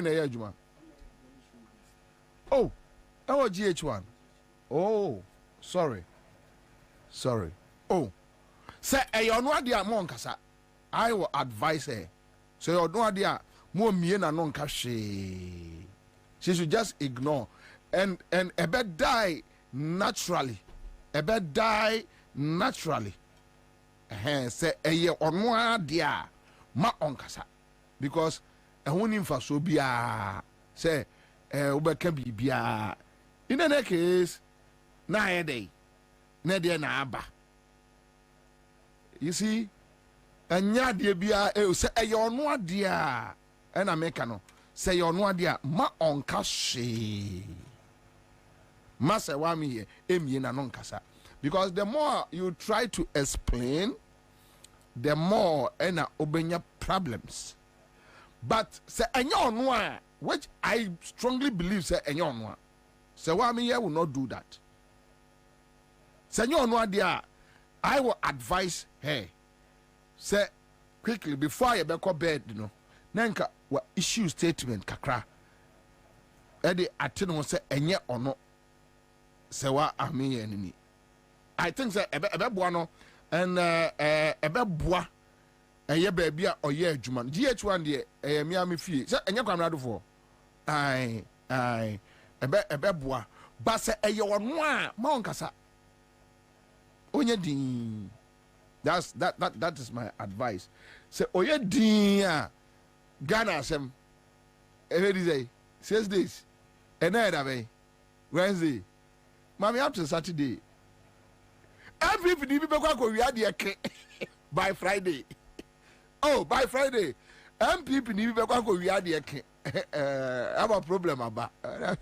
where na yejuma. Oh, GH1. Oh, sorry. Oh, say you no idea mo nkasa. I will advise her. So you no idea mo mie na no nka hwe. She should just ignore and ebe die naturally. Say eye ono adea ma onkasa because ehuni mfa so bia say ubeka bibia in the case na ede na de na aba. You see anya de bia say eye ono adea na meka no say ono adea ma onka hwe ma se wa mi emie na no nkasa. Because the more you try to explain, the more obenya problems. But say enyo which I strongly believe say enyo say why me here will not do that. Say enyo there, I will advise her. Say quickly before you be bed, nanka wa issue statement kakra. Edi atino say enye ono. Say wa ami enemy. I think say ebe boa no and ebe boa eye baby a oye adwuma GH1 de miami fie say enye kwamrado for ai ebe boa ba say eye wono a ma onkasa onye din. That is my advice. Say oye din a Ghana asem every day 6 days and na Wednesday mami up to Saturday. Every people we are there by Friday. Oh, by Friday. MPP need to go we are there. Have a problem about. And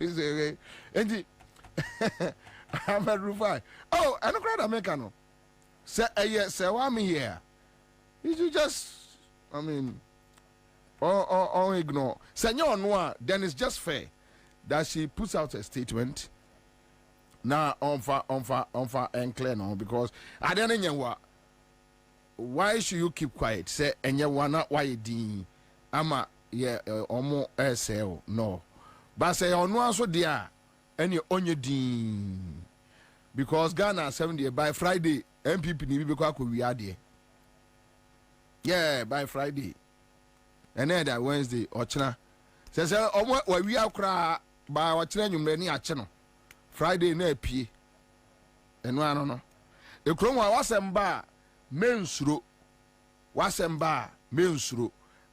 I'm a roofer. Oh, I don't crowd Americano. Say yes, say why me here? You just, I mean, or ignore. Senor Noir, then it's just fair that she puts out a statement. Now on fa and clear now because I don't know why should you keep quiet? Say and you wanna why din ama yeah omo sell no. But say on one so there and you on your din because Ghana 70 by Friday MPP ni because we are there. Yeah, by Friday. And then that Wednesday or China. Say omo we are cry by what China you many a channel. Friday na pie eno ano no ekrom wa wasemba mensuro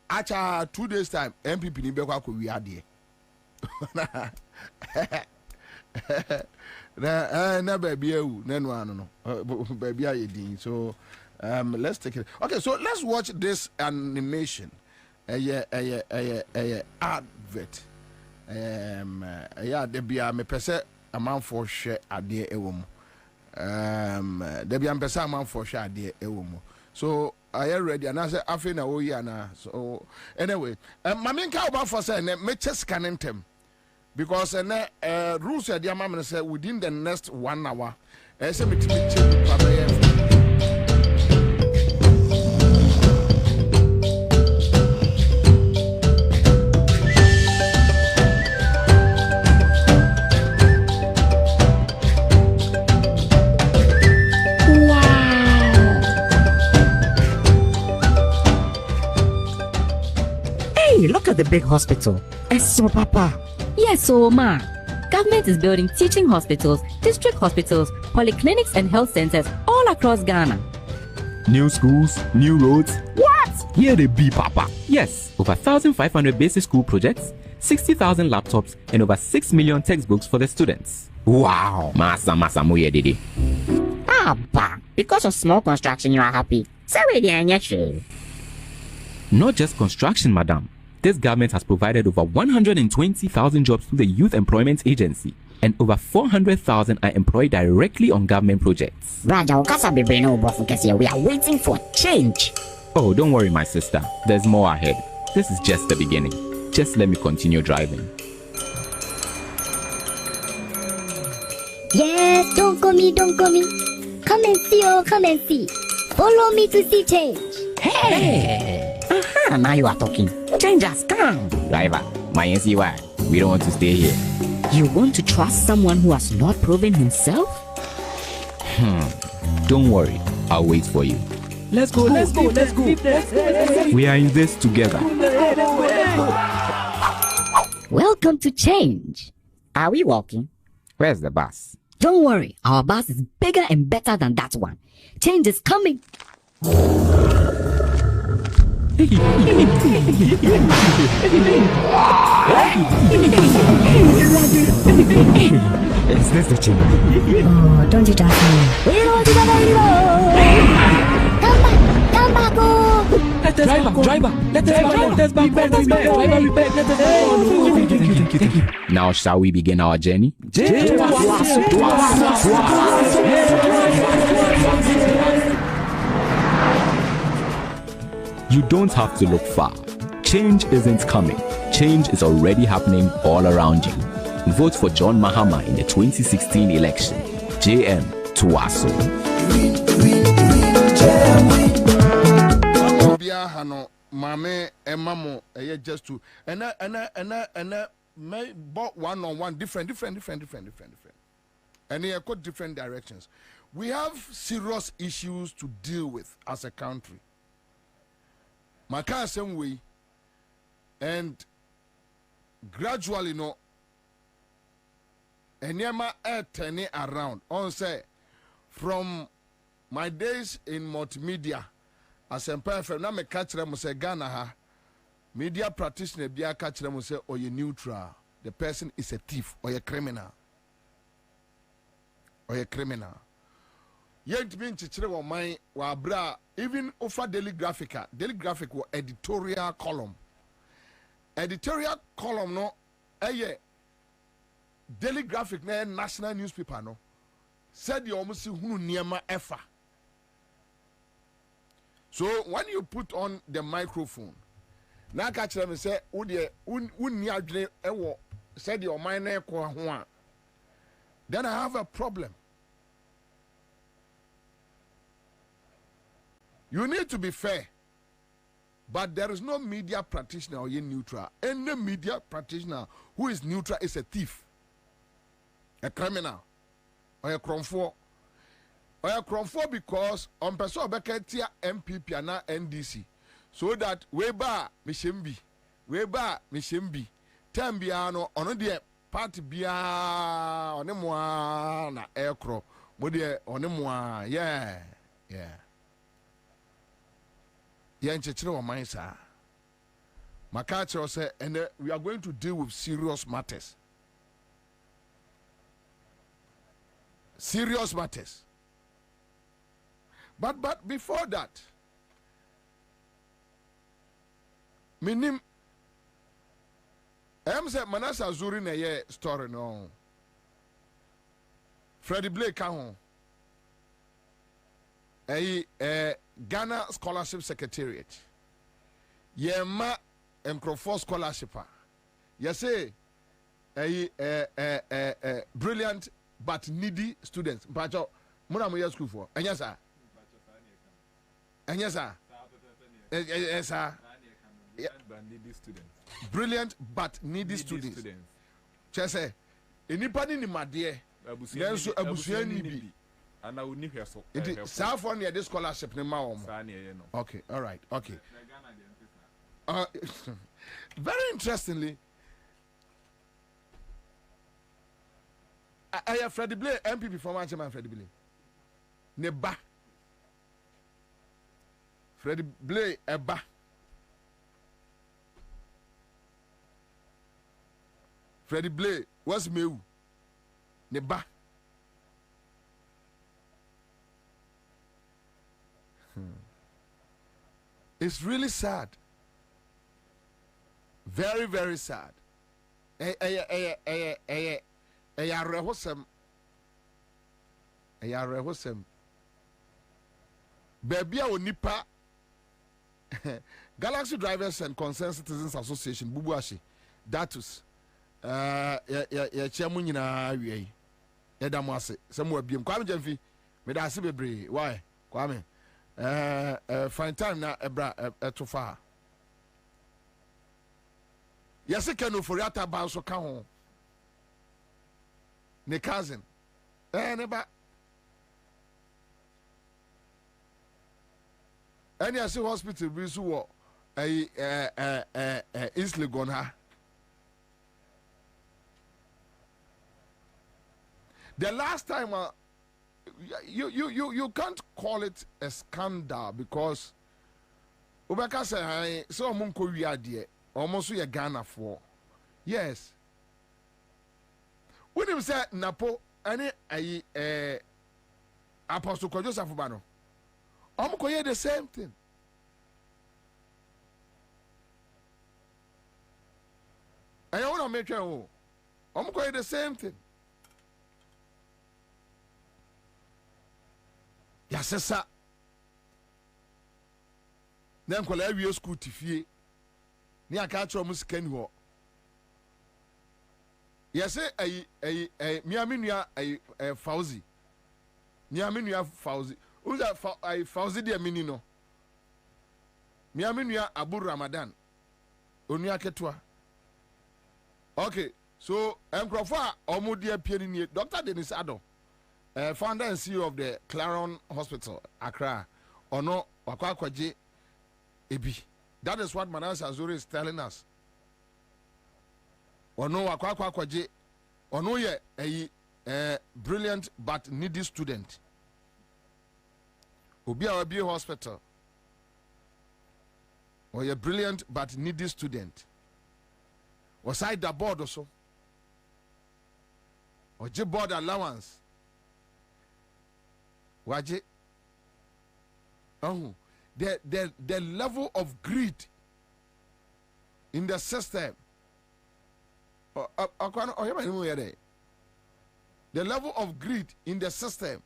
acha 2 days time MPP ni be kwa wi ade na baby ewu na no ano no baby ayedin. So let's take it. Okay, so let's watch this animation advert de bia me pese a man for share a dear ewom. There be a man for share dear ewom. So I am ready, and I say, I feel now, yeah, so anyway, my main cow for saying, me just scanning them because rules are dear mamma said within the next 1 hour, as a meeting. Look at the big hospital. So, Papa. Yes, so, Ma. Government is building teaching hospitals, district hospitals, polyclinics, and health centers all across Ghana. New schools, new roads. What? Here they be, Papa. Yes, over 1,500 basic school projects, 60,000 laptops, and over 6 million textbooks for the students. Wow. Masa moye didi. Abba, because of small construction, you are happy. So, Not just construction, madam. This government has provided over 120,000 jobs through the Youth Employment Agency, and over 400,000 are employed directly on government projects. We are waiting for change. Oh, don't worry, my sister. There's more ahead. This is just the beginning. Just let me continue driving. Yes, don't go me. Come and see, oh, come and see. Follow me to see change. Hey! Now you are talking. Change has come. Driver, My NC, why? We don't want to stay here. You want to trust someone who has not proven himself? Don't worry, I'll wait for you. Let's go. We are in this together. Welcome to change. Are we walking? Where's the bus? Don't worry, our bus is bigger and better than that one. Change is coming. Is this the change? Oh, don't you touch me. We don't want to go anymore. Come back, oh. Driver, let us back. Now shall we begin our journey? You don't have to look far. Change isn't coming. Change is already happening all around you. Vote for John Mahama in the 2016 election. JM Tuaso. Hano mame emamo just to and may bought one-on-one different and they got different directions. We have serious issues to deal with as a country. Maka same way, and gradually no enyama turning around. On say from my days in multimedia as a FM, now me catch them say Ghana ha media practitioner be a catch them say or you neutral. The person is a thief or a criminal. Yet being chichire wa my wa bra even offer daily graphic or editorial column. Editorial column no daily graphic na national newspaper no said you almost see hunu niema efa. So when you put on the microphone, now catch them and say, said your mind, then I have a problem. You need to be fair, but there is no media practitioner or neutral. Any media practitioner who is neutral is a thief, a criminal, or a cromfo. Or a cromfo because on person beketia MPP and NDC, so that weba mishembi, tembiano on the party bia on the moa na aircro, mode on the moa, yeah. Yanchiro Mansa. Makacho said, and we are going to deal with serious matters. But before that, minim say Manasa Zuri na ye story no. Freddie Blake kahon. Ghana Scholarship Secretariat. Yema Microphone Scholarship. Say brilliant but needy students. Bacho muna mo school for. Enya sa. Yes, sir. Brilliant but needy students. Chese, anybody ni madie. Then so abusua ni bi. And I would need her so. It is South on this scholarship ni ma. Okay, all right, okay. Very interestingly, I have Freddie Blay, MPP former chairman Freddie Blay. Neba. Freddie Blay eba. Freddie Blay was meu. Neba. It's really sad. Very, very sad. Baby a onipa Galaxy Drivers and Concerned Citizens Association Bubuashi Datus chairman nyina wie yeda mo ase se mo abiem Kwame Jamfi me da ase bebre why Kwame fine time na ebra etofa Yesi Ken Oforiata ba so ka ho. Ne cousin. Ne ba. Any as hospital bi so wo East Legon ha. The last time you can't call it a scandal because Obeka say so munko wiade almost ye Ghana for. Yes. When him say Napo any Apostle Joseph Bano. Omuko the same thing. And I want to make sure Omuko the same thing. Yasesa. Then kola awie school tifie. Ni aka atro mu sika ni ho. Yase miaminua Fauzi. Miaminua Fauzi. Uza Fauzi de mini no. Miaminua Abu Ramadan. Onua ketwa. Okay, so enkrofo a omudi apie ni Dr. Dennis Ado. Founder and CEO of the Claron Hospital, Accra, Ono Wakwakwaje Ebi. That is what Manasseh Azuri is telling us. Ono Wakwakwaje, Ono ye a brilliant but needy student. Obia Obi Hospital. Or a brilliant but needy student. Or side the board also. Or J board allowance. Waje. Oh, the level of greed in the system. The level of greed in the system.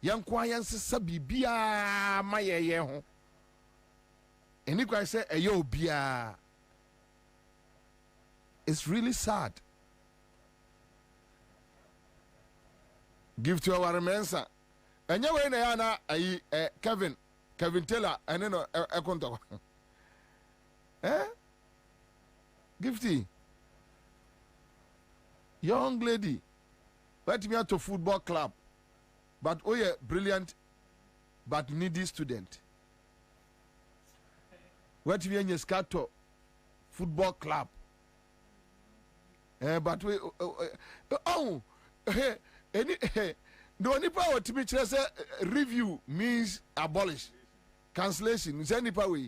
Young clients sabi bia maye ho. And if I say ayo bia, it's really sad. Give to our Ansah. And you way na Kevin Taylor and then a contact. Gifty. Young lady. Let me out to football club. But oh yeah, brilliant but needy student. What we in Scato football club. But we any the only power to me say review means abolish, cancellation. Is any power?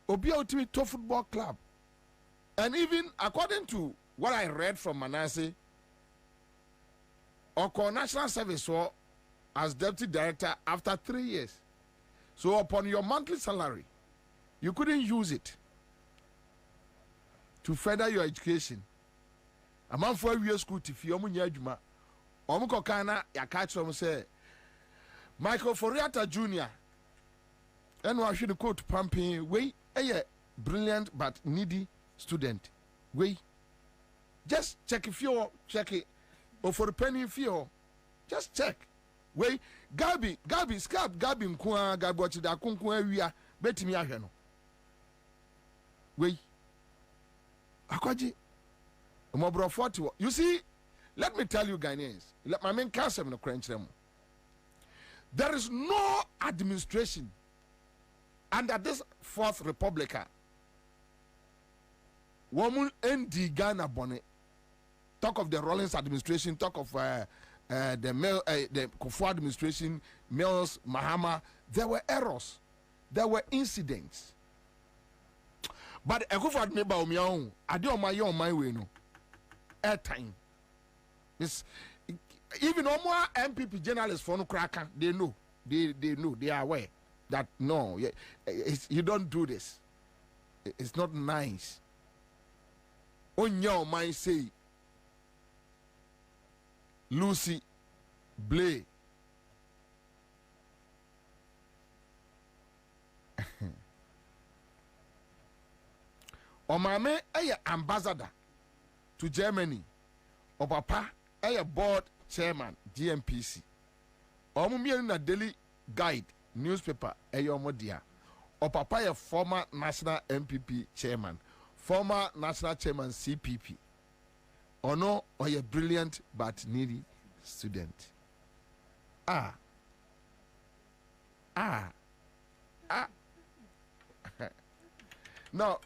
Obi ultimate to football club, and even according to what I read from Manasseh, Oko National Service or as deputy director after 3 years. So upon your monthly salary, you couldn't use it to further your education. A man for a year school to Fiomunya. Omuko kana ya catch from say Michael Foriata Jr. And we should quote pumping way a brilliant but needy student. Way just check if you check it or for a penny if you just check. Way Gabi scab Gabi nkwa Gabi wachi da kunkwa area betimi ahwe no. Way akwaji omobro 40. You see, let me tell you Ghanaians, let my main council no crunch them. There is no administration under this fourth republic. Woman ND Ghana bonnet. Talk of the Rollins administration, talk of the Kufu administration, Mills, Mahama. There were errors, there were incidents. But Kufu admeba omiyahu, adi on my way no. Airtime. This even no more MPP journalists for no cracker, they know, they know, they are aware that no, you don't do this. It's not nice. On your mind say Lucy Blay. Omame a ambassador to Germany. O papa a board chairman GMPC. Omumia na daily guide newspaper a yomodia. O papa a former national MPP chairman. former national chairman CPP. Or no, or a brilliant but needy student. No,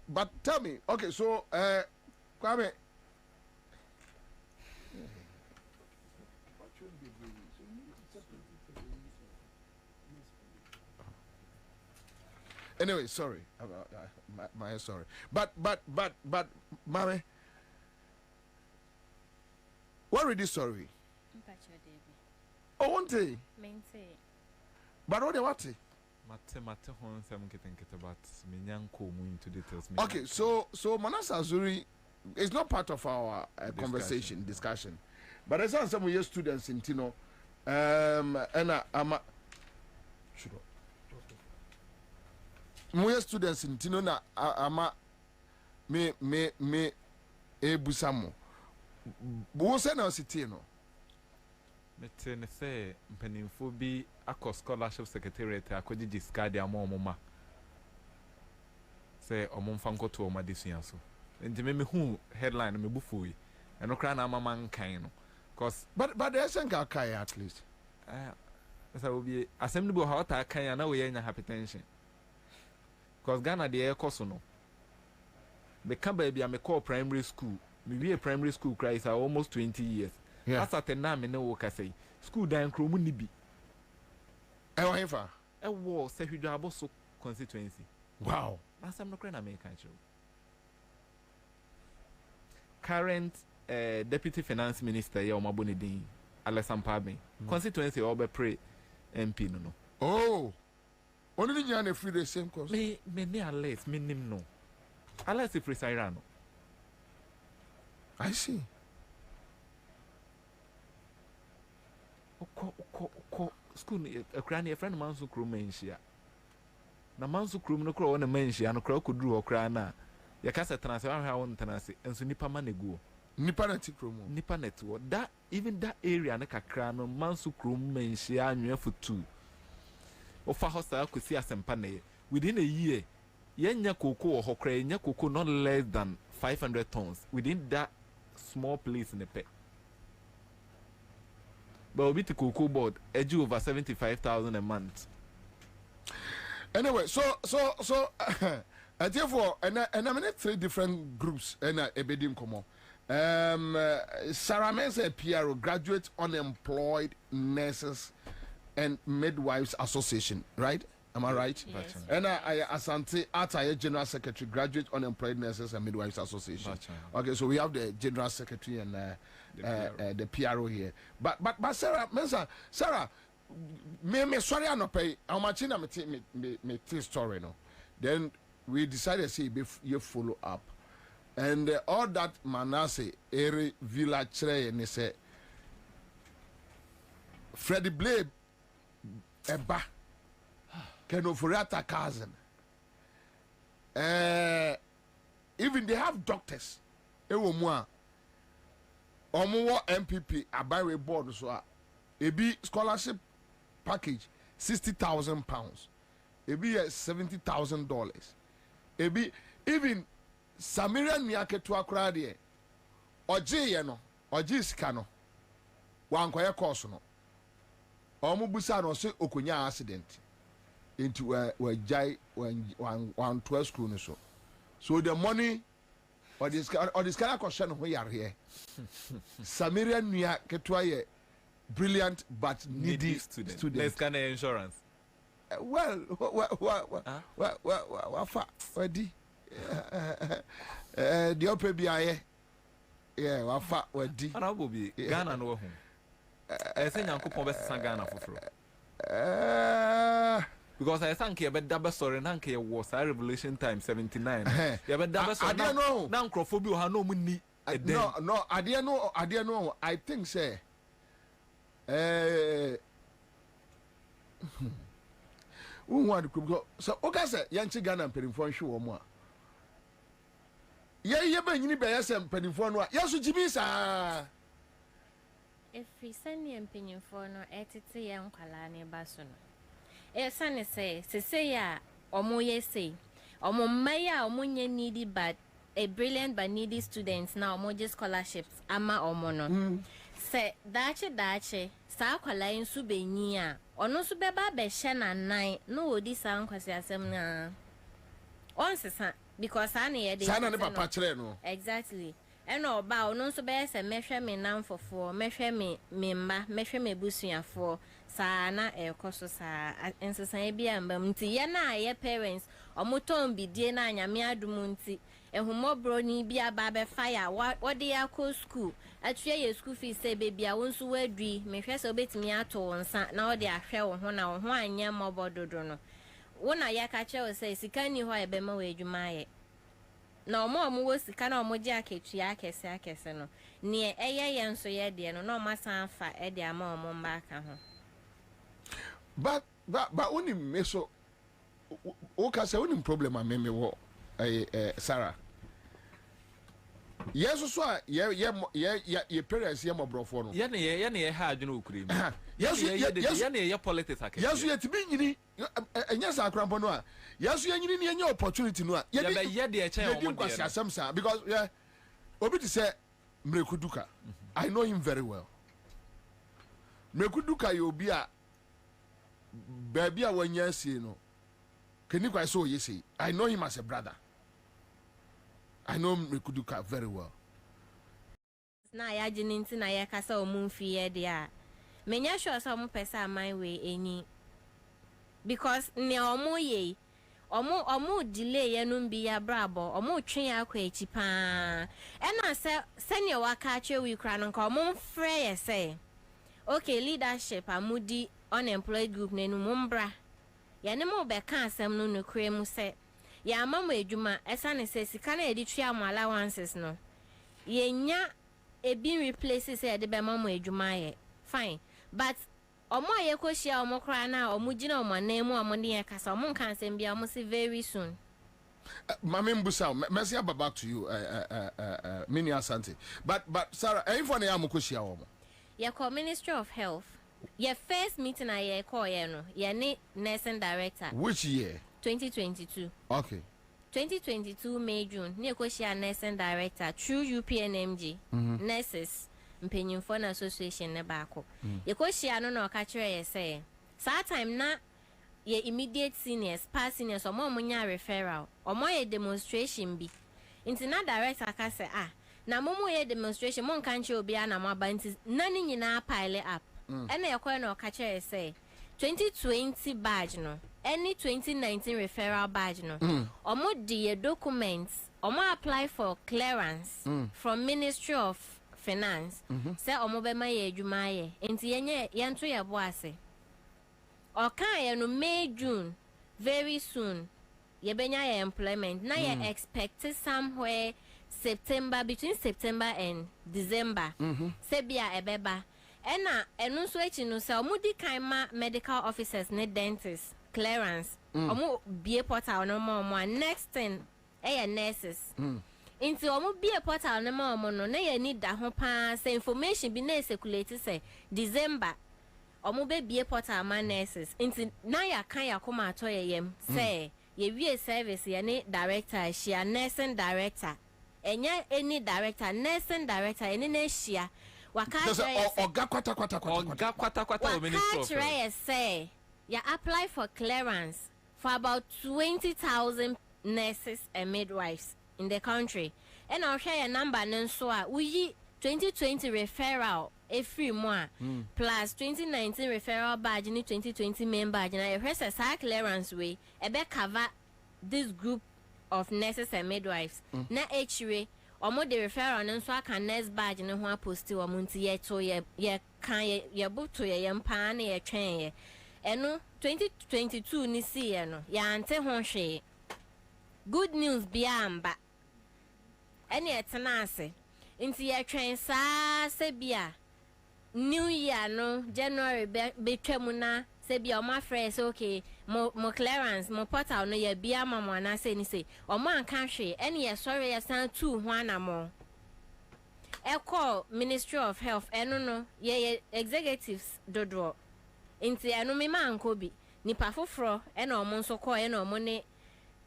but tell me, okay, so Kwame. Anyway, sorry, my sorry, but, mommy, what read this story? Oh, one day. But what? Mate hon some getting about Minyanko into details. Okay, so Manasa Azuri is not part of our discussion. But I saw some of your students in Tino, and I'm sure. More students in Tino na ama me ebusamo. Bo se na ositi no. Mete ne say mpanimfo bi akọ scholarship secretariat akọji discard amomoma. Say omomfa nkoto oma desua so. Nti me hu headline me bufu yi. Eno kra na mama nkan no. Cause but they say kai at least. So be assembly bo ha wata kan na we nya hypertension. Cause Ghana the air course no. Me can baby am call primary school. Me be a primary school cry is almost 20 years. Yeah. As at na me no work say school dan kromu ni bi. E wa hifa? E wo se hwidwa so constituency. Wow. Asam no kra na me kan chiro. Current deputy finance minister ya omaboni din Alexander constituency obe pre MP no. Oh. Only the free the same course. Me ne Alex me nim no. Alex free Saira no. I see. Oko school a cranny a friend mansu crew menshia. Na mansu crew no crow on a menshia no crow could do or crana. Ya kasa tanase ha won tanase enso nipa manegu. Nipa na tikromo. Nipa netwo. That even that area na kakra no mansu crew menshia anwe for 2. Ofa hosta kwesi asempa na within a year yenya koko ohokra yenya koko not less than 500 tons within that small place in the pet. But we to cocoa board edge over 75,000 a month. Anyway, so I therefore and I mean 3 different groups and ebedim komo. Sarah Mensa PRO, Graduate Unemployed Nurses and Midwives Association, right? Am I right? Yes. And I Asante Ataye General Secretary, Graduate Unemployed Nurses and Midwives Association. Okay, so we have the General Secretary and the PRO here. But Sarah Mensa, Sarah, me sorry I no pay. How much in me story no. Then we decided say you follow up, and all that Manasseh area village and they say Freddie Blade eba Kenoforiata cousin. Even they have doctors. Ewo mua. Omo MPP abawe board so ebi scholarship package £60,000. Ebi $70,000. Ebi even Samira Niaketu akra de oje ye no oje sika no wankoye course no omo busa no se okonya accident into we jai one 12 school no so the money or this kind of question ho yare here Samira Niaketu ye brilliant but needy student. Let's kind of insurance. Well, wadi the ope biaye yeah wafa wadi Ana Bobie Ghana no ho say Nyankopon be sesa Ghana foforo because I think you bet double story na nke was revelation time 79 you bet double story na nkrofo bi o ha no mu ni no ade no I think say want to so okay say yanchi Ghana penifo nhwe wo mu a ye ba nyini be yesem penifo no a yeso jibi sa if we send you penifo no etete yan kwala ne ba so no e sane say ya omo ye say Omo maya omo nye needy but a brilliant but needy students now omo just scholarships ama omo no. Se dache sa kwala nsu benyi a ono so beba be hye na nan no odi sa nkwasi asem na. On sesa because ana ye dey. Sana ne papa kire no. Exactly. Eno oba ono nso be se mehwe me namfofo, mehwe me mma, mehwe me busuafo. Sa na ekoso sa ensesan bi amba mti ye na ye parents omoton bidie na anyame adum nti ehumobro ni bi aba be fire wode ya ko school atue ye school fees se baby a wonso wadui mehwe se obetimi ato wonsa na wode ahwe wo ho na wo ho anya mobododo no wona ya ka che wo se sika ni ho ebe ma we adwuma ye na omo wo sika na omo je aketua akese no ne eye ye nso ye de no na omo san fa e de ama omo mba aka ho. But only me so okay say only problem am me wo Sarah. Yes so ye parents ye mobrofo no. Ye ne ha adwene okure mi. Yes ye ne ye politics akeke. Yes ye tibi nyini enya sa akrampo no a. Yes ye nyini ne enya opportunity no a. Ye de e chen omo de. Because yeah obi to say Mrekuduka. I know him very well. Mrekuduka ye obi a baby a wanya see no. Can you quite so you see? I know him as a brother. I know Mrekuduka very well. Na ya jininti na ya kasa omunfi ye dia. Menya sure so omo pesa my way eni. Because ne omo ye omo delay ye no bi ya brabo omo twen akwa echi pa. E na se senior waka che we kra no nka omo frɛ ye say. Okay, leadership amudi unemployed group nenu mumbra. Ya ne mo be ka asem no no kure mu se. Ya amamu edwuma esa ne se sika na edi twa am allowances no. Ye nya ebi replace se de be mamu edwuma ye. Fine. But omo ye ko hia omo kra na omo gina omo na mu omo ne kasa omo kan asem bia omo se very soon. Mami Mbusa, merci about back to you Mini Asante. But Sarah, anyone ya mo ko hia omo. Ye call Ministry of Health. Your first meeting I ye call ye no. Ye ne nursing director. Which year? 2022. Okay. 2022 May June. Ne ko share nursing director through UPNMG. Nurses Mpenyimfo na association ne baako. Ye ko share no na ka kire ye say. Sa time na ye immediate seniors, past seniors omo nya referral. Omo ye demonstration bi. Inti na director ka say na momo ye demonstration mon kan che obi ana maba nti na ni nyina pile up. Ena ye kwa na o ka kire say 2020 badge no any 2019 referral badge no omo di documents omo apply for clearance from Ministry of Finance say omo be ma ye adwuma ye enti yenye yento ye bo ase o kan ye no May June very soon ye benya ye employment na ye expect somewhere September, between September and December say bia ebeba ena enu so echi no say omudi kan ma medical officers ne dentists clearance omo bie portal no mo next thing nurses into omo bie portal no mo no na ye need da ho pa say information bi na circulate say December omo be bie portal ma nurses into na ya kan ya koma to ye yem say ye wie service ye ne director shia nursing director enya any director nursing director eni na shia waka oga kwata Ministry of Health say ya apply for clearance for about 20,000 nurses and midwives in the country and I'll share your number nso a we 2020 referral every month plus 2019 referral badge in 2020 main badge na your clearance way e be cover this group of nurses and midwives na HRA omo de referral nso aka nurse badge ne ho aposti omo nti ye to ye kan ye buto ye mpa na ye twen ye eno 2022 ni si ye no ya ante ho hwe good news biamba ene etena ase nti ye twen saa se bia new year no January be twemu na se bia o ma fresh okay mo clearance mo portal no ye bia mama na se ni se o ma kan hwe ene ye sorry ye san tu ho anamo e call Ministry of Health eno no ye executives dodo nti eno me man ko bi nipa foforo ena o mo nso call ena o mo ne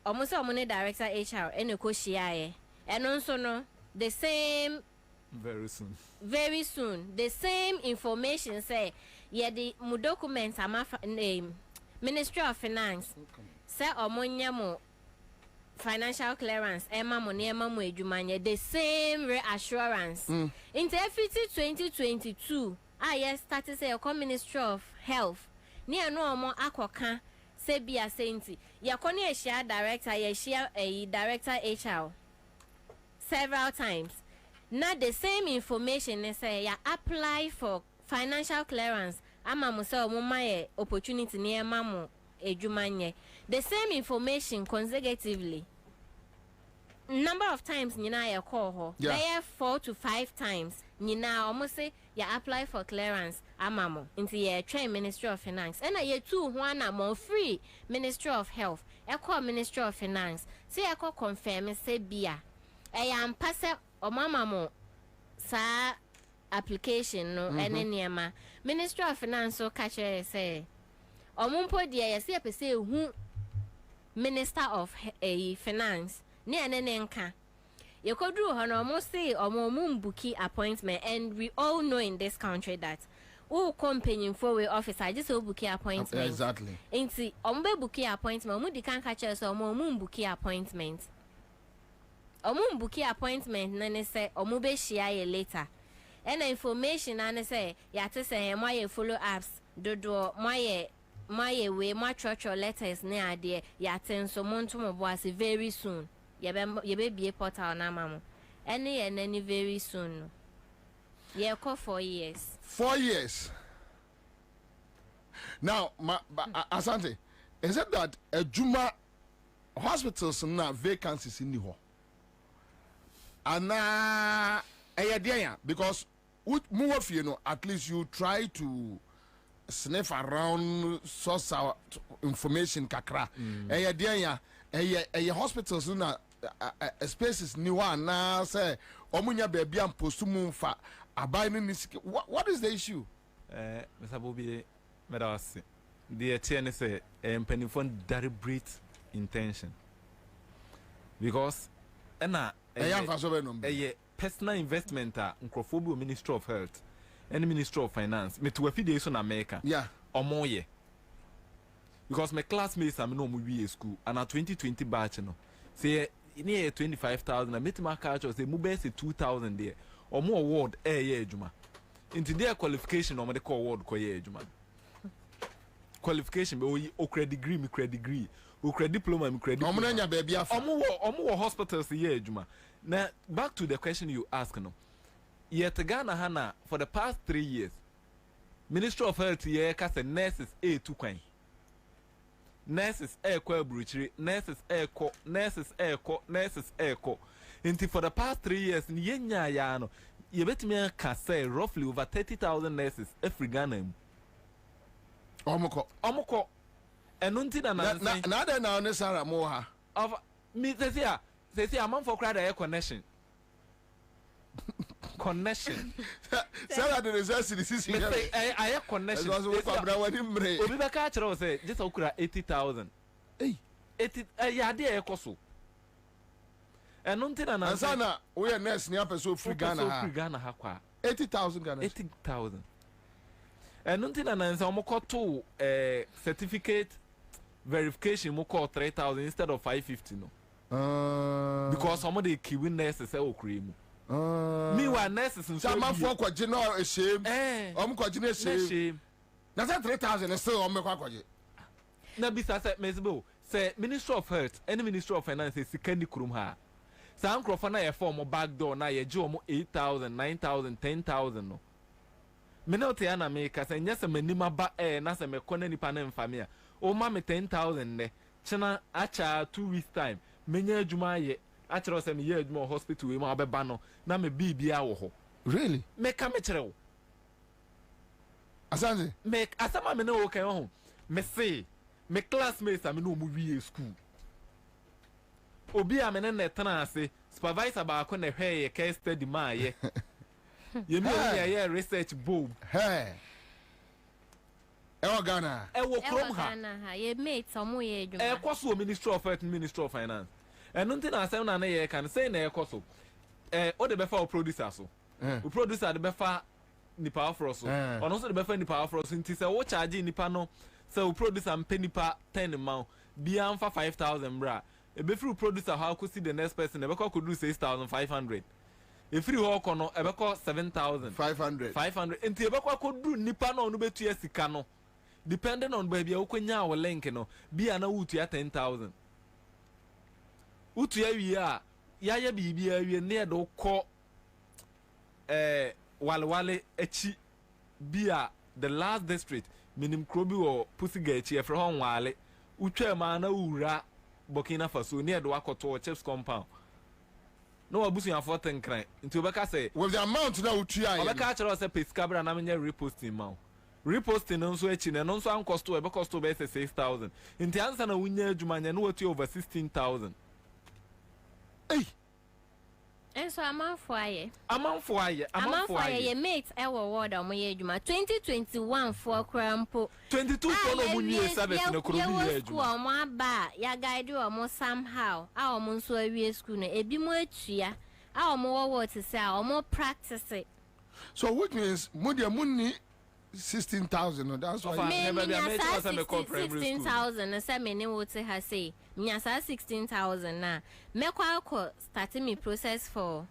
almost a money director HR and a coachia, and also no the same. Very soon, the same information say, yeah, the documents are my name, Ministry of Finance, say Omonyamo financial clearance, Emma Moniema Mujumanya, the same reassurance. In FT 2022, yes, started say a Ministry of Health, near no more aquacan, say be a saint, Yakoni share director, ye share a director HR several times. Now the same information they say ya apply for financial clearance. Ama musa mumaye opportunity near mamu ejumanye. The same information consecutively. Number of times nina ya call ho. Yeah. 4 to 5 times. Nina almost say ya apply for clearance. Amamo into ye train Ministry of Finance. And ye two one more free Ministry of Health. Ya call Ministry of Finance. Say ya call confirm say bia. Am pass o mama mo sa application no ene niema Ministry of Finance so catch say o mumpo dia ye say pese hu Minister of Finance ne ene nka ye kodru ho no mo say o mo mumbuki appointment, and we all know in this country that who company for we officer just bookie appointment. Exactly. Inti o mbe bookie appointment mo di kan catch so mo mumbuki appointment. Bookie appointment nane say be share later. And information nane say ya to say my follow ups dodo my way my church letters ne ade ya ten so monto mo boase very soon. Ye be portal na mamo. Any very soon. Ye call 4 years. 4 years. Now, Asante, is it that a Juma hospitals na vacancies in the hall? And because more of you know, at least you try to sniff around source our information kakra. Hospitals na spaces new one na say omunya baby am postumu fa abainu nisiki. What is the issue? Mr. Bobie, medasi. The TN say penifon deliberate intention. Because personal investment nkrofobu Ministry of Health and Ministry of Finance me to feed so na America. Yeah. Omoye. Because my classmates am no mu wie school and a 2020 batch no. Say near 25,000 I met my culture say mu be say 2,000 there. Omo award ye adwuma. Into their qualification omo dey call award ko ye adwuma. Qualification be o credit degree me credit degree. O credit diploma me credit. Omo nya baby afa. Omo hospitals ye adwuma. Now back to the question you ask no. Yet Ghana Hana for the past 3 years. Ministry of Health ye ka say nurses to kwan. Nurses ko bruchiri, nurses ko, nurses ko, nurses ko. Until for the past 3 years ni yenya ya no. Ye betimi ka say roughly over 30,000 nurses every Ghana. Omoko. Enunti na na na Sarah Moha. Of me say a man for crowd air connection. Connection. Sarah the result is I have connection. Obi be catch us say just okura 80,000. Hey, 80 ya dey ekoso. Enunti na Ansah na we nurse ni apeso free Ghana ha kwa 80,000 Ghana. 80,000. Enunti na Ansah omokoto certificate verification mo call 3,000 instead of 550 no. Because some of the kiwi nurses say okure mu. Meanwhile nurses in some for kwagina a shame. Kwagina shame. Na 3,000 is still kwagina. Na bisa say mesbo say Ministry of Health and Ministry of Finance sikani kurum ha. Sa ankrofo na ye form back door na ye je omo 8,000, 9,000, 10,000 no. Me no te ana me ka say nyase manima ba na say me kona nipa na mfame a. O ma me 10,000 ne. Chena acha 2 weeks time. Menya adwuma ye achiro say me ye adwuma hospital we ma obeba no na me bibia wo ho. Really? Me ka me kire wo. Asante. Me asama me no okay ho. Me say me classmates am no mu wie school. Obi a me ne tena ase supervisor ba ko na hwe ye case study ma ye. Ye me ye research bob. Hey. Ewo Ghana. Ewo krom ha. Ghana ha. Ye mate omo ye adwuma. Ekoso Ministry of Health, Ministry of Finance. And nothing asem na ye can say na ekoso. O de befa o producer so. O producer de befa nipa afro so. Ono so de befa nipa afro so nti se wo charge nipa no. Se o producer mpe nipa 10 ma. Bia amfa 5,000 bra. E be free producer how could see the next person e be ko do 6,500. E free ho ko no e be ko 7,500. 500. Nti e be ko do nipa no no betu sika no. Depending on baby okonya our link no. Bia na wutu ya 10,000. Utu ya wi ya bibia wi ne do ko walwale echi bia the last district minim krobi wo pusiga echi efre ho nwale utwa ma na wura Burkina Faso ne do akoto chips compound no abusu ya 14 kran nti obeka say with the amount na utu ya obeka chero say pescabra na menye reposting ma reposting nso echi ne nso an cost ebe cost be 6,000 nti ansa na wunya adwuma nya no watu over 16,000. Hey. Enso amanfo aye ye mate ewo ward omo ye adwuma 2021 for krampo 22 for no munye service no krobi ye adwuma omo aba ya guide omo somehow a omo nso awie school no ebi mo atua a omo wo to say omo practice. So which means mudia munni 16,000 no that's why me 16,000 na say me ne wote ha say nyasa 16,000 na me kwa start me process for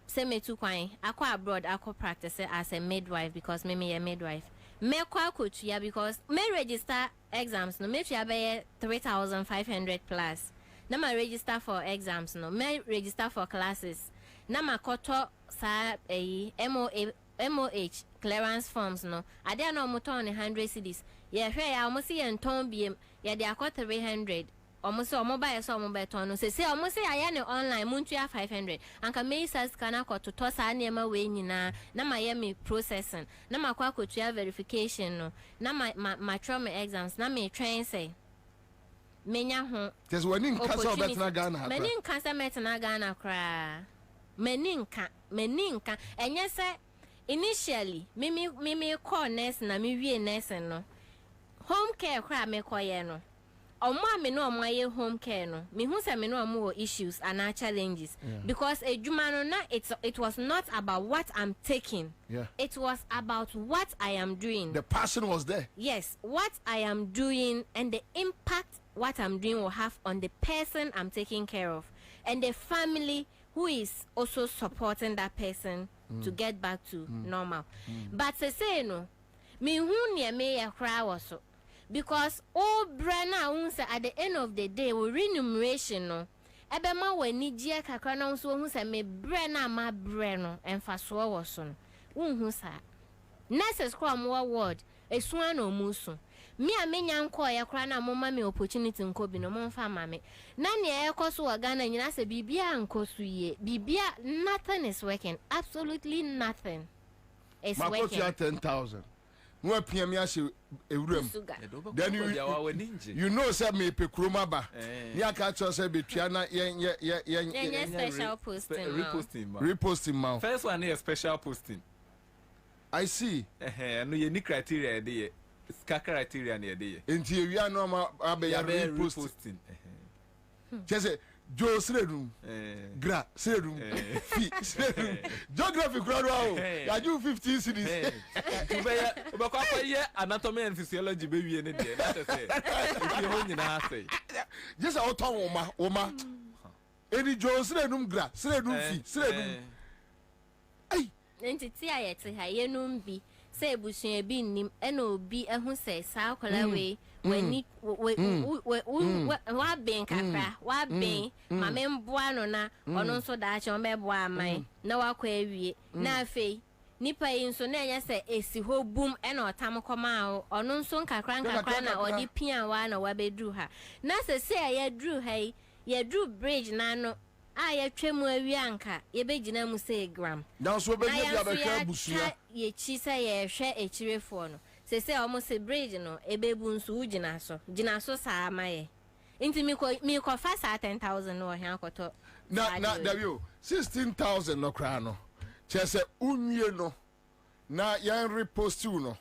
say me tu kwan akwa abroad akwa practice as a midwife because me a midwife me kwa tuya because me register exams no me tuya be 3,500 plus na ma register for exams no me register for classes na ma koto sa MOH clearance forms no ade na omoton 100 cedis ye hwe ya omosi ye nton biem ye de akọ 300 omosi omoba ye so omoba ton no se omosi aya ne online muntu ya 500 anka me sas kana ko to sa na ma we nyina na ma ye me processing na ma kwa kotu ya verification no na ma trauma exams na me train say menya ho just when in kasa obetna Ghana menin kasa metna Ghana kra meninka enye se initially mimi call nurse na mi wie nurse no home care kra me koye no omo me no omo ye home care no me hu se me no omo issues and challenges because ejuma no na it was not about what I'm taking, it was about what I am doing. The passion was there. Yes, what I am doing and the impact what I'm doing will have on the person I'm taking care of and the family who is also supporting that person to get back to normal. But say no, me hu ne me ye kra wo because all brana unsa at the end of the day we remuneration no ebe ma wani gie kakra na unso hu se me brana ma breno emfaso wo so no unhu sa nurses kra mo ward esuan no musu me amenya nko ye kra na mo ma me opportunity nko bi no mo mfa ma me na ne ekoso wa Ghana nyina se bibia nkoso ye bibia nothing is working, absolutely nothing is working. Makoto 10,000 no apia me ahye ewuram then you know say me pe kroma ba ni aka cho say betua na ye special reposting ma first one is special posting. I see no ye ni criteria dey ska criteria na dey enti ewia no ma abeya reposting chese jo sredum gra sredum fi sredum geography crowd ya ju 15 cities oba kwa ye anatomy and physiology be wie ne dey na say e ho nyina say just auto woma eni jo sredum gra sredum fi sredum ai entity ayete ha yenum bi say ebusun bi nim ena obi ehun say sa akola we wani wa ben kakra wa ben mame mboa no na ono nso da ache omeboa aman na wakwa awie na afei nipa yi nso na enya say esi ho bum ena otam koma ono nso nkakra na odi pia wa na wabedru ha na say ya dru ha ya dru bridge na no ya twemu awie anka ye begina mu say gram na so be bia bekra busua ye chi say ye hwe echirefo no say almost a bridge no ebebu nso ugina so saa amaye inti mi ko fa saa 10,000 no he akoto na David 16,000 no kra no chese unwie no na yan repost you no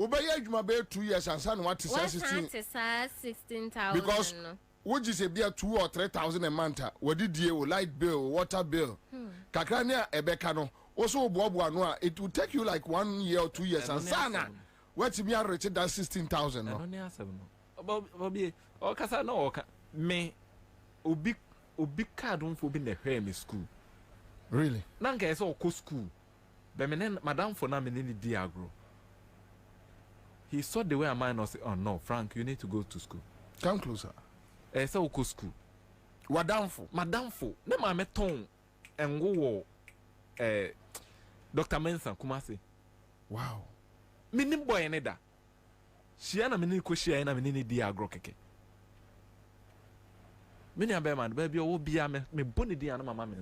Obey adwuma be 2 years and son what is 16,000 because would you say be 2 or 3,000 a month? What did you light bill, water bill? Kakrania ebekano. Also bobo no it will take you like 1 year or 2 years and sana. What's me rich that 16,000 no. Bobie o kasa na o me obi card won for be na hwe me school. Really? Nanka ese o ko school. Be me madam for na me ni di agro. He saw the way a man was, oh no, Frank, you need to go to school. Come closer. Ese o ko school. Madam for. Ne ma me ton enwo Dr. Mensa Kumasi. Wow. Minim boy ne da. Shia na mini ko shia na mini di agro keke. Mini abe man baby o bia me boni di na mama me.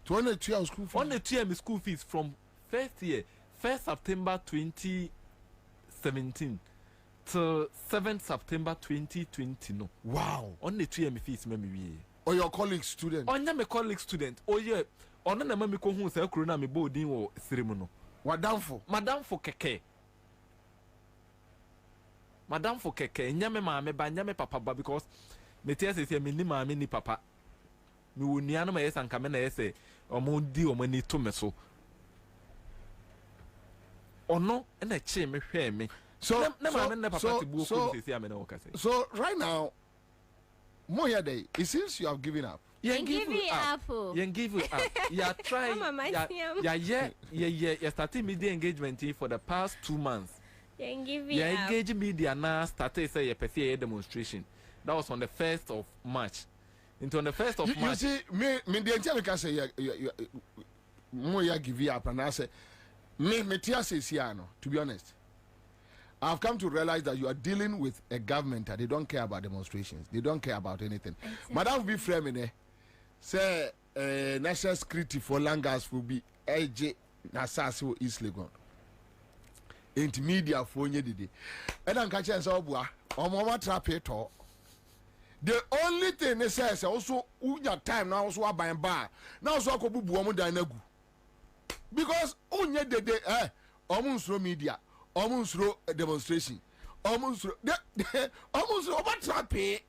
To only 2 years school fees. Only 2 years school fees from first year, 1st September 2017 to 7th September 2020 no. Wow. Only 2 years fees me wie. Or your colleague student. Onya me colleague student. Oh yeah. Ono na mami ko hu se akuru na me bo din wo sirimu no. Madam for keke. Madam for keke. Nyame maame ba nyame papa ba because me tia se me ni maame ni papa. Me woni anu ma yesa nka me na yese omo di omo ni to me so. Ono na che me hwe me. So right now Moya day it seems you have given up. You give it up. Yeah, try. Yeah. Starting media engagement for the past 2 months. Yeah, engage media now. Started say a PCA demonstration. That was on the 1st of March. Into on the 1st of March. You see, me the entire can say Moya give it up, and I say me tia says no. To be honest, I've come to realize that you are dealing with a government that they don't care about demonstrations. They don't care about anything. Exactly. Madam be framing there. Say national security for langas will be AJ Nasasi East Legon. Into media for nye didi. And I'm catching so boy. Mama trap it all. The only thing they say is also unya time now also buy and bar. Now so ko bubu omo dan nagu. Because unye dede omunsro media, omunsro demonstration. Omunsro omunsro trap it.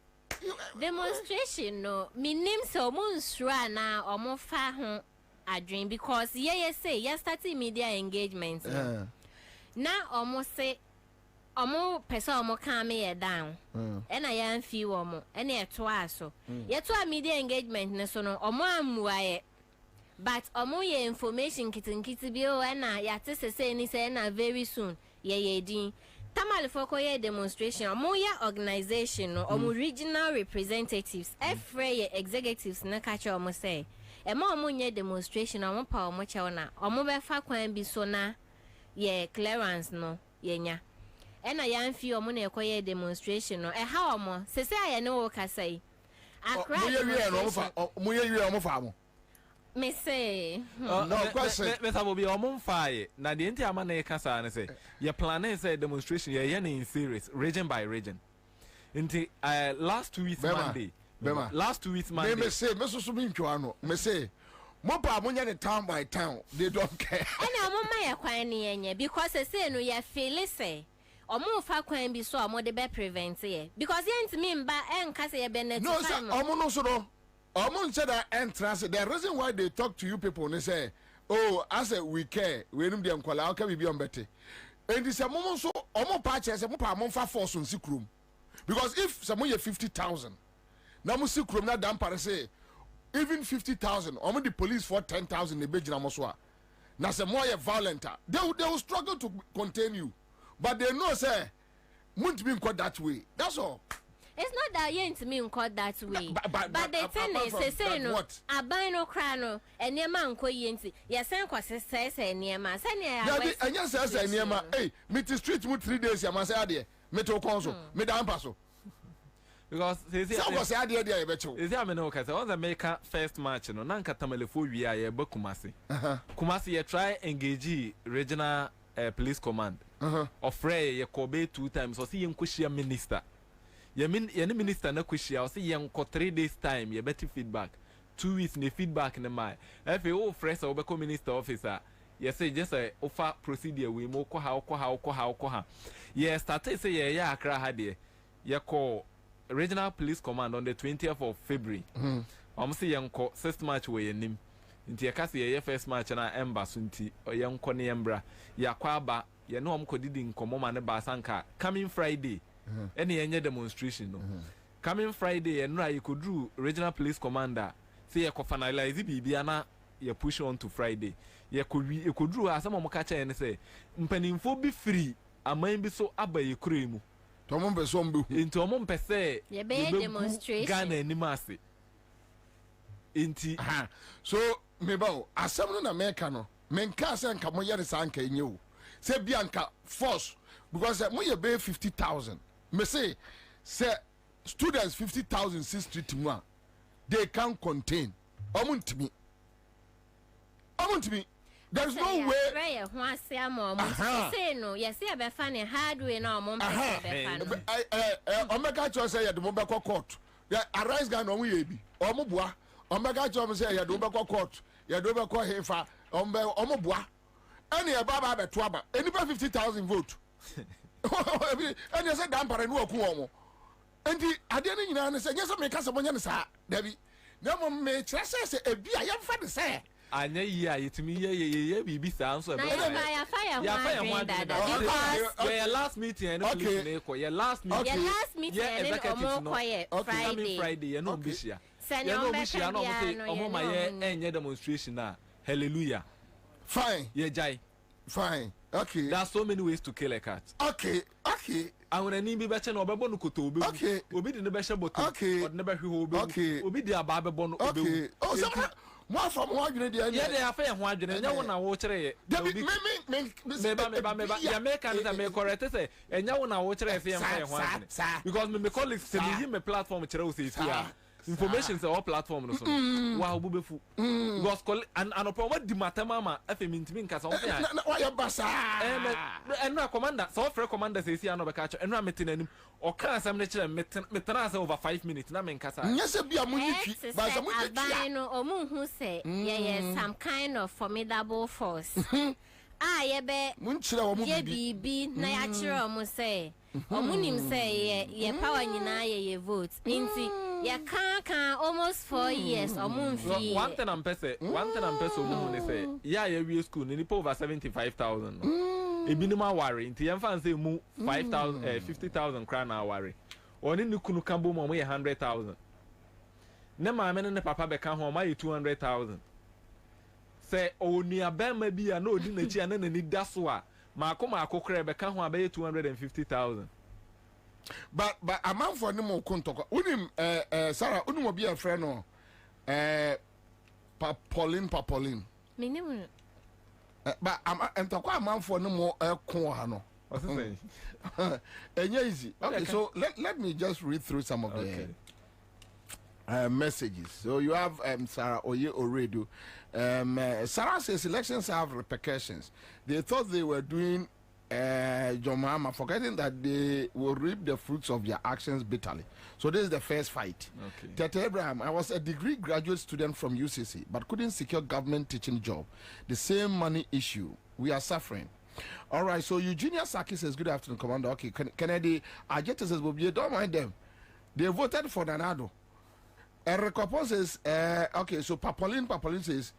Demonstration no minim so munsra na omo fa ho adwen because say ya start media engagement na omo say omo pesa omo kan me down e na ya mfi omo e na eto aso ye to media engagement ne so no omo amuaye but omo ye information kitinkiti bi o na ya te se ni say na very soon ye din Tamal foko ye demonstration omo ya organization no omo regional representatives every executives na kacha omo say e ma omo nye demonstration omo pa omo che na omo be fa kwan bi so na ye clearance no ye nya e na ya mfi omo na ekoye demonstration no e ha omo sese aye ne wo kasai akra mo ye wi omo fa mo me say no question me Bobie omo faye na de enti ama na e kasa na say your plan is a demonstration ye in series region by region enti last 2 weeks Monday last 2 weeks Monday me say me so me ntwa no me say mo pa mo nya the town by town they don't care and omo ma ye kwan ne yenye because say no ye feel say omo fa kwan bi so omo de be prevent ye because ye ntimi mba enka say ye be net no say omo no so no Among said that entrance, the reason why they talk to you people and they say, oh, I say we care, we don't be on call, how can we be on better? And this a moment so almost patches a month for force on sick room. Because if someone you 50,000, now sick room not damn say even 50,000, almost the police for 10,000 in the Belgian Amoswa. Now some more violent, they will struggle to contain you. But they know say, won't be caught that way. That's all. It's not that you ain't me called that way. But they tell me say no. I buy no crano and your man ko yenti. Yes, send kwa say near ma. Send ya. And yes, say near ma. Hey, me to street mu 3 days ya ma say ade. Me to konso. Me dan paso. Because say say ade dey e be chew. Is ya me no ka say on the make first match no na nka tamalefo wi a ye ba Kumasi. Kumasi ye try engage regional police command. Ofre ye kobe 2 times so see yen kwhia minister. Ye minister na kwhia o say yen ko 3 days time ye better feedback 2 weeks ne feedback ne mai efe o fresh o be ko minister officer you say just a offer procedure we mo koha. Yes, started say yeah Accra had you call regional police command on the 20th of February. Say yanko 6th March we nim. Inti yakasi ye first match na emba sunti yanko ne embra ya kwaba ye no omkodidi nkomo ma ne ba sanka coming Friday any yenye demonstration no coming Friday ye no you could do regional police commander say ye ko finalize bibia na ye push on to Friday ye could do asama mo ka cha ye say mpanimfo bi free aman bi so aba ye kuremu to mo be so mbe into mo mpese ye be demonstration Ghana animase inti so meba asem no na meka no menka se nka mo yere sanka enye o se bia nka force because mo ye be 50,000 me say students 50,000 6 street mu a they can contain omuntimi there's no way right ho ase am say no yes e be fa ne hardware na omon pese be fa no omeka cho say ye de mo be court ya arise gan no ye bi omboa omega jom say ya do be court ya do be ko hefa omboa any e baba be to aba any 50,000 vote any say dampare no oku omo enti ade ne nyina ne say nyesa me kasa monya ne sa dabi na mo me kire say e bia ya fa de say anya yi a yetimi ye bibi sa anso na ya fire one because your last meeting and your last meeting and Friday you know bishia omo ma ye enye demonstration na hallelujah fine ye jai fine okay there are so many ways to kill a cat okay awon ni bi be che na obebo no koto obi obi di ne be hye boto od ne be hwe obi obi di aba be bo no obi oh so mo afọ mo adwene dia ye dey afa ye ho adwene nya wo na wo kire ye me ya me kan na me correct say enya wo na wo kire ye fa ye ho adwene because me colleagues say me platform kire wo say fia information say all platform no so wa obubefu because anopo what di matamama fm ntimi nkasa wo say na wa ye basa enra commander so free commander say sia no be ka cho enra metenanim o kan asam ne kire metena say over 5 minutes na me nkasa nyese bia munyi ba za munyi twa no omunhu say ye some kind of formidable force ye be munchira wo mu bibi na ya kire o mu say omunim say ye power nyina ye vote inti ya kan almost 4 years omunfi one thing I'm pese omunhu ne say ya we school ni po over 75,000 ebinima worry inti yem fan say mu 5,000 50,000 crown worry oni ni kunu kambo mo ye 100,000 ne ma me ne papa be kan ho ma ye 200,000 say oni abema bi ya na odi na chi ana na ni daso a maako kra be kan ho abaye 250,000 but a man for no more kontoko unim Sarah unim obi a friend no Pauline minimum but entoko a man for no more kon ha no what's it say easy okay so let me just read through some of the messages. So you have Sarah Oye Oredo. Sarah says elections have repercussions. They thought they were doing Jomama, forgetting that they will reap the fruits of their actions bitterly. So this is the first fight. Okay. Tete Abraham, I was a degree graduate student from UCC, but couldn't secure government teaching job. The same money issue. We are suffering. All right, so Eugenia Saki says, good afternoon, Commander. Okay, Kennedy, Ajeta says, Bobie, don't mind them. They voted for Nanado. Rekopon says, okay, so Papolin says,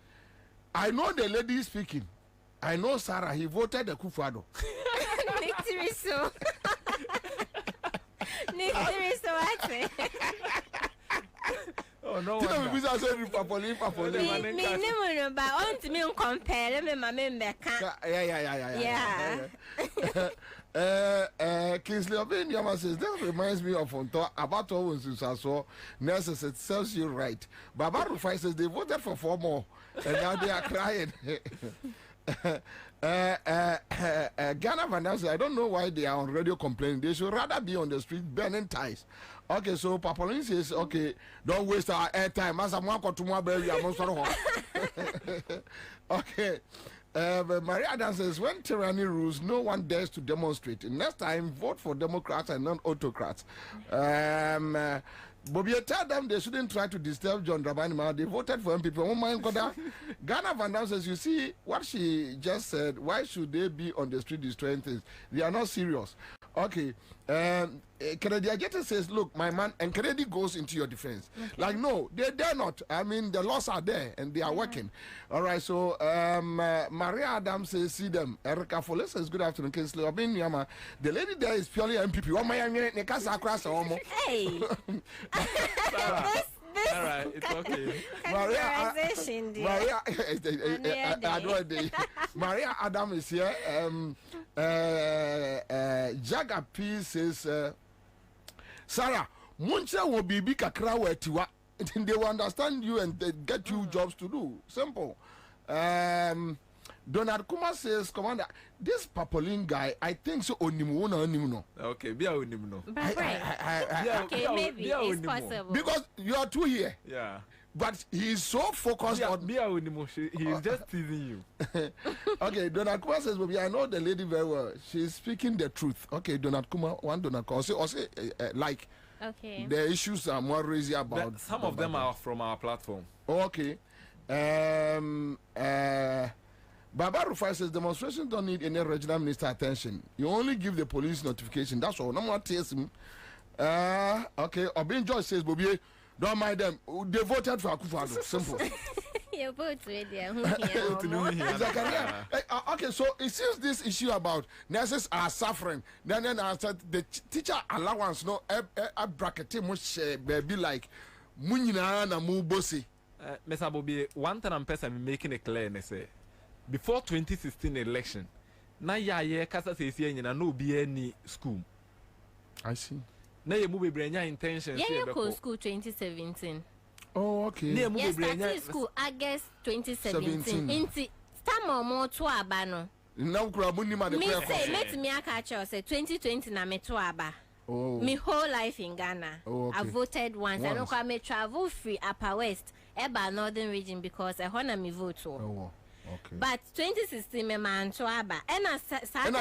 I know the lady speaking. I know Sarah, he voted the Kufado. Oh no. Papolin. Kingsley Obin says that reminds me of about always I saw nurses, it serves you right. Baba Rufai says they voted for 4 more and now they are crying. Ghana Van says I don't know why they are on radio complaining. They should rather be on the street burning ties. Okay, so Papolin says, okay, don't waste our airtime. As I'm walking to my baby, I'm also okay. But Maria Adam says, when tyranny rules, no one dares to demonstrate. Next time, vote for Democrats and not autocrats. Bobie, tell them they shouldn't try to disturb John Dramani. They voted for MPP. Oh my God. Ghana Van Dam says, you see what she just said. Why should they be on the street destroying things? They are not serious. Okay. Kennedy Ajete says, look, my man, and Kennedy goes into your defense. Okay. Like, no, they dare not. I mean, the laws are there and they are working. All right, so Maria Adams says, see them. Erica Foles says, good afternoon, Kinsley. The lady there is purely MPP. Hey! All right, it's okay. Maria Adam is here. Jaga P says, Sarah, Muncha will be big kakra wetiwa. They will understand you and they get you jobs to do. Simple. Donald Kuma says, Commander, this Papolin guy, I think so. Onimuno. Okay, be onimuno. Okay, maybe it's possible because you are two here. Yeah. But he is so focused on me. He is just teasing you. Okay, Donald Kuma says, Bobie, I know the lady very well. She is speaking the truth. Okay, Donald Kuma, one Donald Kuma. Also, like, okay, the issues are more raisy about. Some of them are from our platform. Oh, okay. Baba Rufai says demonstrations don't need any regional minister attention. You only give the police notification. That's all. No more TSM. Okay. Obin George says, Bobie, don't mind them. They voted for Akufo-Addo. Simple. You vote with Okay, so it seems this issue about nurses are suffering. Then the teacher allowance, no, a bracket must be like Munina na Mubosi. Mr. Bobie, one time I'm making it clear and say, before 2016 election, na ya kasa says na no be any school. I see. Na ye move branya intention. Yeah, you school 2017. Oh, okay. Yes, started school August 2017. Inti stamo mo to aba no. Now krabuni ma de me say let me catch you say 2020 na me to aba. Oh. Me whole life in Ghana. Oh, okay. I voted once. I don't me travel free upper west, eba northern region because I wanna me vote so. Oh. Okay. But 2016 me man to aba. And I started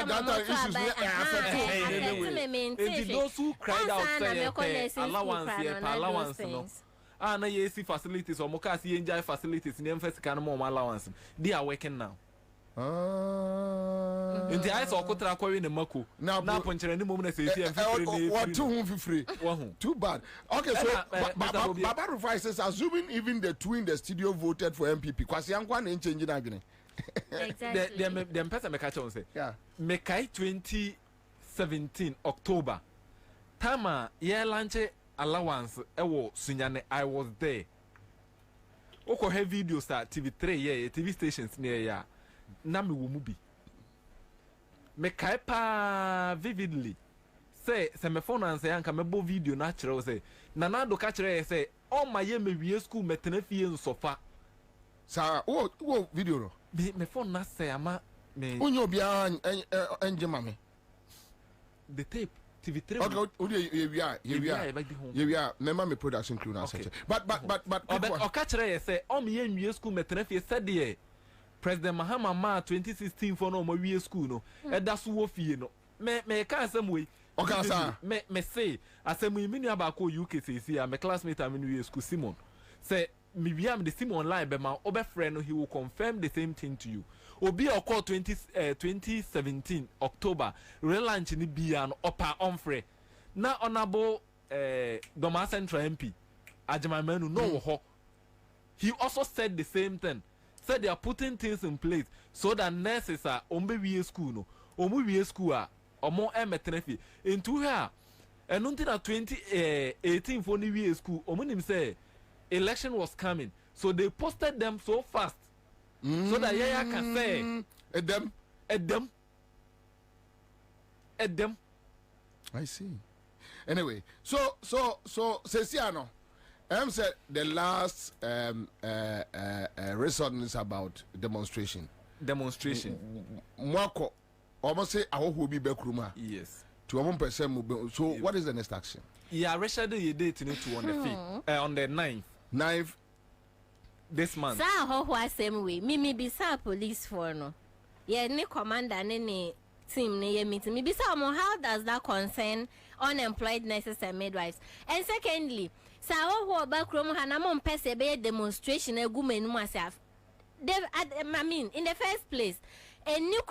those who cried out allowance no. Na yes facilities or mokasi enjoy facilities in emphasis can more allowance. They are working now. In the eyes of Kotra in the Mako. Now puncture any moment say what 250 too bad. Okay, so Baba Rufai says assuming even the two in the studio voted for MPP because Yankwan ain't changing again. Exactly. The person make a chance say. Yeah. Mekai 2017 October. Tama year lunch allowance ewo sunyane I was there. Oko have videos at TV3 yeah TV stations near ya. Na me wo mu bi. Mekai pa vividly. Say me phone and say anka me bo video na kire say nana do ka kire say all my ye me wie school metena fie nsofa. Sa wo video no. Me phone na say ama me Onyo bia enje mame. The tape TV3. Okay, we are. Remember my production crew now. Okay. But catch say all me ye school metena fie said there. President Mahama Ma 2016 for no more school no. That's wo fie no. Me can some way. Okay, sir. Me say asem me nua ba ko UK say my classmate am in school Simon. Say me be am the Simon online be ma obe friend no he will confirm the same thing to you. Obi okọ 2017 October relaunch ni bia no opa onfre. Na honorable Doma Central MP Ajamamenu no wo ho. He also said the same thing. Said they are putting things in place so that nurses are ombe school no. Omu wie school a omo emetrefi into here and until 2018 for new year school omunim say election was coming so they posted them so fast so that yaya can say at them I see. Anyway, so Ceciano said the last resort is about demonstration. Mwako almost say I will be back room. Yes. To 1% so what is the next action? Yeah, reschedule your date to on the 5th, on the 9th this month. Sa ho same way. Me bisa police for no. Yeah, ni commander ni team ni ye meeting. Me bisa mo how does that concern unemployed nurses and midwives? And secondly, Sa ho back room ha na mo mpese be demonstration egu menu asaf. I mean, in the first place, a new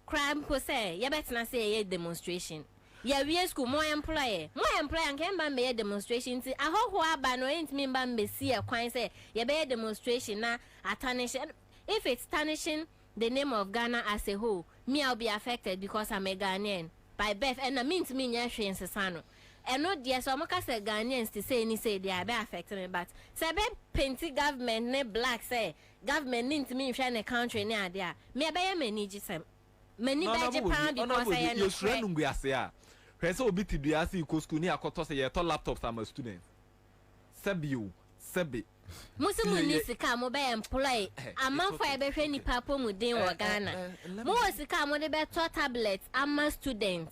crime per se, you better say a demonstration. Yeah, we school more employer and can be a demonstration. I hope who are no ain't mean by see a coin say, you be a demonstration now, a tarnishing. If it's tarnishing the name of Ghana as a whole, me I'll be affected because I'm a Ghanaian by birth, and I mean to me, yes, and Sasano. And not dear, so I'm say Ghanaians to say any say they are affected, but say painty government ne black say government need to me in a country near there. Me a need you some many pound because I am not. Press will be to the AC school near Kotos a laptops I'm a student. Sebi. Muslim needs to come over and play. A month for every penny papa mudin or Ghana. Most come with the better tablets. I'm a student.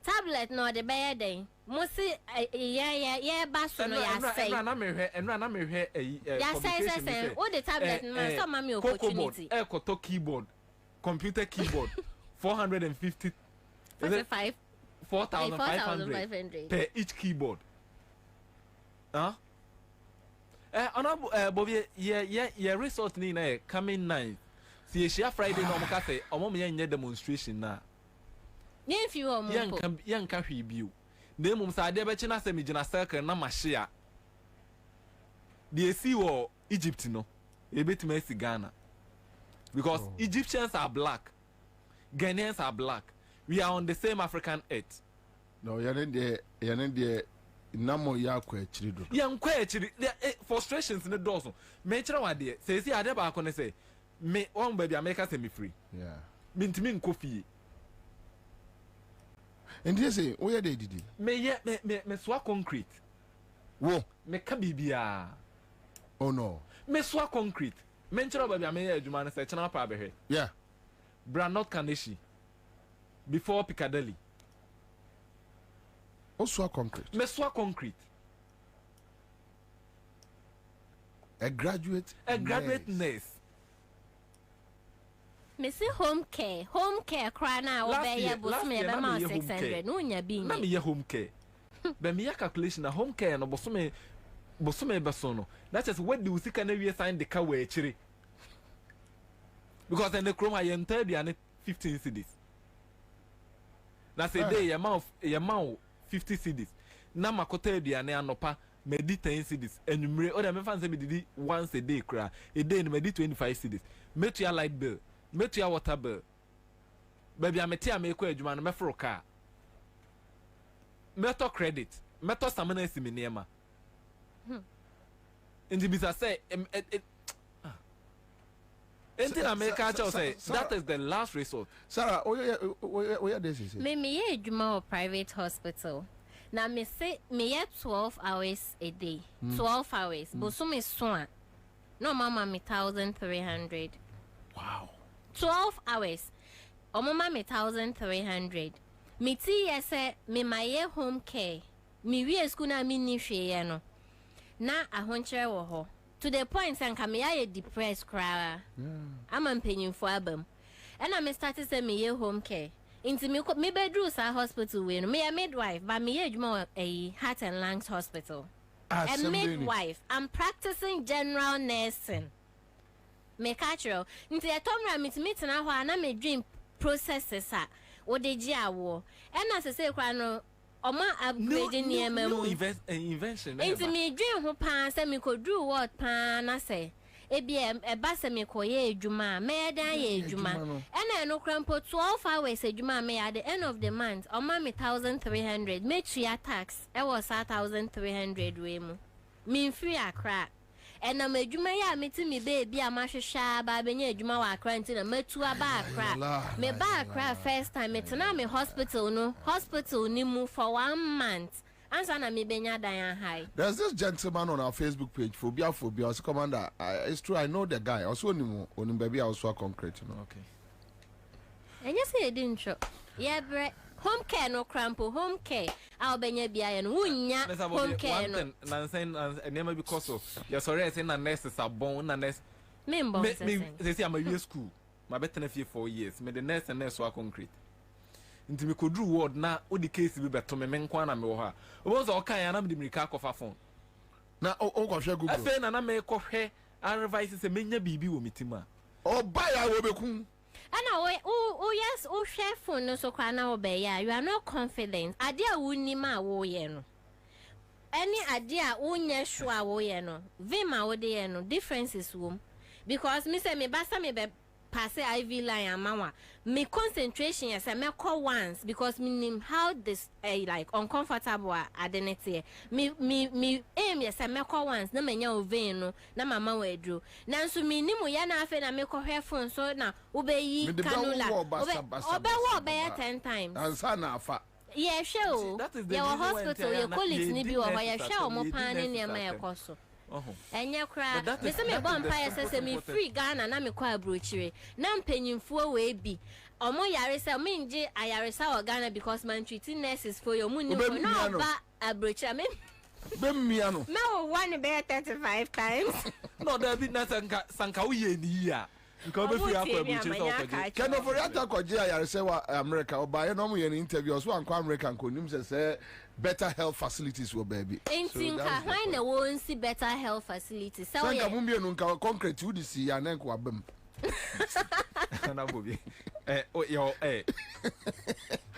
Tablet no the bear day. Musi yeah basu no ya say. And run here ya say what the tablet man some mommy opportunity. Koto keyboard. Computer keyboard. 450 4,500 per each keyboard. Huh? Bobie, yeah, resort ni na coming 9. See, she Friday no mo say, omo me nya demonstration na. If you are yan ka hwibiu. Na mum sa de be chi na se me gina circle na mahia. The see wo Egypt no. E betima si Ghana. Because Egyptians are black. Ghanaians are black. We are on the same African earth. No, you're Namo ya kwa chiri do. Ya nkwa chiri frustrations in the dozen. Me chira wa de say see ade ba ko ne say me one baby America say me free. Yeah. Mintimi nkofi. And they say o ya de didi. Me swa concrete. Wo, me ka bibia. Oh no. Me swa concrete. Me chira baby America adwuma ne say china pa behwe. Yeah. Brandot Kaneshi. Before Piccadilly. Also concrete. Meswa concrete. A graduate nurse. Me say home care cry now obey boss me about 600 no nya bi na me ye home care. Be me ya calculation na home care no boso me beso no. That is what do sika na we sign the car we chiri. Because in the chrome I enter the 15 cedis. That's a day amount 50 cedis. Na makota aduane anopa me di 10 cedis. Enumere o dem fan say me di once a day kra. A day me di 25 cedis. Metu ya light bill, metu ya water bill. Baby amete ameko adwuma no me fro car. Meto credit, meto samana esimi niema. Indi bisa say Anything America say that is the last resort. Sarah, oh yeah, this is it. Me ye adwuma or private hospital. Now me say me ye 12 hours a day. 12 hours. But so me so no mama me 1,300. Wow. 12 hours. O mama me 1,300. Me ti ye say me my ye home care. Me we school na me ni hwe no. Na ahonchere wo ho. To the point and come here depressed cry. I'm a penny for album. And I started say me home care. Into me bedroom hospital when me a midwife, but me age more a heart and lungs hospital. A midwife. I'm practicing general nursing. Me catch you. Into a tom me to meet now and I'm a dream processes what the jaw. And as I say, no. Oma upgrading near no invention. Into me dream who pan say me could do what pan I say. E be a basse me koye juma, me da ye juma. And I no crampo 12 hours a juma me at the end of the month. Oma me 1,300. Make sure your tax. I was 1,300 we mo. Me free a crack. And I'm a juma ya me to me baby a masha sha ba benye juma wa cranting a me to a bar crack. Me bar crack first time me tana me hospital ni move for 1 month. Answer na me benya Diane High. There's this gentleman on our Facebook page, Phobia, also commander. It's true, I know the guy. Also, on baby, also concrete, you know. Okay. And you say it didn't show. Yeah, bre. Home care no crampo, home care. I'll be near and wunya home care no. And never because of you're sorry, I say na nurses are born, na nurse. Me, they say I'm a year school. My better nephew 4 years. Me the nurse and nurse were concrete. Into me could do word na o the case be better me menkwa na me wo ha. Obo so okay na me the mirika kofa phone. Na o ko hwe Google. Afa na me ko hwe advice say menya bibi wo mitima. O ba ya wo bekum. Ana yes, o hwe phone no so kwa na obe ya. You are not confident. Ade a wuni ma wo ye no. Any idea unye sure wo ye no. Vima wo de ye no differences wo. Because me say me basta me be pass IV line amawa. Me concentration yes I me call once because me name how this like uncomfortable identity. Me aim yes I me call once na menya over no na mama we dro. Nanso me nimu ya na afa na me call her phone so na ubeyi canula. Obe wo be 10 times. Ansah na afa. Yeah, sure. Your hospital, your colleagues ni bi wo ya sure mo pan ni ma ya koso. Enye kra me se me bon pa se me free Ghana na me kwa abrochire na mpanyimfo we bi omo yare se me nje ayare sa o Ghana because man treating nurses for your money for no ba abrochire me Bemmia no. No one be 35 times. No there be na sanka wo ye ni ya. Nka be free akwa abrochire so kwaje. Keno for yata kwaje ayare se wa America oba ye no mo ye interview so anko American ko nim se better health facilities were baby. Entinka when the won't see better health facilities. So yeah. Sanka mumbi nunka concrete would see ya na kwa bem. Na Bobie. O yo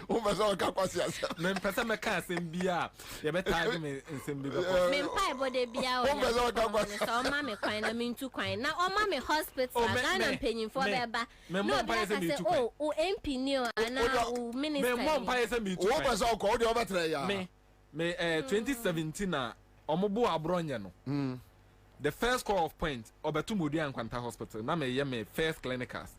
O maso ka kwasi asa. Me pesa me ka asem bia. Ye beta me nsem bi be. Me mpa bode bia o. O maso ka kwasi. So ma me kwan na me ntu kwan. Na o ma me hospital Ghana mpanyimfo beba. No be say o MP ni o ana o minister. Me mo mpa say me tu. O maso ko o de o betra ya. Me 2017 na omobo abronye no. The first call of point obetu modi ankwanta hospital na me ye me first clinicals.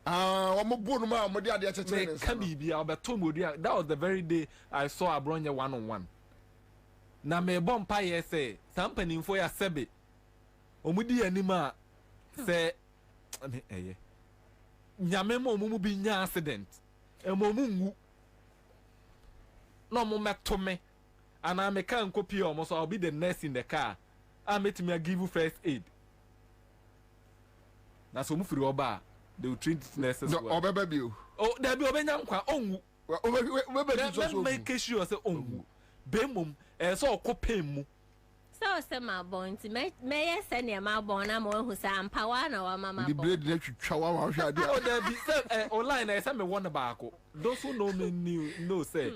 Omobo no ma modi ade chechire ne ka bibia obetu modi. That was the very day I saw abronye one on one. Na me bompa ye say sampani info ya sebe. Omudi anima say nyame mo mu bi nya accident. Emomu ngu. No mo meto me. And I make a copy almost I'll be the nurse in the car. I met me give you first aid. That's so move for your bar. They will treat nurses. No, or baby. Oh, there be obeying kwa ongu. Make sure say ongu. Bemum, so kopemu. So say my bones, may send your ma bona mo who say I'm power or mama. The blade let you chow. Oh, there be online. I say me one barco. Those who know me know say.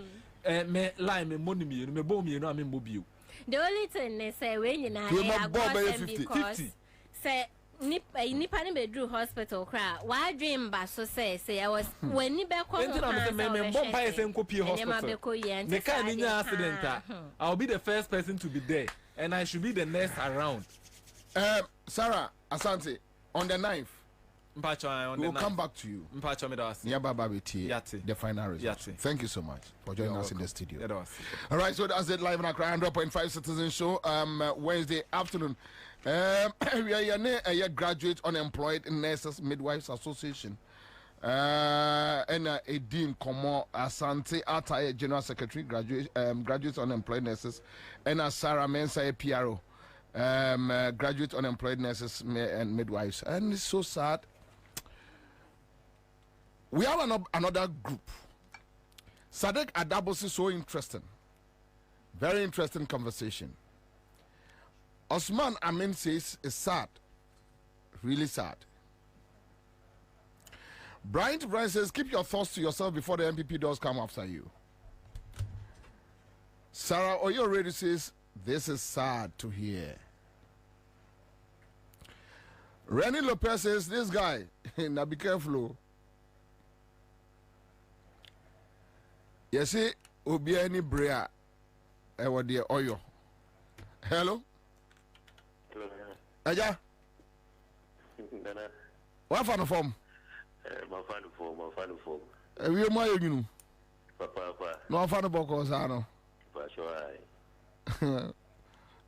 Me lie me money me bomb me no am Bobie. The only thing they say when you na because say nipa ni be drew hospital cry why dream ba so say I was when ni be come me bomb pa say nkopi hospital me can ni accident I'll be the first person to be there and I should be the next around. Sarah Asante on the 9th we'll come back to you. The final result. Thank you so much for joining us in the studio. All right, so that's it live on Accra 100.5 Citizen Show. Wednesday afternoon. We are a graduate unemployed nurses midwives association. And a dean Komo Asante Ataye General Secretary graduate unemployed nurses and Sarah Mensa PRO graduate unemployed nurses and midwives. And it's so sad. We have another group. Sadek Adabos is so interesting. Very interesting conversation. Osman Amin says it's sad. Really sad. Brian says, keep your thoughts to yourself before the MPP does come after you. Sarah Oyo already says, this is sad to hear. Renny Lopez says, this guy, now be careful. You see, Obi any brea, what the Oyo. Hello? Aja? What fan of form? My fan form. We are my you. Papa. No fan of Bocosano. Papa.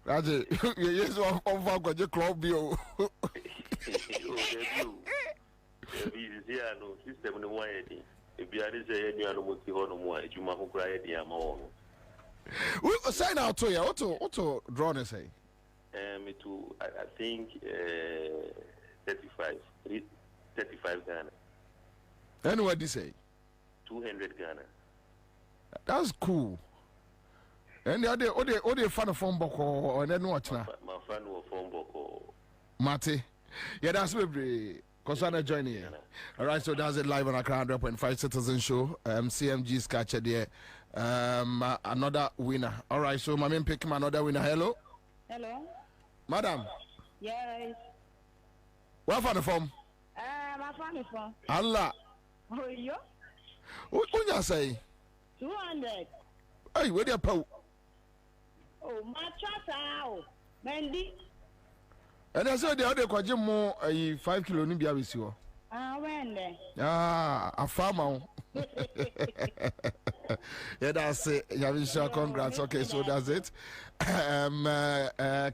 That's it. Yes, one got your club bill. No system no way. If you are saying you are not more, you must cry the amount. We sign out to you. Auto drawn say. Me too. I think 35 Ghana. And what do you say? 200 Ghana. That's cool. And the other fan of phone book or then watch now. My friend will phone book or Mate. Yeah, that's maybe Kosana joining here. All right, so that's it live on Accra 100.5 Citizen Show. CMG's catcher there. Another winner. All right, so my man pick him another winner. Hello. Hello. Madam. Yes. What for the phone? My phone phone. Allah. Oh, yo. What you say? 200. Hey, where the pow? Oh, my chata. Mandy. And I said the other question more 5 kilo ni bia bisi wo. When then? A farmer. Yeah, that's it. Yavisha, congrats. Okay, so that's it.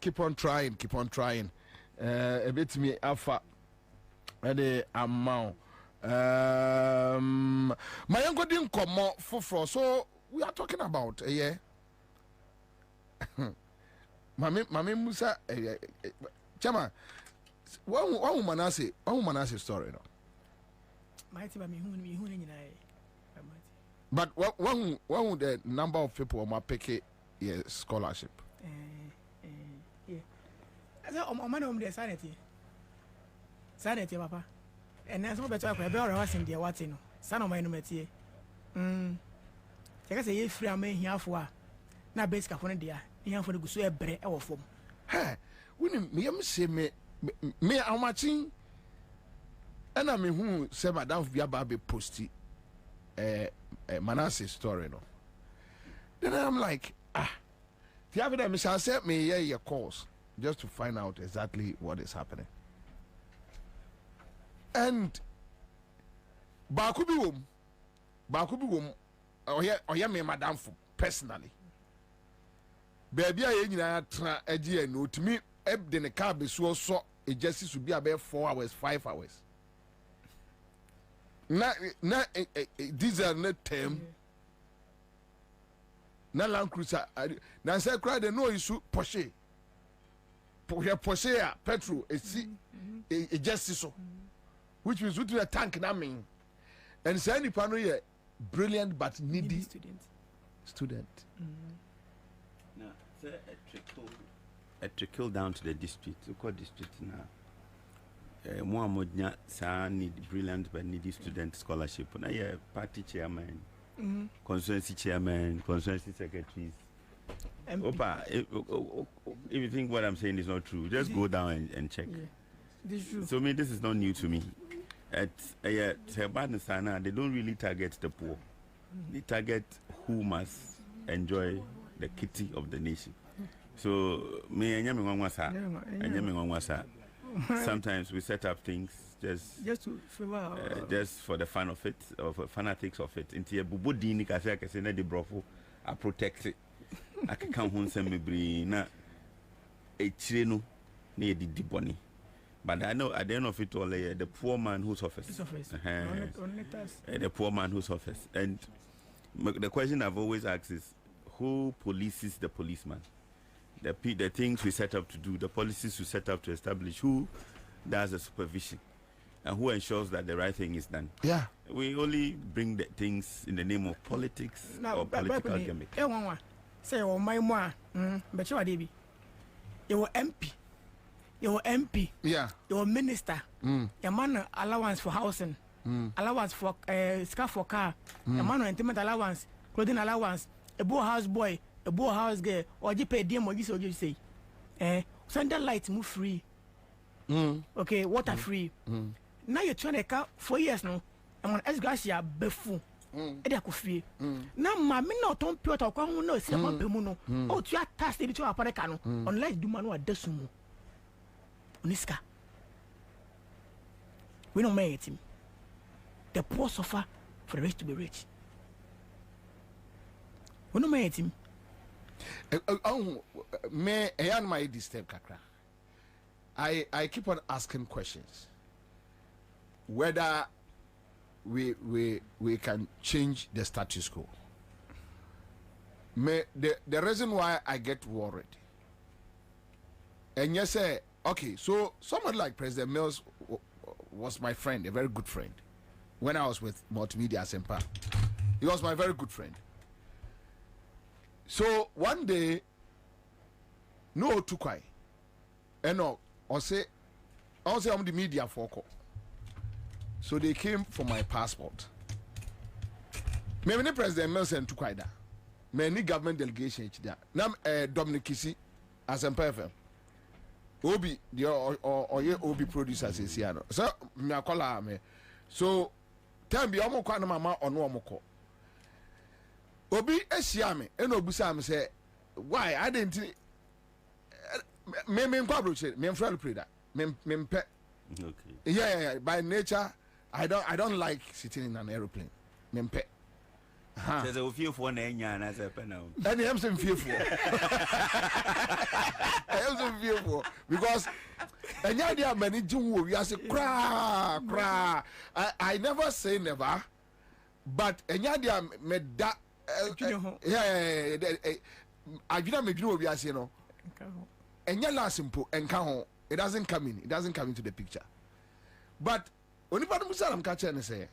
Keep on trying. A bit me alpha. And the amount. My uncle didn't come more for so we are talking about yeah. Mami Musa Chama, one woman I say story no. Mighty by me but one the number of people on pick yeah scholarship. Yeah. As a man the sanity papa. And then some better I be already in the what no. Son of my no metie. Check say free am here for na basic for dia. Here for the go so e bre e wo fom. Ha, when me am say me how much and I mean who say madam bia ba be posti Manasseh story no. Then I'm like the evidence I said me your calls just to find out exactly what is happening. And Bakubi wom or me madam for personally. Baby, I tra edge no to me eb the car be so it just should be about 4 hours, 5 hours. These are not term. Na Land Cruiser. Na say cry the no issue Porsche. Porsche petrol it just so. Which means with a tank na mean. And say any pano here brilliant but needy student. Now, a trickle down to the district. Look what district now. More modnya sa need brilliant but needy student scholarship. Now, yeah, party chairman, constituency chairman, constituency secretaries. Opa, if you think what I'm saying is not true, just go down and check. Yeah. This is true. So, this is not new to me. At they don't really target the poor. They target who must enjoy the kitty of the nation. So sometimes we set up things just to favor just for the fun of it or for fanatics of it. Into a bubudi ni kase akase na de brofo I protect it. I can come home send me bri na echire no na ye di boni. But I know at the end of it all, the poor man who suffers. The poor man who suffers. And the question I've always asked is, who polices the policeman? The things we set up to do, the policies we set up to establish, who does the supervision? And who ensures that the right thing is done? Yeah. We only bring the things in the name of politics or political gimmick. Say, oh, my ma, but you are DB. You were MP. Your MP, yeah, your minister, your man allowance for housing, allowance for scarf for car, your man entertainment allowance, clothing allowance, a boy house boy, a boy house girl, or you pay them or you say, Sunday light move free, okay, water free. Now you're trying to car 4 years now, I'm on Esgracia befu. Ede akofie na ma me na oton piota kwa hu na si ma bemu no o tu attach dey between apareka no unless do manu adasumu Uniska. We don't make it. The poor suffer for the rich to be rich. We don't make it. Me, I my disturb kakra. I keep on asking questions. Whether we can change the status quo. Me, the reason why I get worried. And yes, okay, so someone like President Mills was my friend, a very good friend, when I was with Multimedia Sempa. He was my very good friend. So one day, no to quite, and no, or say I'm the media for. So they came for my passport. Many President Nelson to quite that. Many government delegation there. Now, Dominic Kisi, as a FM. Obi, the or Obi producers is here. So, me call me. So, tell me, I'm going to mama or no more. Obi, Esiame, and Obi Sam say, why I didn't. Me incorporate me friend pray that. Me pet. Okay. Yeah. By nature, I don't like sitting in an aeroplane. Me pet. There's a few for Nanya as a penal. And I am some fearful. I am some fearful because and yeah, there are many June we are say cry. I never say never, but and yeah, there made that. Yeah. I didn't make you we are saying no. And yeah, last simple and count. It doesn't come in. It doesn't come into the picture. But only part of Musalam catcher and say,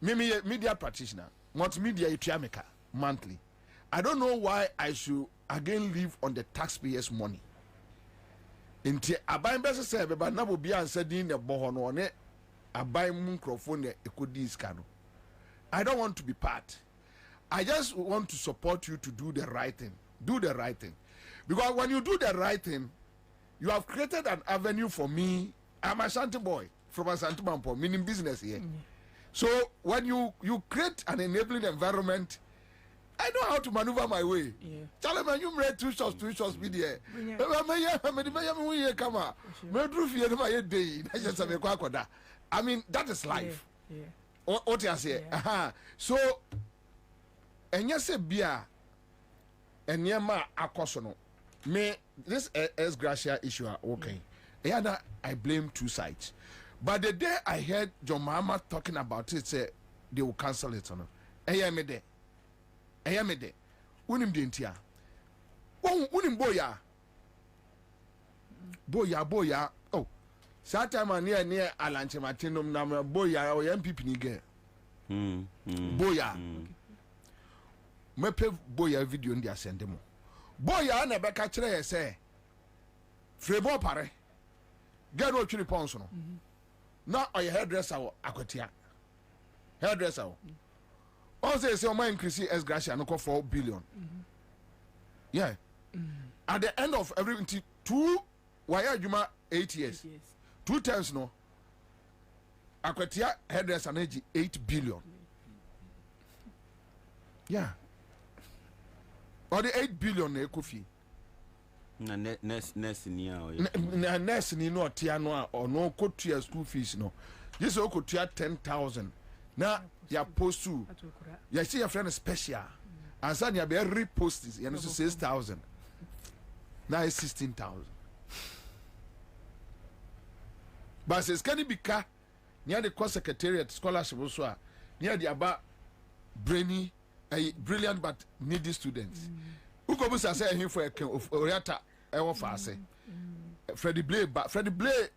me media practitioner. Multimedia Itiameka monthly. I don't know why I should again live on the taxpayers' money. Inti abai bese say beba na bobi ansa din ne boho no ne abai microphone e kodi iskano. I don't want to be part. I just want to support you to do the right thing. Do the right thing. Because when you do the right thing, you have created an avenue for me. I'm a Ashanti boy from Ashanti Mampo, meaning business here. So when you create an enabling environment, I know how to maneuver my way. Tell me you read two shots media. I mean that is life. What you say? So and you say beer and yema akosono. Me this S Gracia issue okay. Yeah, I blame two sides. But the day I heard John Mahama talking about it, say they will cancel it. Eyamede. Unim dintia. Unim boya. Oh, Satama near Alanche Martinum Nama boya or MPP nige. Boya. Mepe boya video in their sendemo. Boya never catch say. Frebo pare. Get what you ponsono. Now a hairdresser akwatia. Hairdresser. Also say my increase as Gracia no 4 billion. Yeah. At the end of every 2 why Juma 8 years. 2 times no. Akwatia hairdresser na 8 billion. Yeah. Or the 8 billion na ekofi. Na nurse ni no tia no or no go to your school fees no. This o go to 10,000. Na ya post to. Ya see your friend special. Ansah ya be repost this. Ya no 6,000. Now it's 16,000. But says can it be car near the course secretariat scholarship also near the about brainy brilliant but needy students. Who go say him for a Oriata ewo fase. Freddie Blay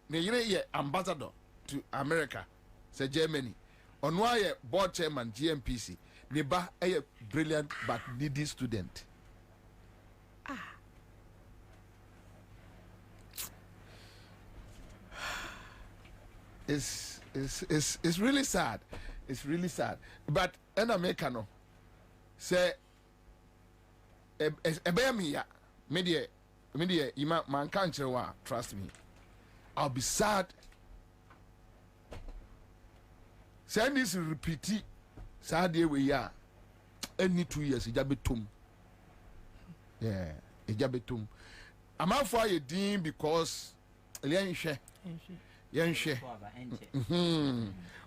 ne yire ambassador to America, say Germany. On why board chairman GMPC, ne ba a brilliant but needy student. It's really sad. It's really sad. But in America no say media you man can't trust me. I'll be sad. Send this repeat sad day we are any 2 years ijabetum. Yeah, ijabetum. I'm out for a dean because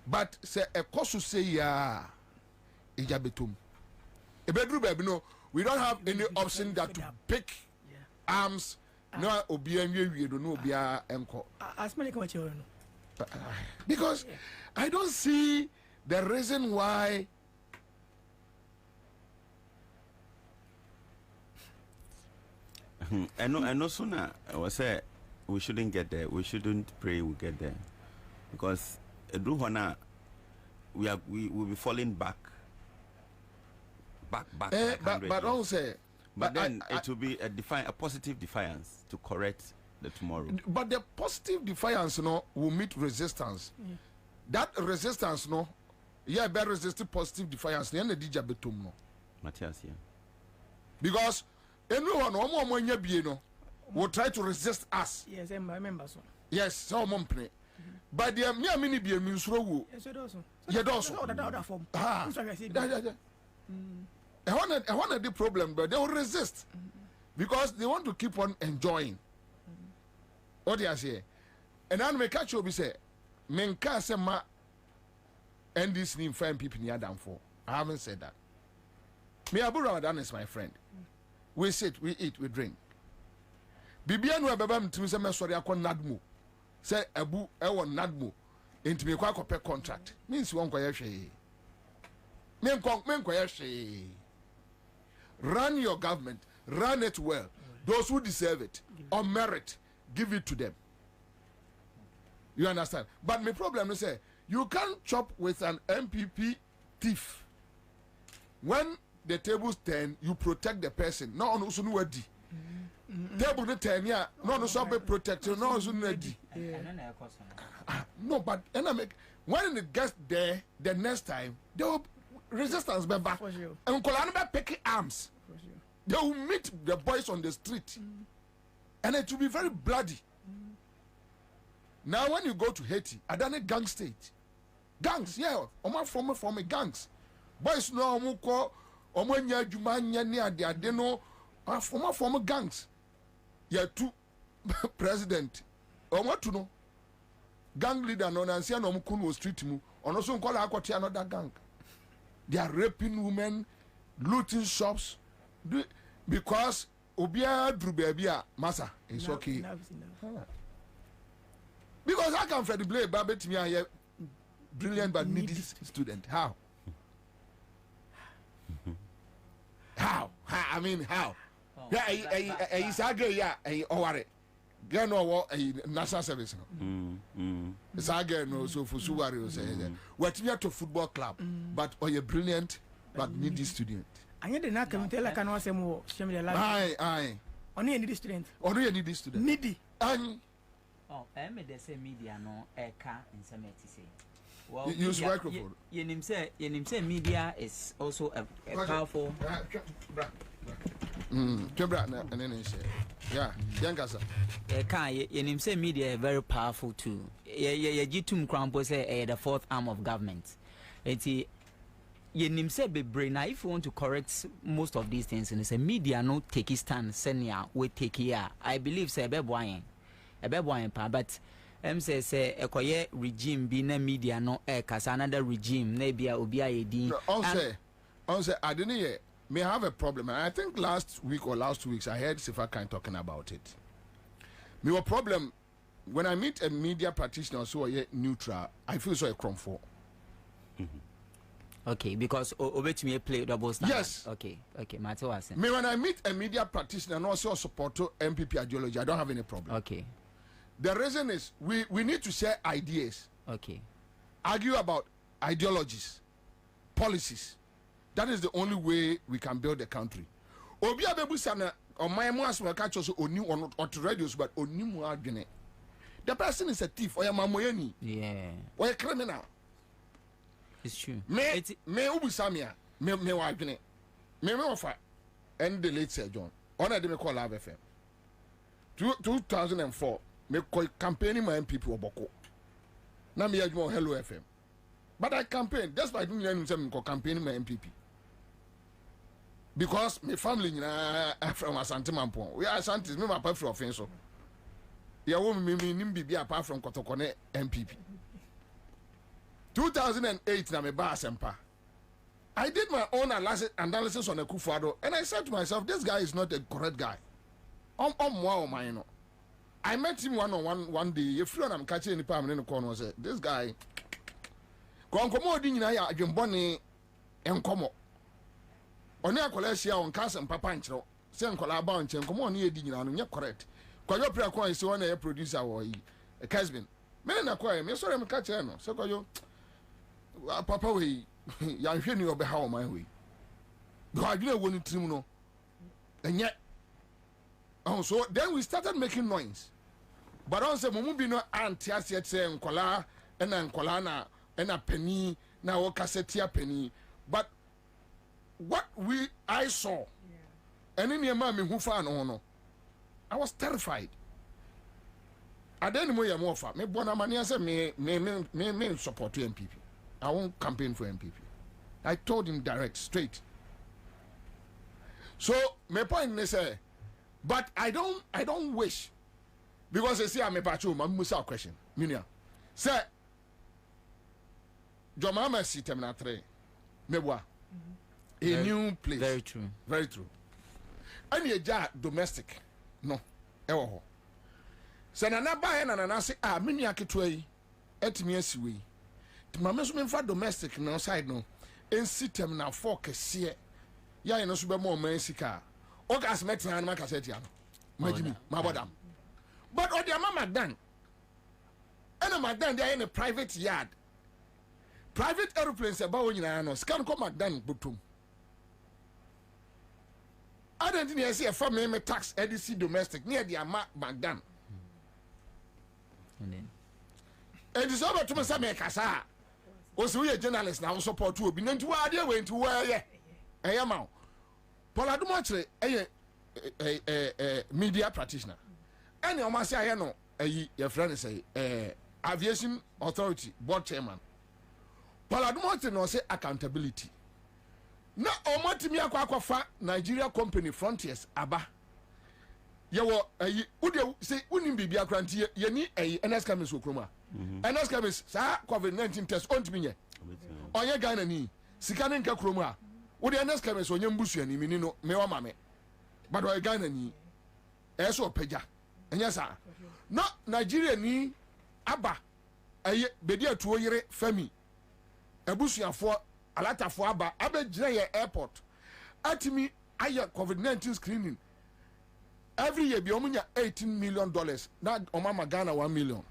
but say a cost say yeah ijabetum. A bedroom baby no. We don't have any option that to pick arms. No, we don't know. Because I don't see the reason why. I know sooner. I was say we shouldn't get there. We shouldn't pray we get there, because we will be falling back back but 100 years. also, But then it will be a positive defiance to correct the tomorrow. But the positive defiance, will meet resistance. That resistance, better resist positive defiance. The DJ betum, no. Matthias, yeah. Because anyone, will try to resist us. Yes, I remember so. Yes, so mumpne. But the mere mini be a means row. Yes, it also. You also. I wanted the problem, but they will resist because they want to keep on enjoying. What do you say? And then me catch you be say, menka se ma and this name find people near down for. I haven't said that. Me Abu Ramadan is my friend. We sit, we eat, we drink. Bibia no baba mtimi se me sori akọ nadmo. Say Abu e won nadmo. Enti me kwa akọ contract. Means won kwa ye hwe. Men kwa ye hwe. Run your government, run it well. Those who deserve it or merit, give it to them. You understand? But my problem is you can't chop with an MPP thief. When the tables turn, you protect the person. No, no, so no ready. Table the turn, yeah. No, no, so be protected. No, so ready. No, but when it gets there, the next time there will resistance be back. And Kolana be picking arms. They will meet the boys on the street, and it will be very bloody. Now, when you go to Haiti, I done a gang state. Gangs, yeah, from a gangs. Boys no muko, omonya jumanya ni ade no, from gangs. Yeah, two president. Omo to know. Gang leader no nansia no mukunu street mu. Ono so nkola akwati another gang. They are raping women, looting shops, because obia drew baby massa. It's okay. Because I can for the blame, but me I am brilliant but needy student. How? How? I mean how? Yeah, I or get no national service. It's again no so for Subaru say what me to football club, but or you brilliant but needy student. I need not come tell like I know some more. Aye. Only a needy student. Only a needy student. Needy. Oh, I made the same media no car in some say. Well, use microphone. You say media is also a powerful. Yeah, younger sir. You say media is very powerful too. Jitum Crampo say the fourth arm of government. You say be brain. Now, if you want to correct most of these things, and say media no take his stand, senior we take here. I believe say be boying. But say ekoye regime be na media no kasa another regime na bia obi ayedi on say I didn't hear may have a problem, and I think last week or last 2 weeks I heard Sifa Khan talking about it. Me a problem when I meet a media practitioner so neutral, I feel so a crumb for. Okay, because obetumi play double standard. Yes. Okay, matter was me when I meet a media practitioner and also support MPP ideology, I don't have any problem. Okay. The reason is we need to share ideas. Okay. Argue about ideologies, policies. That is the only way we can build the country. Obi abebu sana on my mas will catch us on radios, but on new adwene. The person is a thief or a mamoyeni. Yeah. Or a criminal. It's true. Me ubu samia me wadwene. Me offer and the late Sir John. Honor them call Love FM. 2004. Me campaigning my MPP oboko. Na me adwo Hello FM. But I campaign. That's why I don't even say me campaigning my MPP. Because my family from Asante Mampong. We are Asantes, me my papa from Offenso. Ya wo me nimbi apart from Kotokone MPP. 2008 na me ba Asempa. I did my own analysis on Akufo-Addo, and I said to myself, this guy is not a correct guy. I met him one day. If you am catching any palm in the corner, said this guy. Konkomo di nyina ya adwembone enkomo. Oni akola hia on cast and papa nkyero. Se nkola ba nkyere enkomo oni edi nyina no nye correct. Kwayo pra kwa isi wona ye producer wo yi. Kasbin. Me na kwa me so me catch no. Se kwayo papa we ya hwe ni obeha o man we. because I didn't want to know. And yet, so then we started making noise. But also, Mumubi no antias yet say Nkola and Nkola and a penny now cassetia penny. But what I saw, and in your mammy who found no, I was terrified. I didn't know your more for me. Bonamania said me support to MPP. I won't campaign for MPP. I told him direct, straight. So my point is, but I don't wish, because I see I'm a patrol. I'm Musa question. Minia, say, Jomama si terminatre, mebwa, a new place. Very true. Very true. And ye ja domestic, no, ewo. Say na ba na na say minia ketwai, etimi asiwi. Mama so me fa domestic no side no. En sitem na for kese ya no so be mo man sika o gas metan na cassette ya no majimi ma bodam but o dia mama dan ena madan dia in a private yard, private aeroplanes about wonyina no scan ko madan botum adan tin yesi e fa me tax edc domestic near dia madan and it is over to me say me kasa also we journalist now support to obi nanti wa ade we nti wa ye eyama Paul Adumochre media practitioner any o ma say aye no your friend say aviation authority board chairman Paul Adumochre no say accountability na o matimi akwafa Nigeria company Frontiers aba ye wo udi say unim bibia kranti ye ni NS Camis okroma NS Camis sa COVID-19 test on timi nye onye Ghana ni sika ne nka kroma udi NS Camis onye mbusu ni mini no me wa mame but o Ghana ni eso opeja enya sa no Nigeria ni aba bedi atuo yire fami abusuafo alatafo aba abegyina ye airport atimi aye COVID-19 screening every year be omunya $18 million na omama Ghana $1 million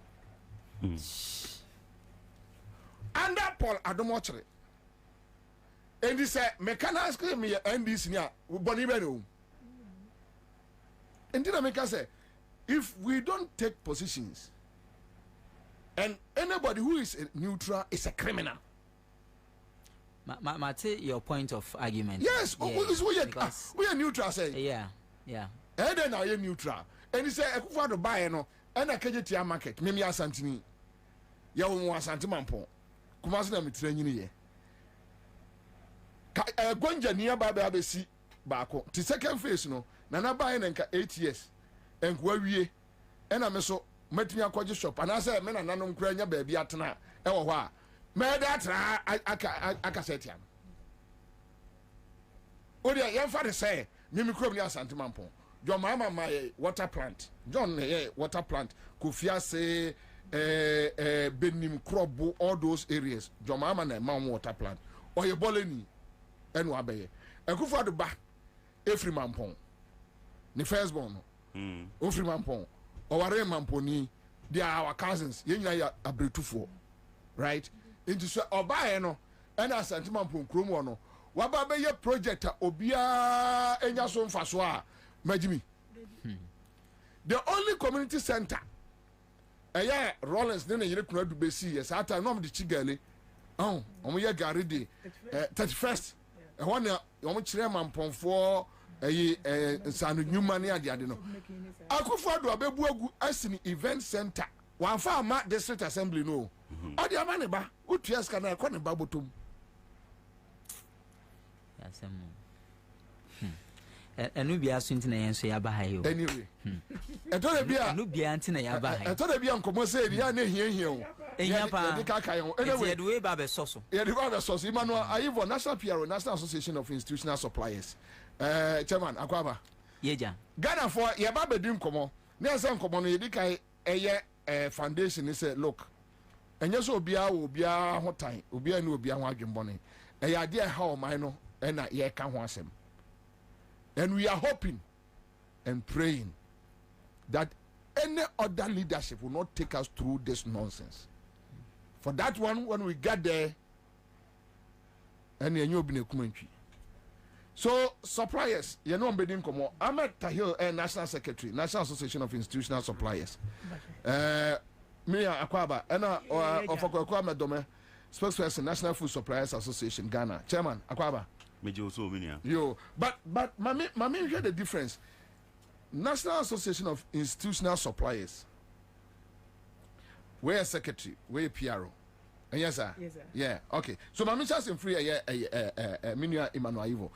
under Paul Adumochre and he said mechanics me NDC nia boni be no and then make say if we don't take positions and anybody who is neutral is a criminal. Take your point of argument. Yes, we are neutral say. Yeah. And then I am neutral. And he said, I could to buy no, and I can't get market. Mimi Asantini. Ya wa Santimanpo. Kumasi na mitreni ye. Gonja niya ba be si baako. The second phase no, na na buy na nka 8 years. En kwa wie. En na me so metumi akwaje shop. And I say me na nanom kura nya ba bi atena e wo ho a. Me da tra aka setiam. Odi ya fa de say, mimi kura ni Asantimanpo. John Mama my water plant. John water plant. Kufia say Benim Krobo, all those areas. John Mama na Mama water plant. Or ye boleni and wabeye. And Kufa the back. Every mampon. The firstborn. Every mampon. Or Mamponi. They are our cousins. Yenya abretufo. Right? Into so obaye no. And as Santimampon Kromo. Wababe ye project obia enya so mfaso Majimi. The only community center. Rollins then you know to be see yes at no the chigale. Oh, omo gari de 31st. One omo chire mampon for sanu nyuma ne ade no. Akufo do abebu agu asini event center. Wan fa ma district assembly no. Odi amane ba, utuas kana e kone ba botom. Enu bia so ntina yen so ya ba ha yo anyway eto bia enu bia ntina ya ba ha eto bia nkomo se ya na hie o enya pa de ka kan anyway ye de ba be soso Emmanuel Ayivo National PRO National Association of Institutional Suppliers chairman akwaba yeja Ghana for ye ba be di nkomo na ese nkomo no ye di kai eye foundation say look enye so obia ho tan obia na obia ho adwembone eye ade ha o man no na ye ka ho asem. And we are hoping and praying that any other leadership will not take us through this nonsense. For that one, when we get there, and you be So suppliers, you know, bedding come. Ahmed Tahil, National Secretary, National Association of Institutional Suppliers. Mia Akwaba, of Akwaba Dome, spokesperson, National Food Suppliers Association, Ghana. Chairman Akwaba. Yo, but Mami, hear the difference. National Association of Institutional Suppliers. Where secretary, where PRO. Yes, sir. Yes, sir. Yeah, okay. So Mami just in free Minia Emmanuel Ivo.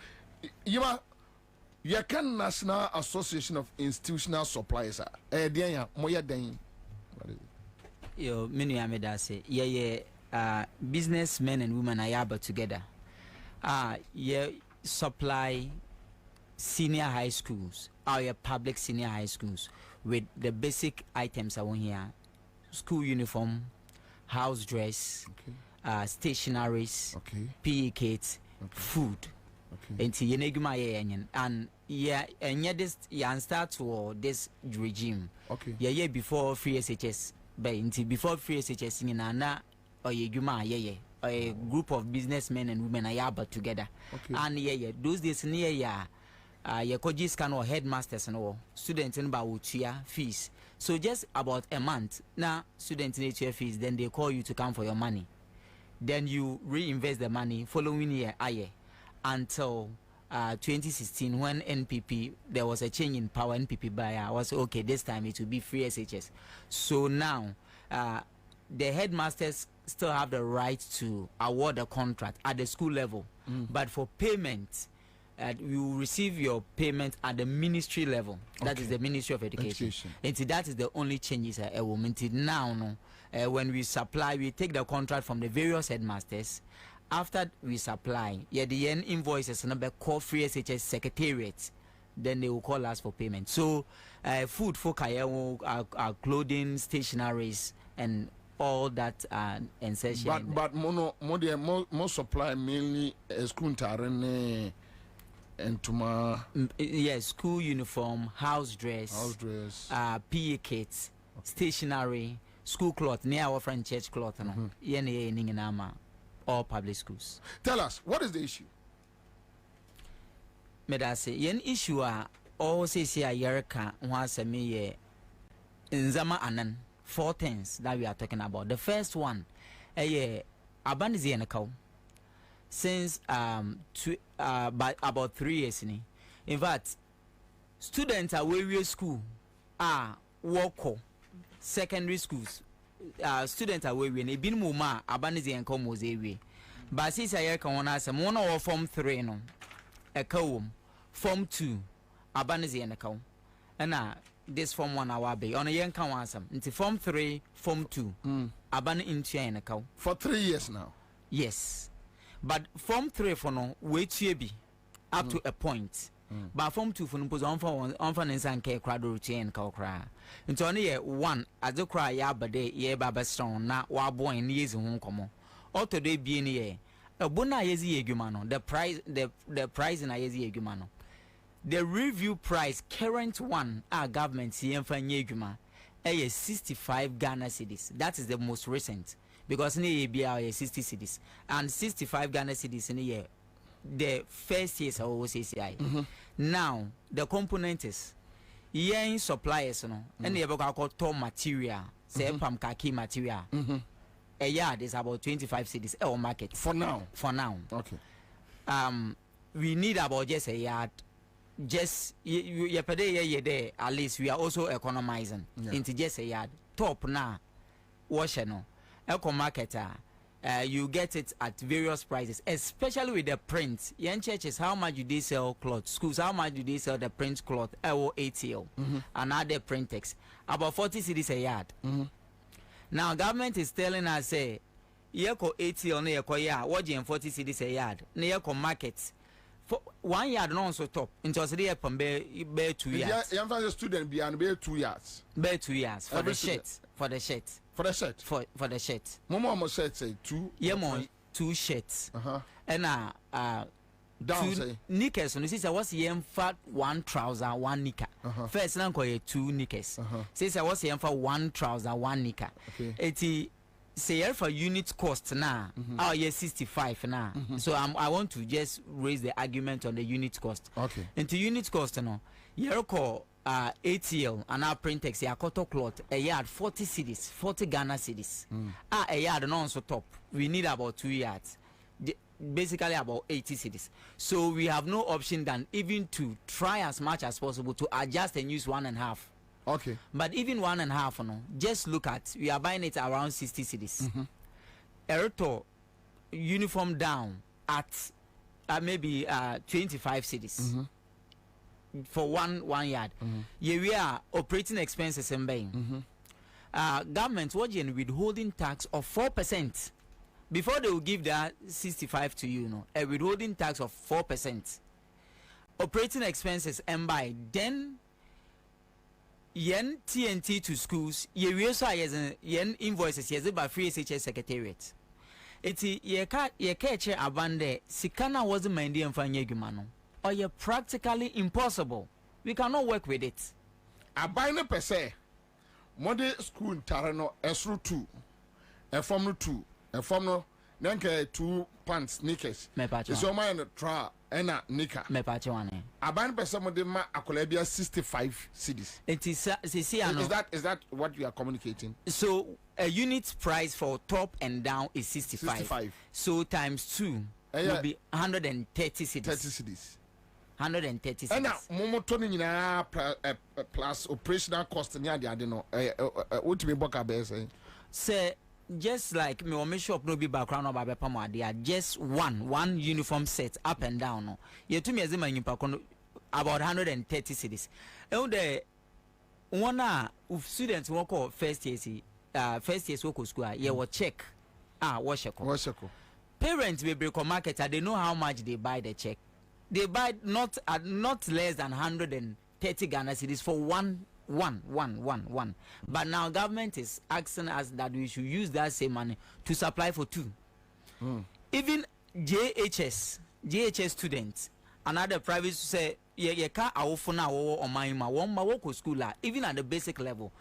You can National Association of Institutional Suppliers. Moya den. Yo, Minia Medase. Yeah, businessmen and women are able together. Yeah, supply senior high schools, our public senior high schools with the basic items I want here: school uniform, house dress, stationaries, PE kits, food. And yeah, and yeah, this start to this regime. Yeah, before free SHS, but before free SHS in Nana or a group of businessmen and women are able together. And those days near your colleges can or headmasters and all students in Bautia fees. So just about a month now, students need your fees, then they call you to come for your money. Then you reinvest the money following year until 2016 when NPP, there was a change in power. NPP I was okay, this time it will be free SHS. So now the headmasters still have the right to award a contract at the school level, but for payment, you will receive your payment at the ministry level. That is the Ministry of Education. And that is the only changes a woman now. When we supply, we take the contract from the various headmasters. After we supply, the end invoices number call free SHS secretariat. Then they will call us for payment. So, food for clothing, stationaries, and all that essential. But more supply mainly school and to yes, school uniform, house dress, PA kits, stationery, school cloth, near our friend church cloth, all public schools. Tell us, what is the issue? Medase, yen issue all say a yerka once a me nzama anan. 4 things that we are talking about. The first one, abanizi enakau. Since but about 3 years in fact, students are various school woko secondary schools. Students are way we been muma abanizi enko mozewe. But since I can one as a form 3 no a comb form 2 abanizi enakau. And this form 1 hour be on a young kawansam into form 3 form 2 aban into an account for 3 years now. Yes, but form 3 for no wait to be up to a point. But form 2 for no pose on for and care crowd routine call cry into only 1 as the cry ya but day ye baba strong na wa boy in years in come or today being here a bona yezi egumano the price in a yezi egumano. The review price current one our government CM is 65 Ghana cedis. That is the most recent because in the year 60 cedis and 65 Ghana cedis in the year. The first years always CCI. Now the component is yen suppliers and the about top material, say pam kaki material. A yard is about 25 cedis or market for now. Okay. We need about just a yard. Just you per day there at least we are also economizing into just a yard top now wash no eco marketer you get it at various prices, especially with the print. Young churches, how much do they sell cloth? Schools, how much do they sell the print cloth? ATL and other print text about 40 cedis a yard. Now government is telling us say yeko ATL ne yeko ya what 40 cedis a yard ne yeko market. For 1 yard no so top into there from bear 2 yards. Young father student be and bear 2 yards. Bear 2 yards for the shirt. For the shirt. For the shirt. For the shirt. Momo almost said say 2. Yeah, more 2 shirts. And down say knickers. So this is what's yem fat 1 trouser 1 knicker. First now call 2 knickers. Says I was yem for 1 trouser 1 knicker. 80 say for unit cost now, oh yes, 65 now. So I want to just raise the argument on the unit cost. Okay. Into unit cost, no, you call ATL and our Printex, ya cotton cloth, a yard 40 cities, 40 Ghana cities. A yard non so top. We need about 2 yards. Basically about 80 cities. So we have no option than even to try as much as possible to adjust and use 1.5. Okay. But even 1.5, no, just look at, we are buying it around 60 cities. Ereto uniform down at maybe 25 cities for one yard. Yeah, we are operating expenses in Bain. Government watching withholding tax of 4%. Before they will give that 65 to you, know, a withholding tax of 4%. Operating expenses and by then yen TNT to schools, ye also has yen invoices yes by free SHS secretariat. It's ye catch abande sikana wasn't my Indian fanyegumano. Or ye practically impossible. We cannot work with it. I buy no per se. Monday school in Tarano, Esru 2, a form 2, a form nanke 2 pants sneakers. It's your mind tra and a nika. Me pachuane. I buy no per se ma akolebia 65 cities. It is is that what you are communicating? So a unit price for top and down is 65. So times 2 will be 130 cities. 30 cities. 130 cities. And now, Momo Tony plus operational cost near the adeno. What me boka be say? Just like me, make sure no be background or babe pama. They are just one uniform set up and down. No, you to me as about 130 cities. And the one of students work or first years work school. You will check. Washako. Parents will break a market. They know how much they buy the check. They buy not less than 130 Ghana cedis for one. But now government is asking us that we should use that same money to supply for 2. Even JHS students, another private say ka awofuna wo omanma won ma work school even at the basic level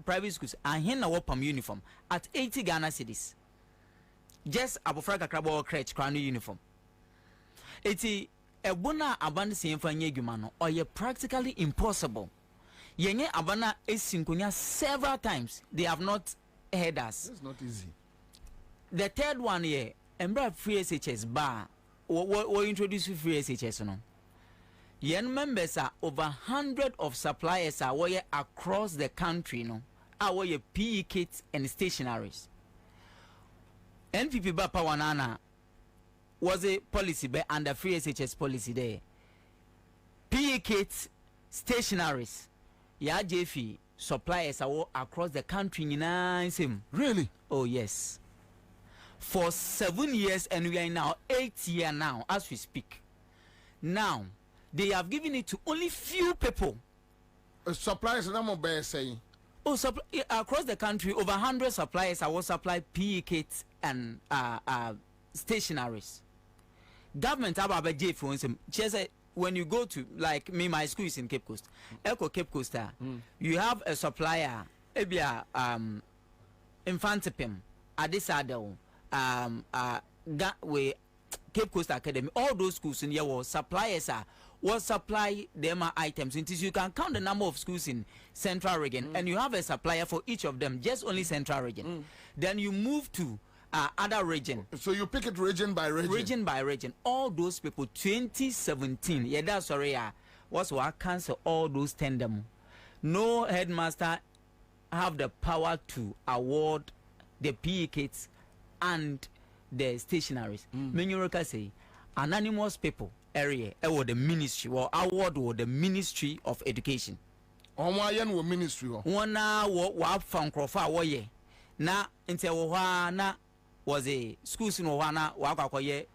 private schools and here na work uniform at 80 Ghana cedis. Just abofra kakrabo crèche crown uniform. Eti ebona abande se yemfa nyedwuma no oye practically impossible. Yenye abana esinkonya several times they have not heard us. It's not easy. The third one here, embra free SHS bar we introduce free SHS no. Yen members are over 100 of suppliers are where across the country no. Our PE kits and stationaries. NPP Bapa Wanana was a policy be under free SHS policy there. PE kits, stationaries, ya JFI suppliers are across the country in same. Really? Oh yes. For 7 years and we are now 8 years now as we speak. Now they have given it to only few people. Suppliers are saying. Oh, across the country, over 100 suppliers will supply PE kits and stationaries. Government have a J for instance. When you go to like me, my school is in Cape Coast. Echo Cape Coast, you have a supplier, ebia Infantipim, Adisado, we Cape Coast Academy. All those schools in your suppliers are will supply them items until you can count the number of schools in Central Region and you have a supplier for each of them, just only Central Region. Then you move to other region. So you pick it region by region. Region by region. All those people 2017. Yeah, that's sorry. Was what cancel all those tender. No headmaster have the power to award the PE kits and the stationaries. Many workers say anonymous people area or the ministry or award or the Ministry of Education. On why you ministry? One what from Crawford way. Na into na was a schools in Wana Wakakoye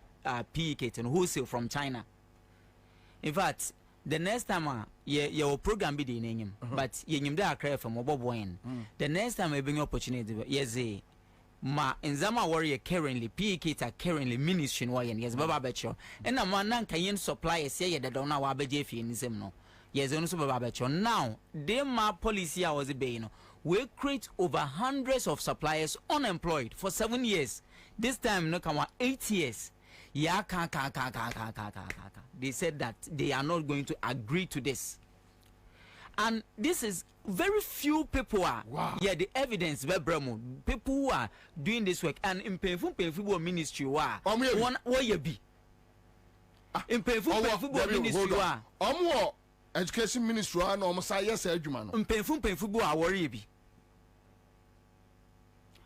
PE kit and wholesale from China. In fact, the next time your program be the name, but you da cry from Boboin. The next time I bring opportunity, yes, ma in Zama warrior currently PE kits are currently ministry in yes, Baba Betcho. And a man can supply a say that don't know what BJF in Zemno. Yes, also Baba Betcho. Now, they ma policy was a bay. we create over hundreds of suppliers unemployed for 7 years. This time no come 8 years. Yeah, they said that they are not going to agree to this. And this is very few people are. Wow. Yeah, the evidence people who are doing this work and in painful ministry wa one you be in painful ministry wa education ministry and almost yes adwuma no in painful wa worry be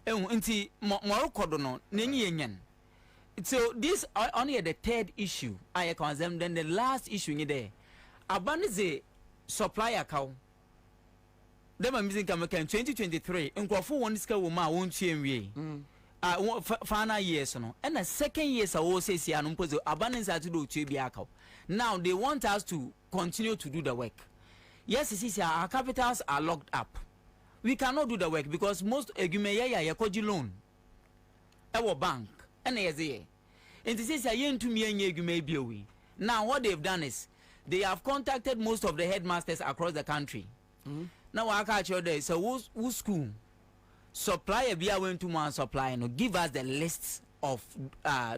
nti mo no nenyi enyan. So this only the third issue I concern. Then the last issue in there abanize supplier cow. Them are missing come 2023 nkrofo won ska wo ma won tuenwie final years no and the second years I will say no mpozo abandon to do to be account. Now they want us to continue to do the work. Yes, our capitals are locked up. We cannot do the work because most egumeya yakoji loan our bank and yes and this is to me egume. Now what they've done is they have contacted most of the headmasters across the country. Now I catch you there. So who school supplier be went to one supply no give us the lists of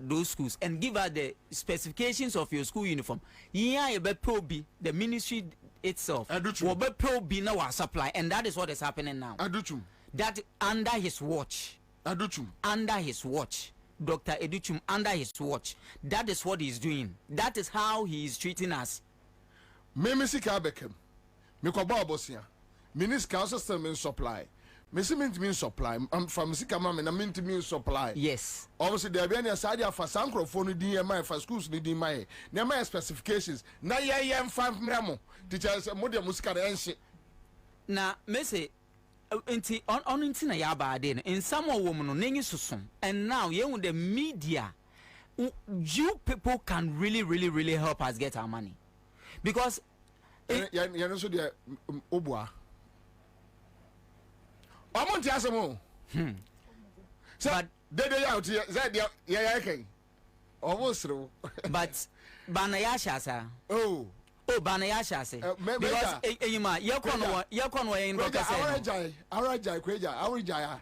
those schools and give us the specifications of your school uniform. Yeah, you be Bobie, the ministry itself. Will be Bobie now our supply, and that is what is happening now. That under his watch. Under his watch. Dr. Educhum under his watch. That is what he is doing. That is how he is treating us. Memisika bekem. Mikoba bosia. Minister system in supply. Mean supply. I'm from Sikama and I mean supply. Yes. Obviously, there be any side for Sankro for DMI for schools needing my specifications. Na ya 5 memo. Teachers modern musika and shit. Na Messi on intina ya ba den in some woman no nengi susum. And now you the media you people can really help us get our money. Because you know so the obwa Amonti asemo. But they out here. Yeah, okay. Almost through. But Banayasha, sir. Oh, Banayasha, sir. Because Yakonwa in Gokasen. Our Jaya.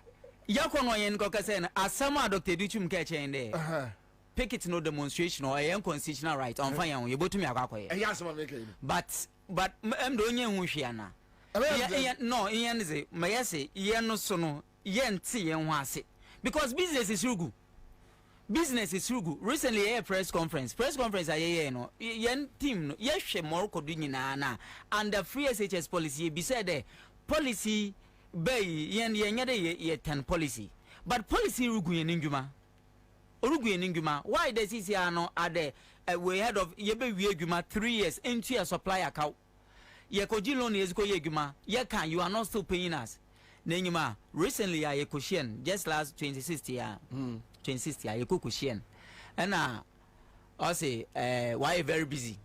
Yakonwa in Gokasen, as some Dr. Duchum catch in there. Picket no demonstration or a constitutional right on fire. You bought me a copy. Yes, but I'm doing Wushiana. No, Ian is it. May I say, Ian no sono, Yen see and was it. Because business is rugu. Business is rugu. Recently, a press conference, I no, Yen team, yes, she more coding and the free SHS policy beside the policy bay yen ye 10 policy. But policy rugu in Inguma. Urugu in Inguma. Why does he say no at the way head of Yebe Wieguma 3 years into a supply account? Yekoji loan is go yeguma. Yeka, you are not still paying us. Nengima, recently I Yekushian, just last 2060 2060 I Yekushian. And I say, why you very busy?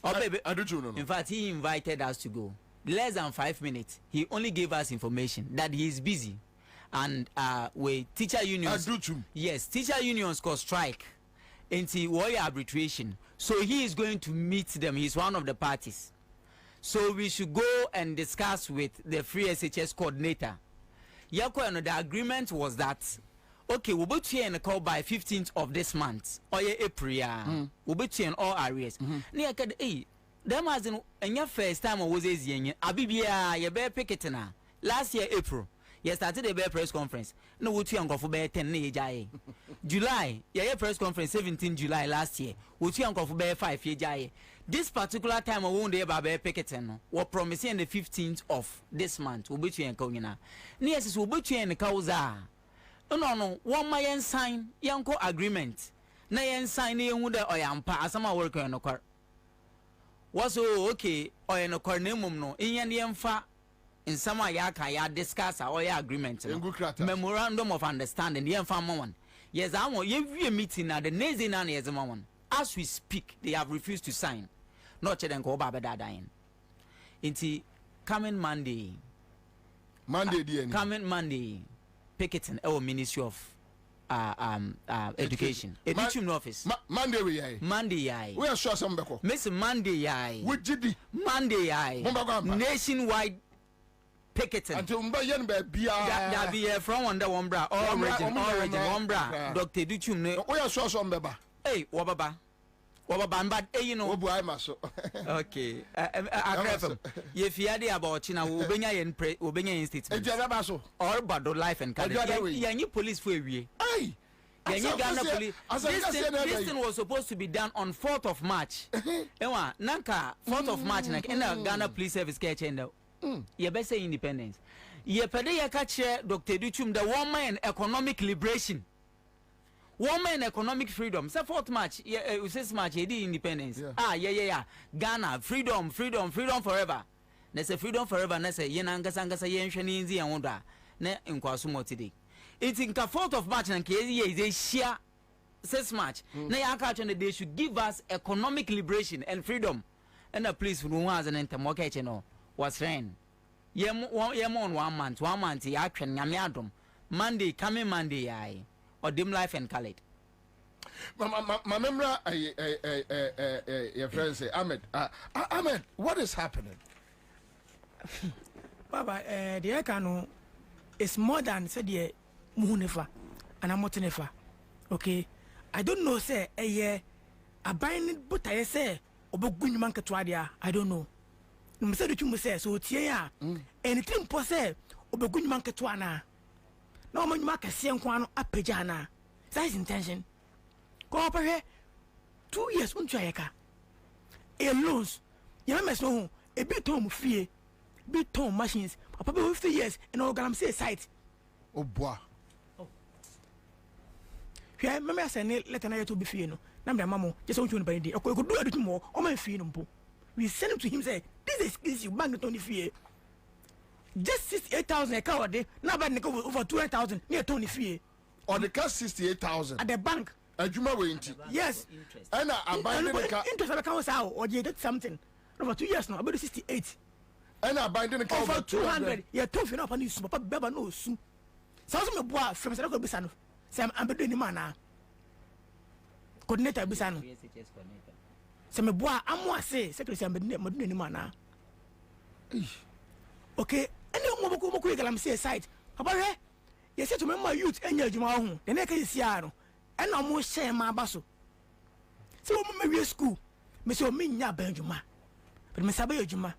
Baby, I do know. In fact, he invited us to go. Less than 5 minutes. He only gave us information that he is busy. And with teacher unions. Yes, teacher unions cause strike into warrior arbitration. So he is going to meet them. He's one of the parties. So we should go and discuss with the free SHS coordinator. Yako, the agreement was that okay, we'll be here in the call by 15th of this month or April. We'll be here in all areas. Near them as in your first time was easy. Abibia, you bear picketing last year, April. You started a bear press conference. No, what you uncle for bear 10 July, yeah, press conference 17 July last year. What you uncle for bear 5 years. This particular time I won't be bear picketing. We're promising the 15th of this month. We'll be to Kongina. Yes, we'll be to in the Kauza. No, 1 million sign, Yanko agreement. Na yen sign ye wuda oyampa asama work on no car. Was okay or in a cornemum no in yemfa in some yaka ya discuss our agreement. Memorandum of understanding the yemfa one. Yes, I want you meeting at the Nazinan as a one. As we speak, they have refused to sign. Not then go baba dying. Into coming Monday. Coming Monday. Picketing our Ministry of Education. Education office. Monday we are. Monday we are sure some beko. Miss Monday we GD. Monday nationwide picketing. Until Mbayan Babia. That be from one bra, all region, one bra. Dr. Duchum, no, we are so some beba. Hey, Wababa. Wababa, but you know, Obu, I'm so. Okay, if you are about China, Ubenya Institute, or Bado Life and Cadet, you police for you. Hey! This thing was supposed to be done on 4th of March. Ewa, Nanka, 4th of March, like in the Ghana Police Service catch and you better say independence. Ye pede catch Dr. Duchum, the woman economic liberation. Woman economic freedom. Say 4th March, 6th March, ye independence. Yeah. Ghana, freedom forever. They say freedom forever, they say yenanga yen shanizi and wonder. Ne inquasumo today. It's in the 4th of March and they share 6th March. Now they should give us economic liberation and freedom. And the police who was an intermortgage was ran. Yem 1 month, action Yamiadum. Monday, coming Monday, or dim life and colored. My memory, your friend say, Ahmed, what is happening? Baba, the Ekano is more than said ye. Muhunefa and Amotenefa. Okay, I don't know, say a year a binding but I say Obogun Mankatwadia. I don't know. No, Mr. Chumu says so. Tia anything possess Obogun Mankatwana. No man mark a Sianquano a pejana. That's intention. Cooperate 2 years, Unchayaka. A loans, you must know a bit home fear, bit home machines, a probably 3 years, and all Galam say site. Oh, boy. Hwɛ mama asa ne letter na yeto be fie no na me mama just want you by day ko do adu mo o man fie no mpo we send him to him say this is exclusive bank to the fie just 68,000 account dey na bad ne go over 200,000 near to the fie or the cash 68,000 at the bank adwuma we nti yes and abandon the car interest account sao or you did something over 2 years now about 68 and abandon the car over 200 yeah to finish up on this papa beba no su so me boa from say go be sano Sam ambedo ni mana coordinator bisano Sam boa amwase secretary ambedo ni mana okay ene mo ko galam say site papa he ye say to me my youth enya adwuma ho de na ka yisia no ena mo share ma baso se wo me we school me say o me nya ban adwuma but me sabe adwuma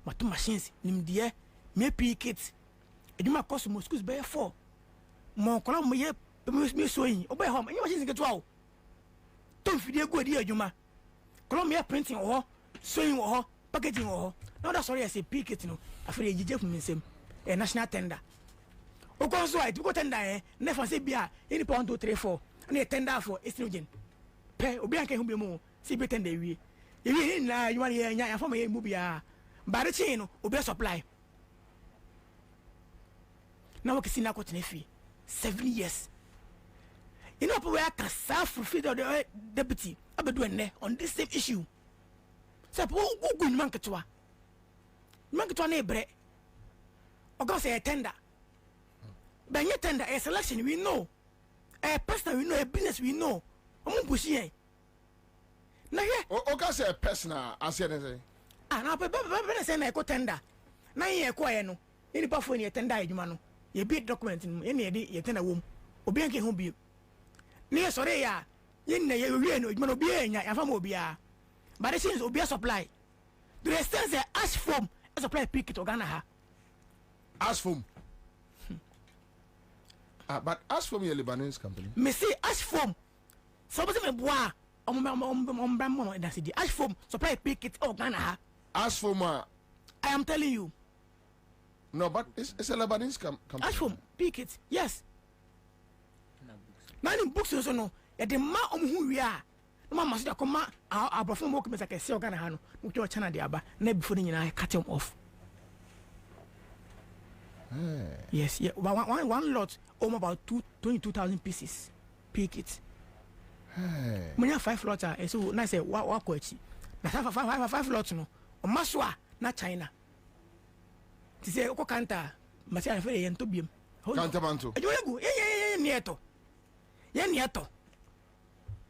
mato machines nimdie me pick it adwuma cost mo schools be 4 mo kola mo ye me sewing obey home you machine get wow don't fidie go di adwuma Colombia printing or sewing or packaging or now that's sorry I say pick it no after you from me a national tender o go so I go tender never say bia any pound 2 3 4 and a tender for estrogen pay obi anke hu be mo see be tender wi e na you want nya for me mu bia ba the chain no obi supply now we see na ko tenefi 7 years. You know, where can self-fulfill the deputy on this same issue. So, who go in Mankatwa? Mankatwa nebre. Or go say a tender. But your tender, a selection we know. A person we know, a business we know. I'm pushing. Now, yeah. Or go say a person, as you say. Ah, now, but say I go tender. Now, you acquire no. Any buff when you tender, you man. You beat document in any day, you tender womb. Obianke who be. Near sorry ya yen na ye wie no man obi anya ya fam obi a but the things obi supply the extent say ash foam supply pick it Ghana ha ash foam but ash foam is a Lebanese company me see ash foam so be me boa on that city ash foam supply pick it Ghana ha ash foam I am telling you no but it's a Lebanese company ash foam pick it yes na ni books so no e de ma omhu wi a no ma so da koma abrofo mo ko mesa kese o Ghana ha no mo ke o chana de aba na before ni nyina cut him off yes yeah one lot about 22,000 pieces pick it Munya 5 lots so na say wa ko achi na 5 lots no o maso a na China ti say ko kanta ma say afere yen to biem kanta manto e joyegu nieto yen nieto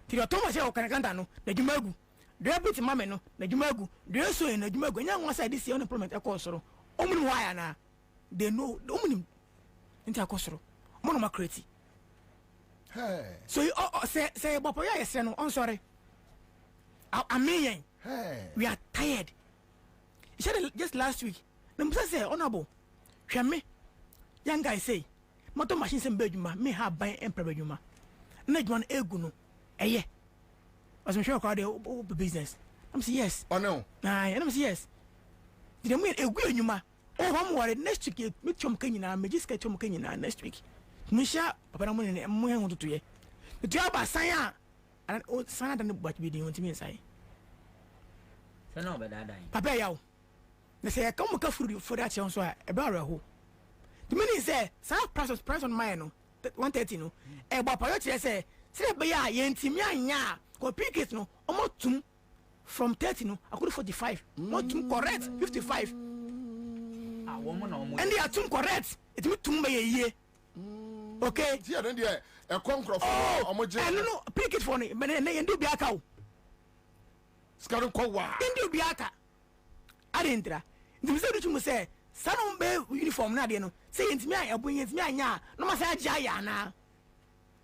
ti o to ma say o kanta no na jumagu de bit mame no na jumagu de so na jumagu nya nwa say this unemployment e ko soro o mu wa ya na they know the woman into a costro. Monoma crazy. Hey. So you say Papa, yes, no, I'm sorry. I mean, Hey. we are tired. You said just last week. Them say honorable. Me, young guy say, motor machines and bedjuma, me have buy and prebedjuma. Not one eguno. Yeah. As I'm sure the business. I'm say yes. Oh no. Nah, and I'm say yes. Did you mean a good yuma? Oh, I'm worried next week. Meet Chom Kenya, me just get Chom Kenya next week. Misha, Papa, I'm going to you. The job by Saya and old son and what we do to me inside. So no, but that Papa, yo. They say I come for that chance. So a barrel. The meaning say, some price on mine, 130 no. A Papa, say, by ya, yentimia, or pickets no, almost two from 30 no, I could 45. Not too correct, 55. And they are too correct. It will too by a year. Okay. Yeah, then there a concrete. Oh, no, pick it for me. But then they do be a cow. Scarum Kowa. Then do be a car. I didn't. The said you must say, Son bear uniform, Nadiano. Say it's me, I bring it me, no matter Jaya now.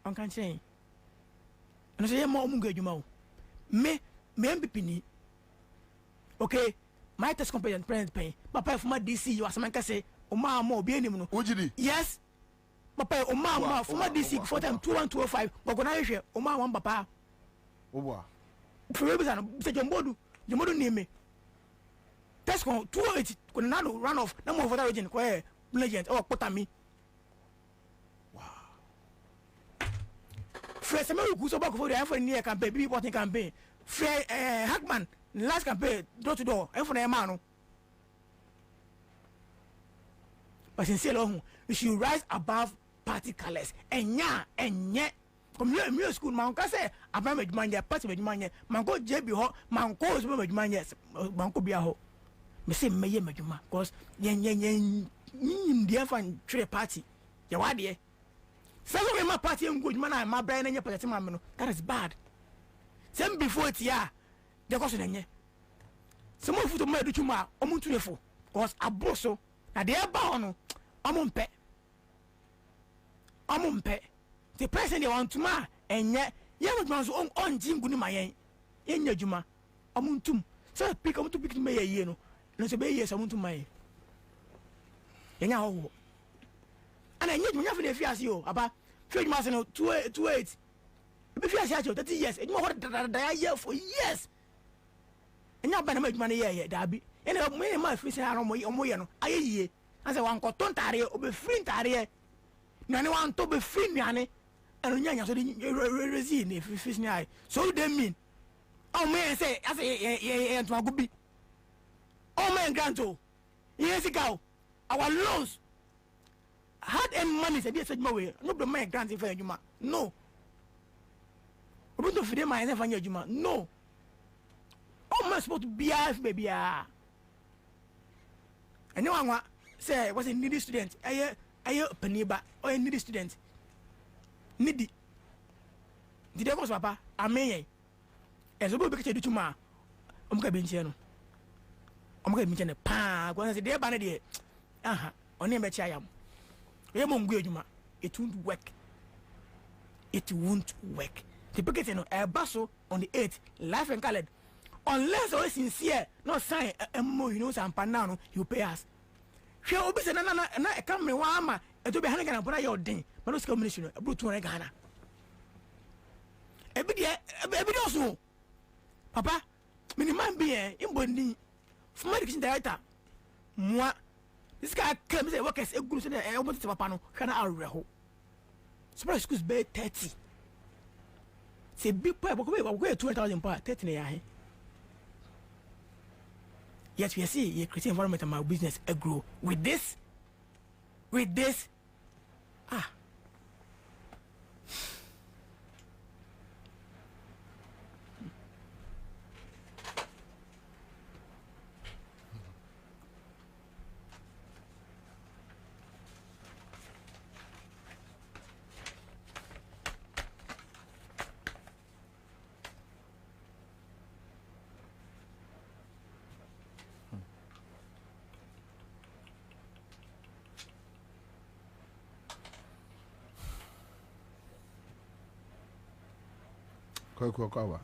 On can say. And I say, more mungo, you know. Me be penny. Okay. My test competent parent pay. Papa for my DC, you as man can say, O ma more be any mono. Yes. Papa, O ma for my DC for them 2125. But when I hear O ma one papa. Oh, for reason, say Jumbo, you wouldn't name me. Test con 280 could not run off. No more for that region, where legend or put on me. Wow. Fresh American who's about for the effort near campaign, be what campaign. Fred Hackman, last campaign, door to door, and for the man. But sincerely, you should rise above party colors. And yet, from your school, man, can say, I'm a man, party with man, man, go JB Hall, man, goes with man, yes, man, could be a hole. Me say, me, Majuma, because yen, dear fan, trade party. You are dear. So, my party and good man, my brain and your party, man, that is bad. Same before it, yeah, the question in some of the murder to my own to the fool, because a bosso, a dear bono, I'm on pet. I'm on pet. The person they want to ma, and yet, young man's own Jim Gunima, in your Juma, Amuntum. So pick up to pick me a year, no, so be yes, I want to my. And I need me for the fiasco about 3 months and 28. If you are 30 years, and you want to year for years. And now, by make money, yeah, Darby. And I made my fish around my own. I ye. As I want to tare or be free tare. No one to be free, Yanni. And young, so resine if you fish eye. So they mean. Oh, man, say, as a could be. Oh, man, Granto. Years ago, our loans. Hard and money, said yes, no way. No, the man granting for you, no. I want to feed my life on your Juma. No. Oh, man, supposed to be half, baby. And no one say, was a needy student. I Peniba or a needy student. Needy. Did I go, Papa? I may. As a book to do ma. I'm going to I'm going to pa. When I say, dear Banady, only a child. We won't go, Juma. It won't work. It won't work. The picket a bustle on the 8th, life and colored. Unless always sincere, not sign a more, you know, some panano, you pay us. She will be saying, and I come me one, and to be hanging upon your ding, but no commission, a brute to a Ghana. Every also. Papa, minimum be in bonding for my director. Moi, this guy comes and works a good and I almost to Papano, can I reho? Surprise schools be 30. Say big pipe, we're 2,000 per 30 years. Yet we see a creating environment and my business grow. With this, Kwawa.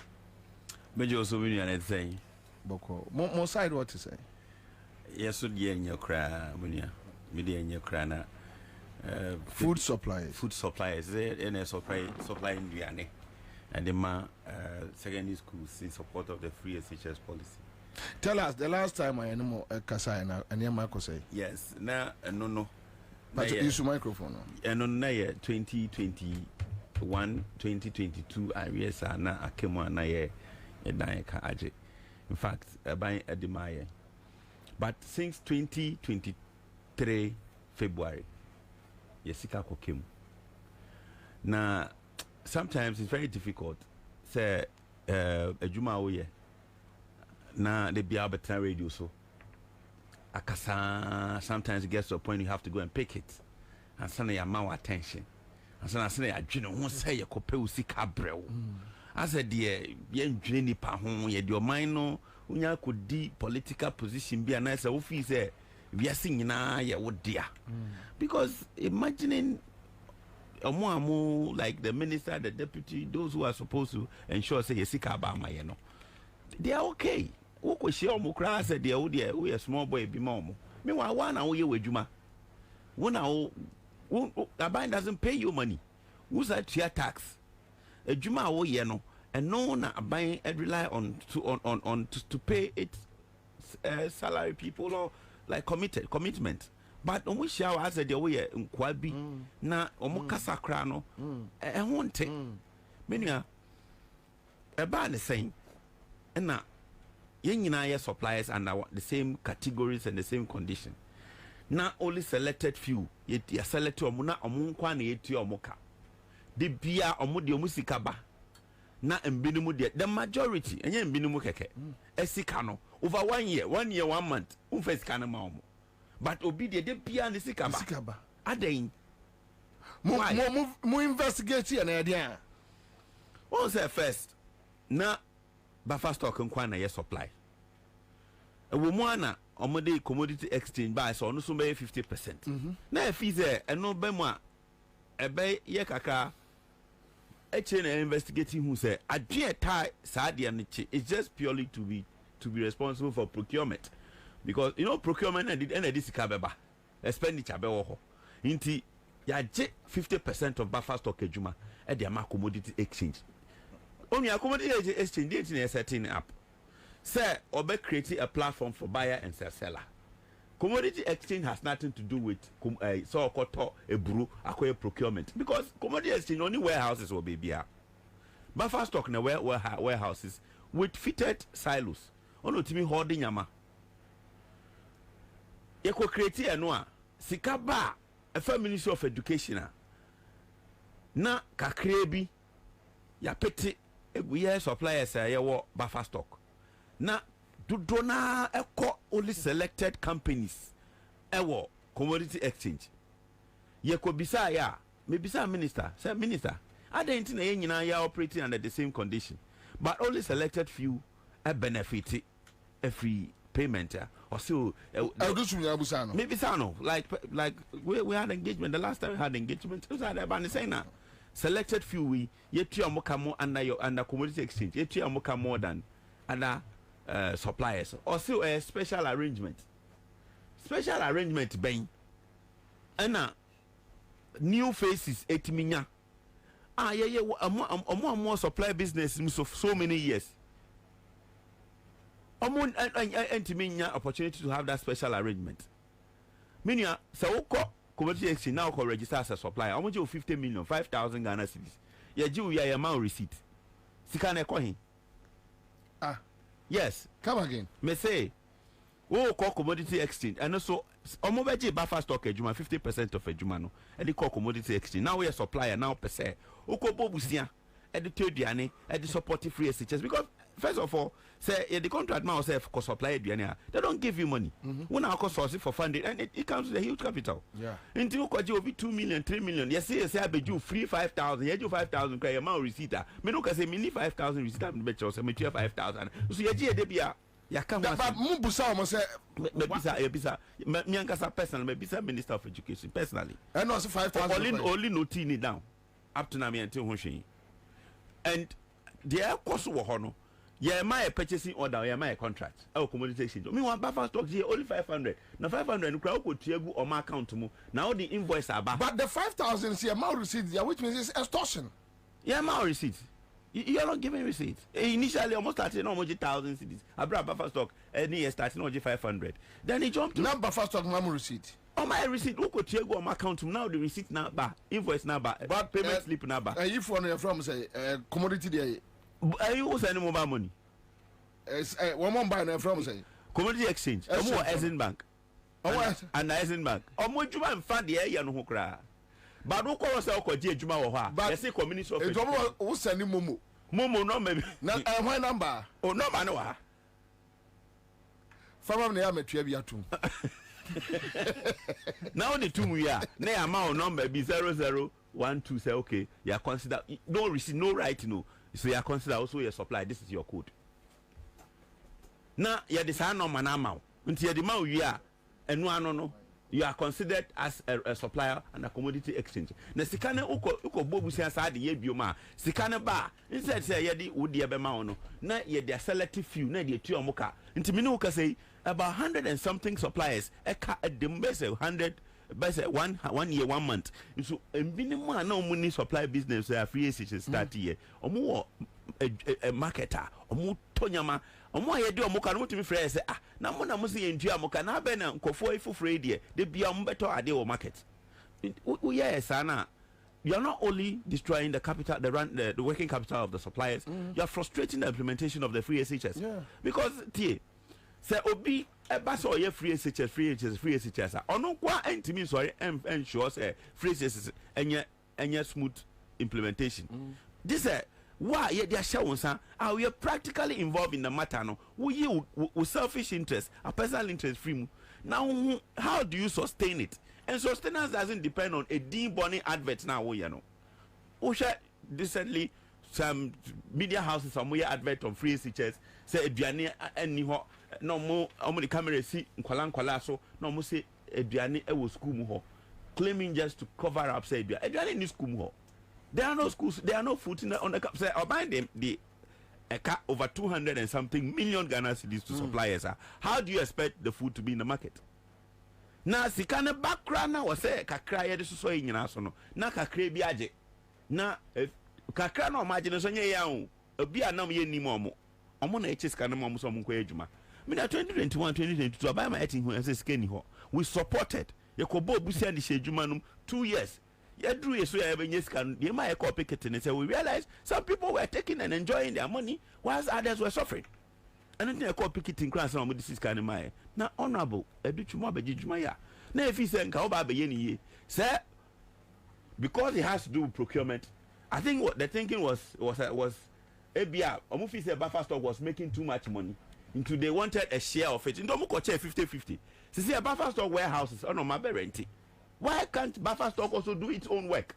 Major also mean anything. Boko. More side what to say? Yes, so dear in your cry, Munia. Media in your crana. Food supplies. Food supplies. They supply in Vianney. And the secondary schools in support of the free SHS policy. Tell us the last time I know Kasai and your Marco say. Yes, now no. But use microphone. And on 2021, 2022, I realize I came on a Aje. In fact, I buy a demaye. But since 2023 February, Yesika came. Now, sometimes it's very difficult. Say, a Juma oye. Na they be Albertina radio so. Akasa sometimes it gets to a point you have to go and pick it. And suddenly you have attention. And suddenly you won't say you could pay usika brew. I said, dear, yen dreamy pahon, ye your mind no, unya could di political position be a nice office. We are singing na ye would dear. Because imagining a more like the minister, the deputy, those who are supposed to ensure say yesika abama ye no. They are okay. Who share mukra said they are we a small boy be mom. Meanwhile, one hour you with Juma. 1 hour a bind doesn't pay you money. Who's that your tax? A Juma oh no, and no one a buying rely on to pay its salary people or like commitment. But on which shower I said the way in Kwabi na omukasa crano and won't take many a band is saying and now yen suppliers under the same categories and the same condition. Now only selected few yet ya select omuna omunkwa na yeti omuka. The bia omudi omusikaba na mbinimu the majority enye mbinimu keke esika no over 1 year 1 month umfesika na ma omo. But obi de bia ni sikaba aden mo investigate ya na ya what say first na buffer stock nkwa na ye supply ewo mu ana omode commodity exchange buy so no so be 50%. Na fees eno be mu a ebe ye kaka eche na investigating who say adwe tie saade ne che it's just purely to be responsible for procurement, because you know procurement and the sika beba expenditure be wo ho nti ya je 50% of buffer stock adwuma e de ma commodity exchange. Only commodity exchange is setting up. Say, or be creating a platform for buyer and seller. Commodity exchange has nothing to do with so-called a brew, acquire procurement. Because commodity exchange only warehouses will be here. Buffer stock na warehouses with fitted silos. Ono timi holding yama. You could create a noa. Sikaba, a Ministry of Education. Na kakrebi ya peti we suppliers ya buffer stock. Na do na only selected companies ewo commodity exchange. Ye ko bisa ya, me bisa minister, say minister, adenti na ye nyina ya operating under the same condition, but only selected few benefit every payment or so maybe sano like we had engagement the last time we had engagement it was at the saying now selected few we yet you more under commodity exchange yet you more than other suppliers or still a special arrangement ben and new faces etiminya more supply business so many years and opportunity to have that special arrangement. Meaning, so commodity exchange now can register as a supplier. How much you 50 million, 5,000 Ghana cedis. You do your amount receipt. Sikane kohin. Yes. Come again. Me say, call commodity exchange, and also omobeji buffer stock ejuma 50% of ejuma no. And they call commodity exchange. Now we are supplier now per se. Oko bobusia. And the third and the supportive free SHS because first of all, say the contract now say for supply they don't give you money. When our cost source for funding and it comes with a huge capital. Yeah. Until you over 2 million, 3 million. Yes, say I be you free 5,000. You do 5,000 cry amount receipt. Me no can say me 5,000 receipt. I bet you say me 5,000. So you dey be ya come but mubusa almost say me bisa me ankasa personally me bisa Minister of Education personally. And also 5,000 only no tini down up to now me until hon. And the cost wo ho no yeah my purchasing order yeah my contract commodity exchange me one buffer stock here only 500 na 500 no crowd ko tuagu on my account mu na all the invoice aba but the 5,000 is amount receipt yeah, which means it's extortion. Yeah, my receipt. You are not giving receipt. Initially, almost started almost 1,000 cedis. I brought buffer stock. Any year starting almost 500. Then he jumped to now buffer stock mama receipt. On my receipt, who could go on my account now? The receipt number, invoice number, but payment slip number. If one from say commodity there, you send mobile money. One more buy from say commodity exchange. More Essen Bank. And Essen Bank. More Juma and Fund the air no cry. But who call us our Juma or but say community of who send him Momo. Momo no maybe. My number. Oh no man. From the army to too. Now the 2 we are. Nay amount number be 0012 say okay. You are consider no receipt, no right no. So you are consider also your supply. This is your code. Now you decide no man amount. Until the amount we are and no. You are considered as a supplier and a commodity exchange. Na sikane uko bobu se asa de ye bioma. Sikane ba instead say ye di wodi ebema ono. Na ye de selective few na de tu omoka. Nti me no ka say about 100 and something suppliers eka dem be say 100 by say 1 year 1 month. So minimum na omuni supply business so free agents start here. Omo a marketer, omo tonyama omo ayede omoka no mutimi frɛ sɛ na mo na mo se yentua amoka na be na nkofo ifofrɛ die de bia mo beto ade o market yes ana you are not only destroying the capital the working capital of the suppliers, you are frustrating the implementation of the free SHS because tie say obi eba so ye free SHS ono kwa entimi sorry ensure say free SHS enye smooth implementation this why they are showing we are practically involved in the matter no we selfish interest a personal interest free now how do you sustain it and sustenance doesn't depend on a debonning advert now you know recently some media houses somewhere advert on free SHS say aduane any ho no mo the camera see nkwala so no mo say aduane e wo school mu ho claiming just to cover up say aduane ni school mu ho. There are no schools, there are no food on the cup. Say, or buy them over 200 and something million Ghana cedis to suppliers. How do you expect the food to be in the market? Now, sikane background now was say kakra ye so so nyina so no. Na kakra bi age. Na kakra no imagine so nye ya o. Obi anam ye nim omo. Omo na eche sikane mo so mo kwa adwuma. Me na 2021 2022 buy my eating who say sikani ho. We supported. Ye ko bo busia ni shedwuma no 2 years. We realized some people were taking and enjoying their money whilst others were suffering. And then I call picketing class on this is kind of my now honorable Educhuma Bejumaya. Now if he said sir, because it has to do with procurement, I think what the thinking was ABR Omufi said buffer stock was making too much money. Into they wanted a share of it. Into Omuko 50-50. So see a buffer stock warehouses on my renting. Why can't buffer stock also do its own work?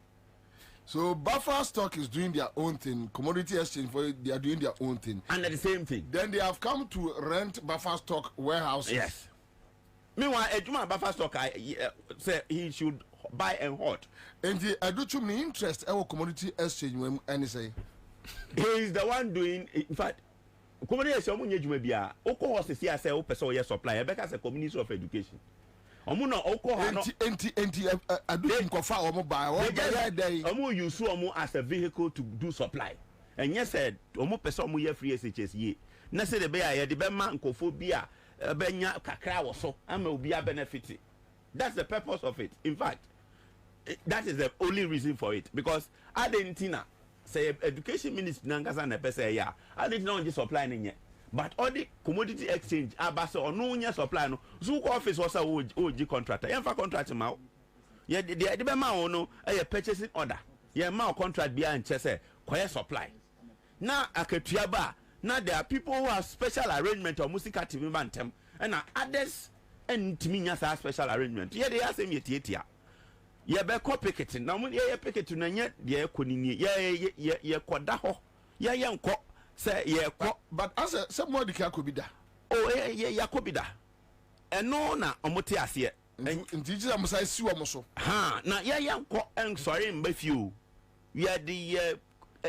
So buffer stock is doing their own thing. Commodity exchange they are doing their own thing. And the same thing. Then they have come to rent buffer stock warehouses. Yes. Meanwhile, Ejuma buffer stock say he should buy and hold. And the Educhum interest our commodity exchange when any say. He is the one doing. In fact, commodity exchange Ejuma bia. Oko horse see say o person ye supply. Because a community of education. Omo use omo as a vehicle to do supply. And yes said omo person omo ye free SHS ye. Na say the be ya de be man nkofo bia benya kakra wo so ama obi a benefit. That's the purpose of it. In fact, that is the only reason for it because Adentina say education minister nangasa na pese ya. Adentina on supply nyenye. But all the commodity exchange abase or no nya supply no so office was a OG contractor. Yenfa contract ma. Ye the be ma no a purchasing order. Ye ma contract bia nche say kwaya supply. Na akatua ba na there are people who have special arrangement or musica TV bantem and others and timi nya special arrangement. Ye they ask me tietia. Ye be ko picketing. Na mo ye picketing na nya de konini ye koda ho. Ye nko say yeah, but as a someone the could be that. Oh yeah, could be that. And no na omote ase and teachers am say see omoso. Ha na yeah and sorry mbefew. We are the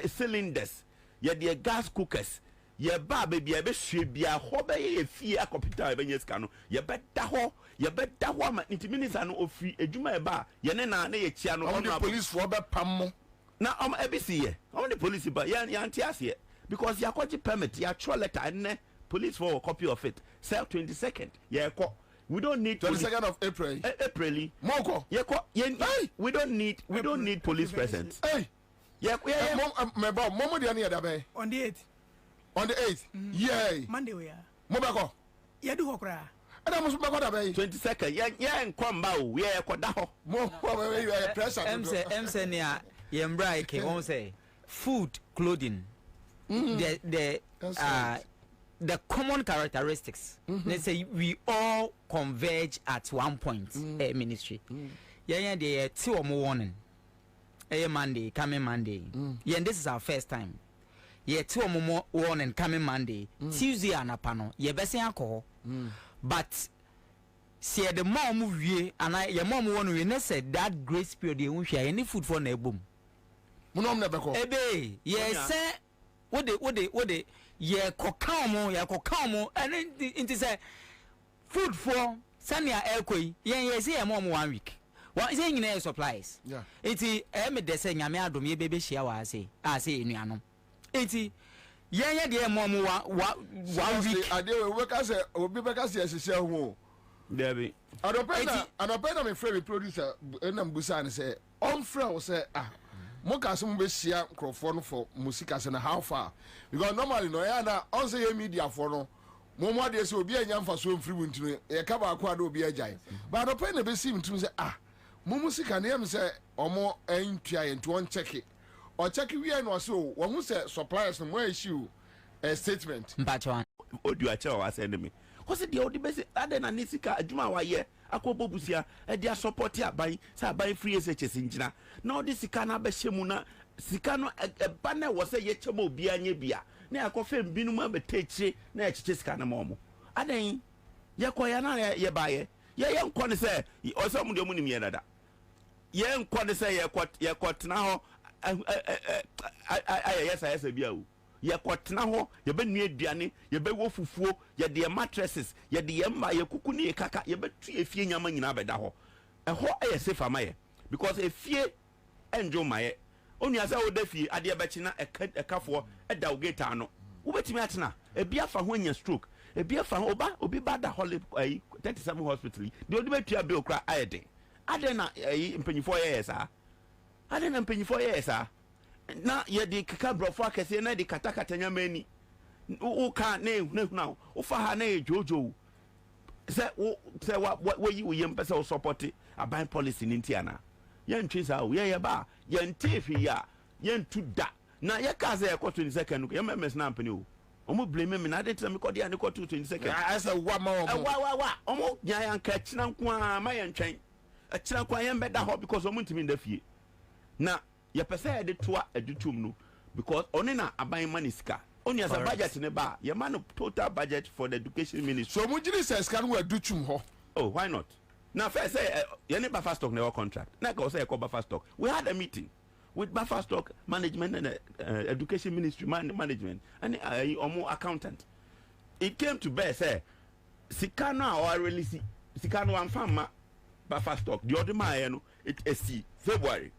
cylinders. ye de gas cookers ye ba baby ye be hwe bia ho be ye fie a computer be nyesika no ye be da ho ma intimidate no ofi adwuma e ba ye ne na ye chia no on the police for be pam na ebisi ye on the police ba ya antiase because ya kwaji permit ya throw letter and police for a copy of it sell 22nd yeah we don't need 22nd of April moko we don't need police presence hey yeah mom dey near that be on the 8th yeah Monday we are mobako ya do hokra and I'm supposed to be 22nd yeah enkwamba o we ekoda ho mo we pressure em say near yembra ke won say food clothing the common characteristics. Let's say we all converge at one point. Ministry. Yeah, the 2 or more warning. Monday, coming Monday. Yeah, and this is our first time. Yeah, 2 or more warning coming Monday. Tuesday and a panel. Yeah, best alcohol. But see the mom we and your mom won we said that grace period they won't share any food for ne boom. Ebe, yeah, sir. What they ye kokamo and it say food for sanya elkoi ye say mom 1 week one say nyina supplies yeah enti me de say nyame adom ye bebe hia wa say enuanom enti ye de mom 1 week ade we ka say obi be ka say hihia ho Debbie adopena me free producer na mbusa ne say on free say Moka some be share microphone for music as how far because normally no ya na on say media for no mo dey say obi anya mfa so mfiri ntunu e ka ba kwa do obi agyan but no pen be see ntunu say mo music na yam say omo entua ye nto on check it o check we no so wo hu say suppliers no mo issue a statement mpacho odu a che wa send me ko se de odi be say ade na nisika adwuma wa ye akobo busia e dia support aban say aban free SHS ngina na odi sika na be hyemu na sika no eba na wo say ye chemo obi anya bia na akofem binum abetechire na echiche sika na momo adan ye koya na ye baye ye nko ne say o say mu de mu nim ye dada ye nko ne say ye kotena ho yes bia o ye kotena ho ye be nu aduane ye be wo fufuo ye de mattresses ye de yemma ye kuku ne kaka ye be tu efie nyama nyina be da ho ho ye safe amaye because efie enjo maye onu asa wo da fie ade be china ekafo eda wo gate ano wo betimi atena e bia fa ho anya stroke e bia fa ho obi ba da hole 37 hospital de odi betua be okra ayede ade na mpanyifo ye esa ade na mpanyifo ye esa na ye di kaka brofo akese na di katakata nyamani u ka na u fa ha na jojo se wo yi wo yem pese wo support aban policy ni ntiana ye ntwe sa wo ye ba ye ntefi ya ye ntu da na ye ka se ye ko 22nd ye memes na ampani o omo blame me na de tell me ko dia ne ko 22nd as a wa ma wa omo nya yan ka kina nko a ma ye ntwen a kina kwa ye mbeda ho because omo ntimi nda fie na ye pese de toa adutum no because oni na aban maniska oni as a budget ne ba ye man total budget for the education ministry so mujiri says can we adutum ho oh why not now first say ye ne buffer stock never contract na go say e buffer stock we had a meeting with buffer stock management and education ministry management and omo accountant it came to bear say sikano or release sikano amfama buffer stock the other man no it is February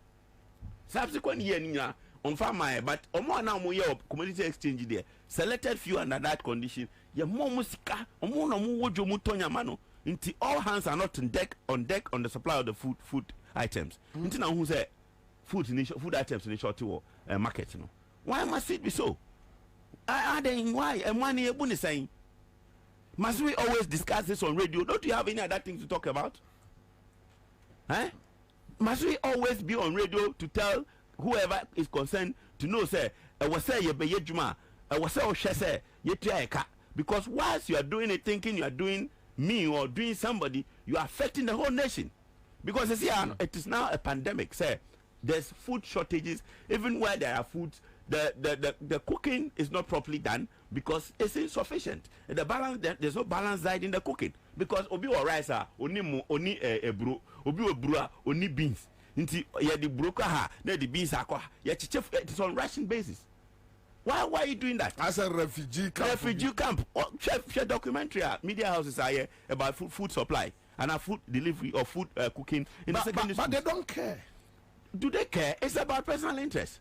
subsequent year niya on farmer but omo na omo ye commodity exchange there selected few under that condition ye mo musika omo na mo wojo mu tonya mano nti all hands are not on deck on the supply of the food items nti na hu say food items in short market no why must it be so why and money ebu ni saying must we always discuss this on radio? Don't you have any other things to talk about? Must we always be on radio to tell whoever is concerned to know say was say ye be yejuma was say ye try because whilst you are doing it thinking you are doing me or doing somebody, you are affecting the whole nation because you see it is now a pandemic. Say there's food shortages even where there are foods. The cooking is not properly done because it's insufficient. The balance there's no balance diet in the cooking because obi or rice oni ebro obi obrua oni beans nti ye the broker ha na the beans akwa ye chiche it is on ration basis Why are you doing that? As a refugee camp. Refugee camp. Share documentary. Media houses are here about food supply and food delivery or food cooking in the secondary But they don't care. Do they care? It's about personal interest.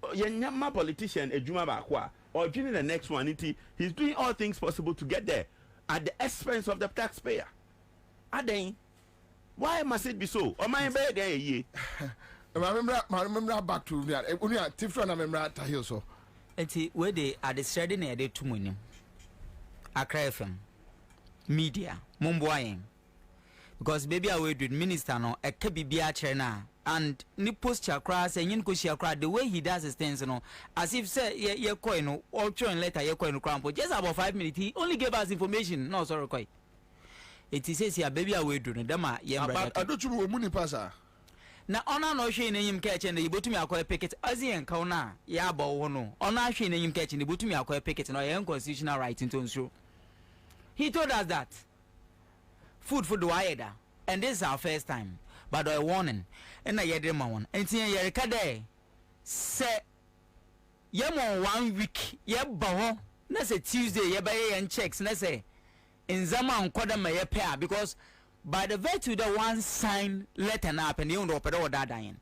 My politician, Ejuma Bakwa, or during the next one, he's doing all things possible to get there at the expense of the taxpayer. Why must it be so? Or my bed there? I remember back to that. Only a different remember Tahil so. Where they are the shredding near the 2 million. Accra FM, media, Mumboying. Because baby, I will do minister no, a KBBA chena. And ni post chakra saying yin ko chakra the way he does his things, you know, as if say ye coin or join letter ye coin crampo just about 5 minutes. He only gave us information. No, sorry, quite. It says here, baby, I will do it. Dama, yeah, but I don't you money passer. Now, honor no shame in him catching the bottom I call a picket as he and Kauna, Yabo, no, honor shame in him catching the bottom I call a picket and I am constitutional right into show. He told us that food for the wider, and this is our first time. But I warning, and I get them one. And see, you recade say, Yamo 1 week, bow, let's say Tuesday, ye buy and checks, let's say in Zaman Kodam may pair because by the virtue the one sign letter up and you don't open or that dying.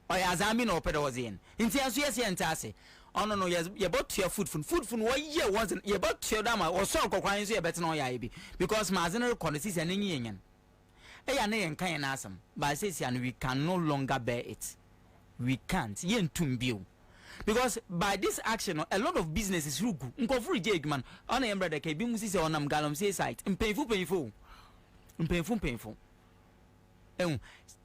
Or as I mean, open was in. In yes, and Tassi. Oh no, yes, you bought your food from 1 year wasn't you bought your dama or so crying so better no yabi because Mazana connoisseurs and Indian. And kind awesome, but says and we can no longer bear it. We can't yen tumbio. Because by this action, a lot of businesses who go for man on a brother can be music on them galum say site and painful.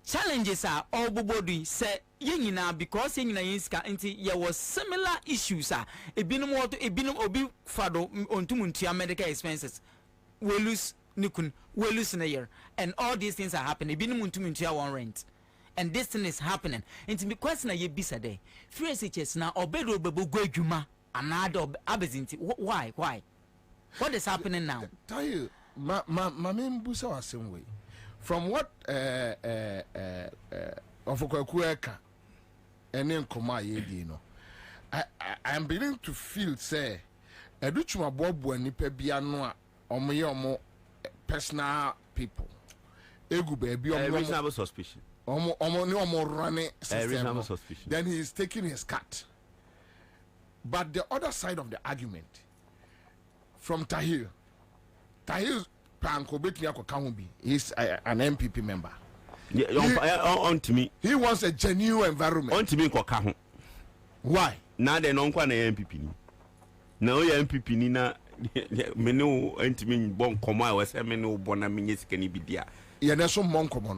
Challenges are all body say yen now because yen inska into there was similar issues are a binum to a binum obi fado on to medical expenses. We lose Nikun, we're losing a year, and all these things are happening. Been to one rent, and this thing is happening. And to be question a year day, free SHS now or bedroom go juma another abezinti. Why? What is happening now? Tell you, my main busa was same way. From what of Okueka and then Koma you know, I am beginning to feel say a duchuma bob when ni pebiano or more personal people. Reasonable suspicion. Running reasonable suspicion. Then he is taking his cut. But the other side of the argument from Tahir Panko Betliako Kahubi is an MPP member. On to me. He wants a genuine environment. On to me, Kahu. Why? Now they don't want an MPP. Now your MPP Nina. Menu intimate bon coma was a menu bona minis can be there. You're so monk common.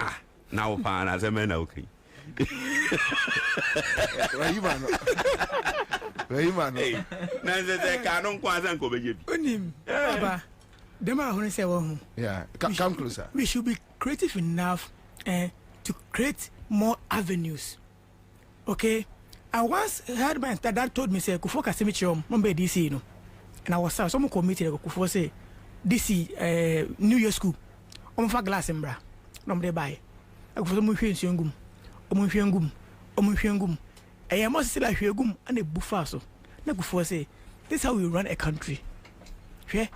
Now, pan as a man, okay. Yeah, come closer. We should be creative enough to create more avenues. Okay, I once heard my dad told me, say, Kufoka Semichom, Mumbai DC, you know. And I was some committee for say this New Year school. For glass and bra. No buy. I go for some Omunfiangum. I must say like Hugum and a buffaso. No before say this is how we run a country. I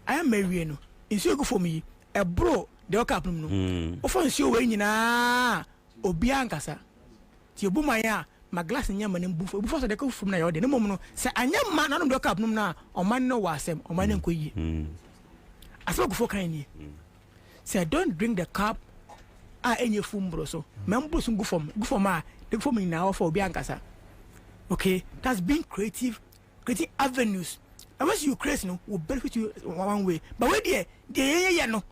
am Mariano. In so go for me, a bro, the Ocapum. Offense you when you na Obiancasa. Tiobumaya. My glass and yaman and before they go from the no moment. Say, I am man on the cup now, or man no was him, or man and quay. I spoke for kindly. Say, don't drink the cup. I any fumbro so. Members go for my, they for me now for Biancasa. Okay, that's being creative avenues. Unless you crazy, no, will benefit you one way. But wait there, yeah, no.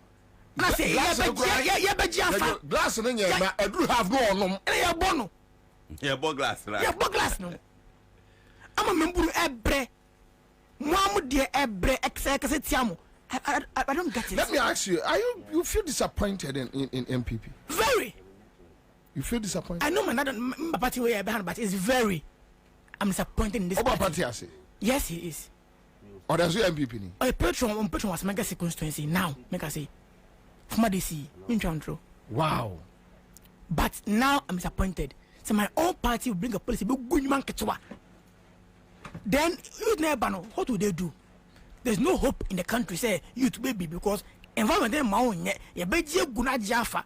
I say, yeah, but glass and I do have no, yeah, bono. Yeah, glass, right? Yeah, glass, no. I'm a member of Ebre. Mom, dear Ebre, Executiamo. I don't get it. Let me ask you, you feel disappointed in MPP? Very. You feel disappointed? I know my party way behind, but it's very. I'm disappointed in this party. Yes, he is. Or does your MPP? A patron was mega constituency now, make I say. From DC, in Chantro. Wow. But now I'm disappointed. So my own party will bring a policy, but good man catchwa. Then youth never know what do they do. There's no hope in the country. Say youth baby because environment them maun ye be je guna jafa.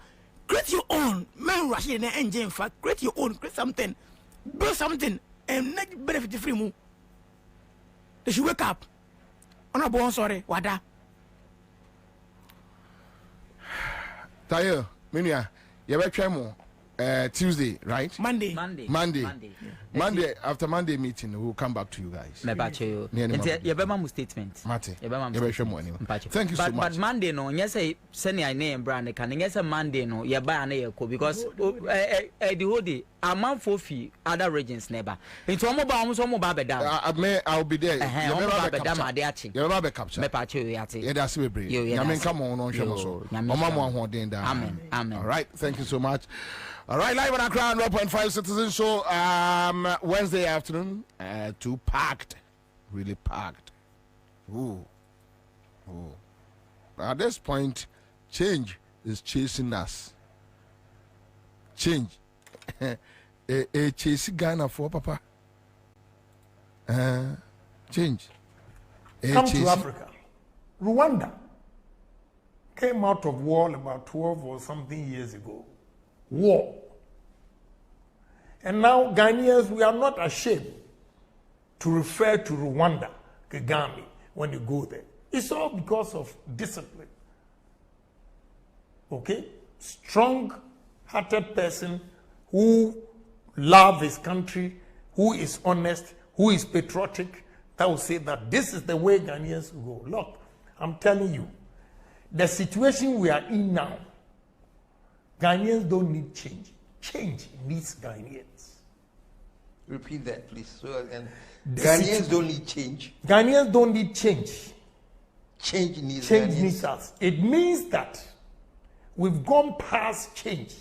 Create your own. Man rush in the engine for create your own. Create something. Build something and make benefit free mu. They should wake up. Honorable, sorry, wada. Tayo, Minia, you better try more. Tuesday, right? Monday. Monday. After Monday meeting, we'll come back to you guys. You statement. Mate. Thank you so much. But Monday no, you say send your name brand can you say Monday no, you buy an because the whole day a month for fee other regions never. Into mobile bed. I'll be there. You never capture. Me patch you yati. Yeah, that's we bring. You mean come on show. Amen. All right. Thank you so much. All right, live on our Crown 1.5 Citizen Show. Wednesday afternoon, too packed, really packed. Ooh. At this point, change is chasing us. Change, chasing Ghana for Papa. Change. Come to Africa. Rwanda came out of war about 12 or something years ago. War. And now Ghanaians, we are not ashamed to refer to Rwanda, Kagame, when you go there. It's all because of discipline. Okay? Strong-hearted person who loves his country, who is honest, who is patriotic, that will say that this is the way Ghanaians will go. Look, I'm telling you, the situation we are in now, Ghanaians don't need change. Change needs Ghanaians. Repeat that, please. So, and Ghanaians don't need change. Ghanaians don't need change. Change needs us. It means that we've gone past change.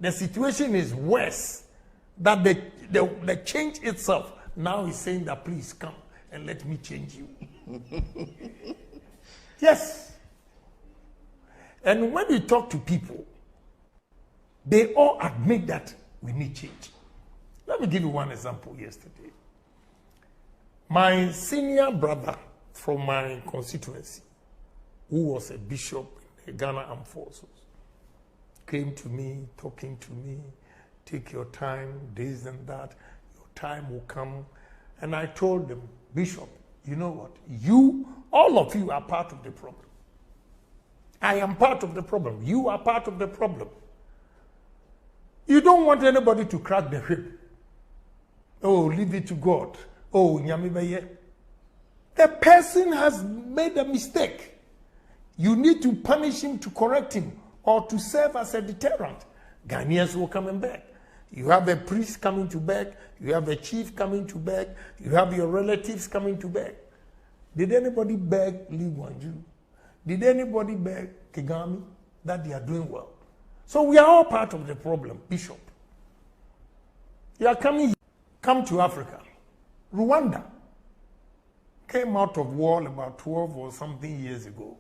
The situation is worse. That the change itself now is saying that please come and let me change you. Yes. And when we talk to people, they all admit that we need change. Let me give you one example yesterday. My senior brother from my constituency, who was a bishop in the Ghana Armed Forces, came to me, talking to me, take your time, this and that, your time will come. And I told them, Bishop, you know what? All of you are part of the problem. I am part of the problem. You are part of the problem. You don't want anybody to crack the whip. Oh, leave it to God. Oh, nyamibeye. The person has made a mistake. You need to punish him to correct him or to serve as a deterrent. Ghanaians will come back. You have a priest coming to beg. You have a chief coming to beg. You have your relatives coming to beg. Did anybody beg Lee Wanju? Did anybody beg Kagame that they are doing well? So we are all part of the problem, Bishop. You are coming, come to Africa. Rwanda came out of war about 12 or something years ago.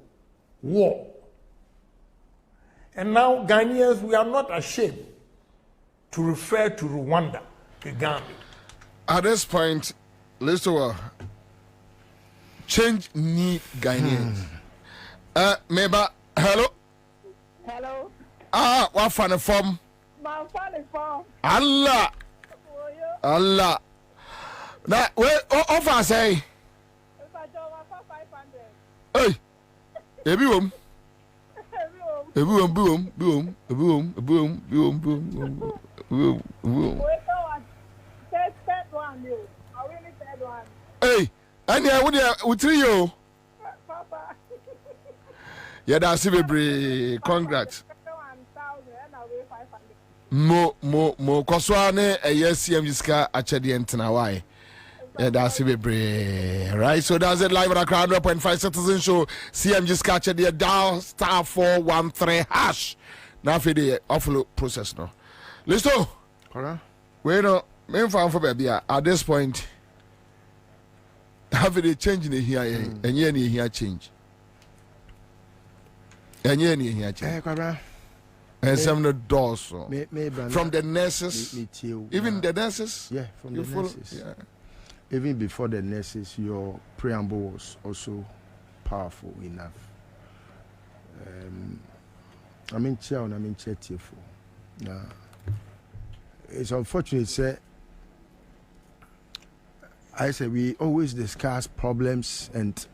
War. And now Ghanaians, we are not ashamed to refer to Rwanda, Kagame. At this point, listen, change need Ghanaians. Meba, hello? Hello? What funny form? My funny form. Allah. Now, where offer say? If I don't want 500. Hey, everyone. Hey, and yeah, what you? Yeah, that's it, congrats. Mo koswane CMG ska achedi entina why. Yeah, that's it, right? So that's it live on our Crown 1.5 Citizen Show. CMG ska achedi dial *413#. Now for the offload process no. Listo. Alright. We no main fan for baby at this point. Have it change in here and here change. And here change. And some of the doors from the nurses, even the nurses. Yeah, from the nurses. Yeah. even before the nurses, your preamble was also powerful enough. It's unfortunate, sir. I say we always discuss problems and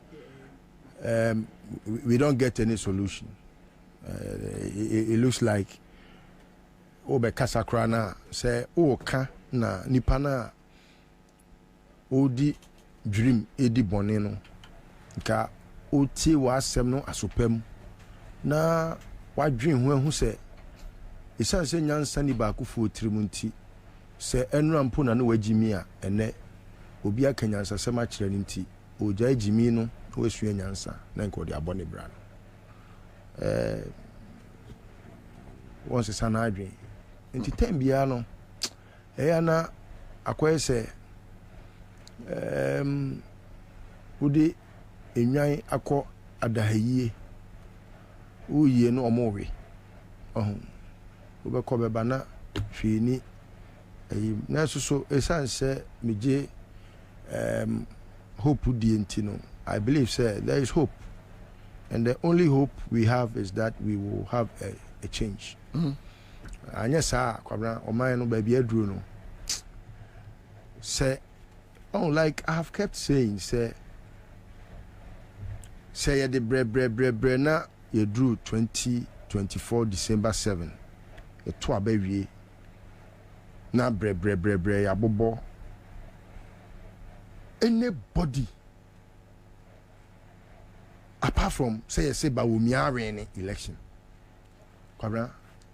we don't get any solution. It looks like Obe Kasakrana say ka na nipana odi dream edi boneno nka oti wasem no asopam na wadwen hu se isan se nyansa ni ba kufu otirimunti se enura mpo na wagimi a ene obi aka nyansa se ma kire nti oja jimi no wesu nyansa na nko de abone bra no once sana adwen nti tembia no na akoye se udi enwan akọ adahayie uye no omowe obekọ beba na hwini na so esanse meje hope di ntino. I believe there is hope, and the only hope we have is that we will have a change. Anya sa Kwabena oman no ba bia duro no say like I have kept saying say ya de bre na ye drew 2024 December 7 e to abawie na bre ya bobo anybody apart from say ba wo miare ni election Kwabena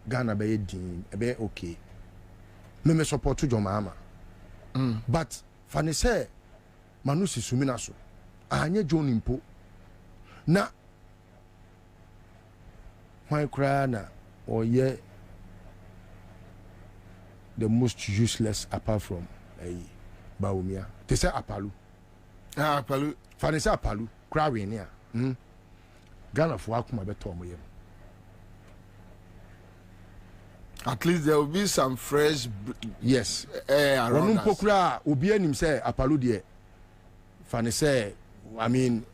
Ghana be din be okay me support to Jomama but fane say manusi sumina so anye John impo na why cry na or ye the most useless apart from Baumia they say apalu fane say apalu cry we ni Ghana for akuma beto mo yem. At least there will be some fresh yes around us. Obi anim say apalu de fane say I mean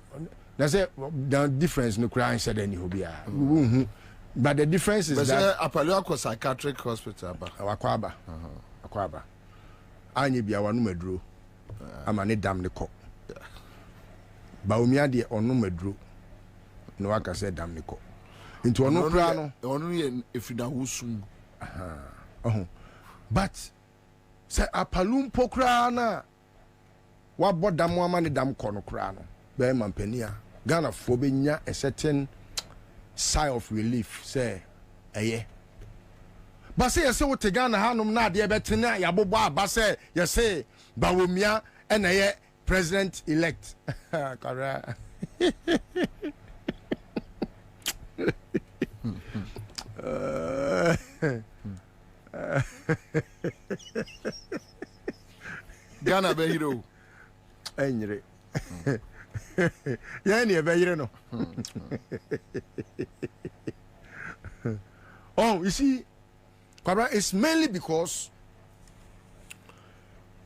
that's the difference no cry said any hobia but the difference is that apalu akọ psychiatric hospital akwaba anye bia wanu maduro amane dam ne kọ Baumia de onu maduro no aka say dam ne kọ into onu kra no onu ye efida wusum but say apalum pokra na wabọ dam amane dam kọ no kra no be mampania Ghana fo be nya a certain sigh of relief say but say yes wo te Ghana hanum na de betena ya bobo aba say yes Bawumia and president elect correct. Ghana be hero enyire ya ni be hero no oh you see Kwabena, it's mainly because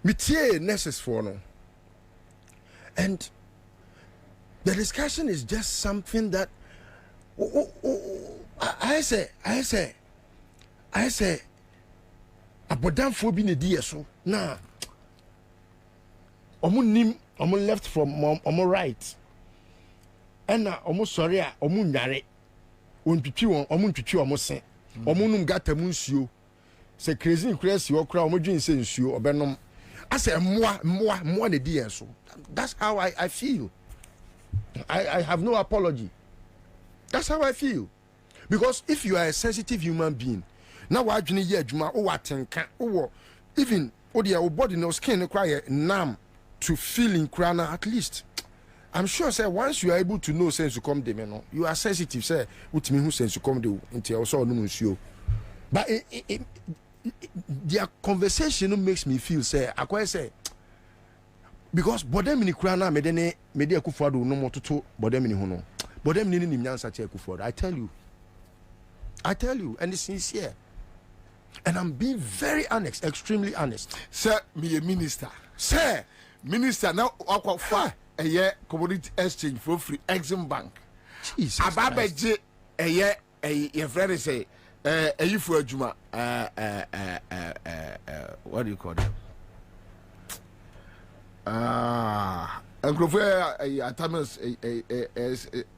metie nurses for no and the discussion is just something that I say abodamfo bi ne die so na omo left from omo right and omo sorry a omo nware ontwitwi omo se omo num gata mu nsuo se crazy crazy okra omo dwen se nsuo obenom ase moa ne die so. That's how I feel. I have no apology. That's how I feel. Because if you are a sensitive human being, now what adwene ye adwuma o watenka o even o your body no skin cry numb to feeling crana at least. I'm sure say once you are able to know sense to come dem no you are sensitive say utimi hu sense to come de into also no nsuo. But their conversation makes me feel say akwa say because bodem ni crana me de akufuado no mototo bodem ni hu no bodem ni nyansa che akufuado. I tell you and it's sincere and I'm being very honest, extremely honest. Sir, me a minister. Sir, minister now akwafa eye commodity exchange for free Exim Bank. Jesus. Ababeje your friend say for adwuma what do you call them? Atamas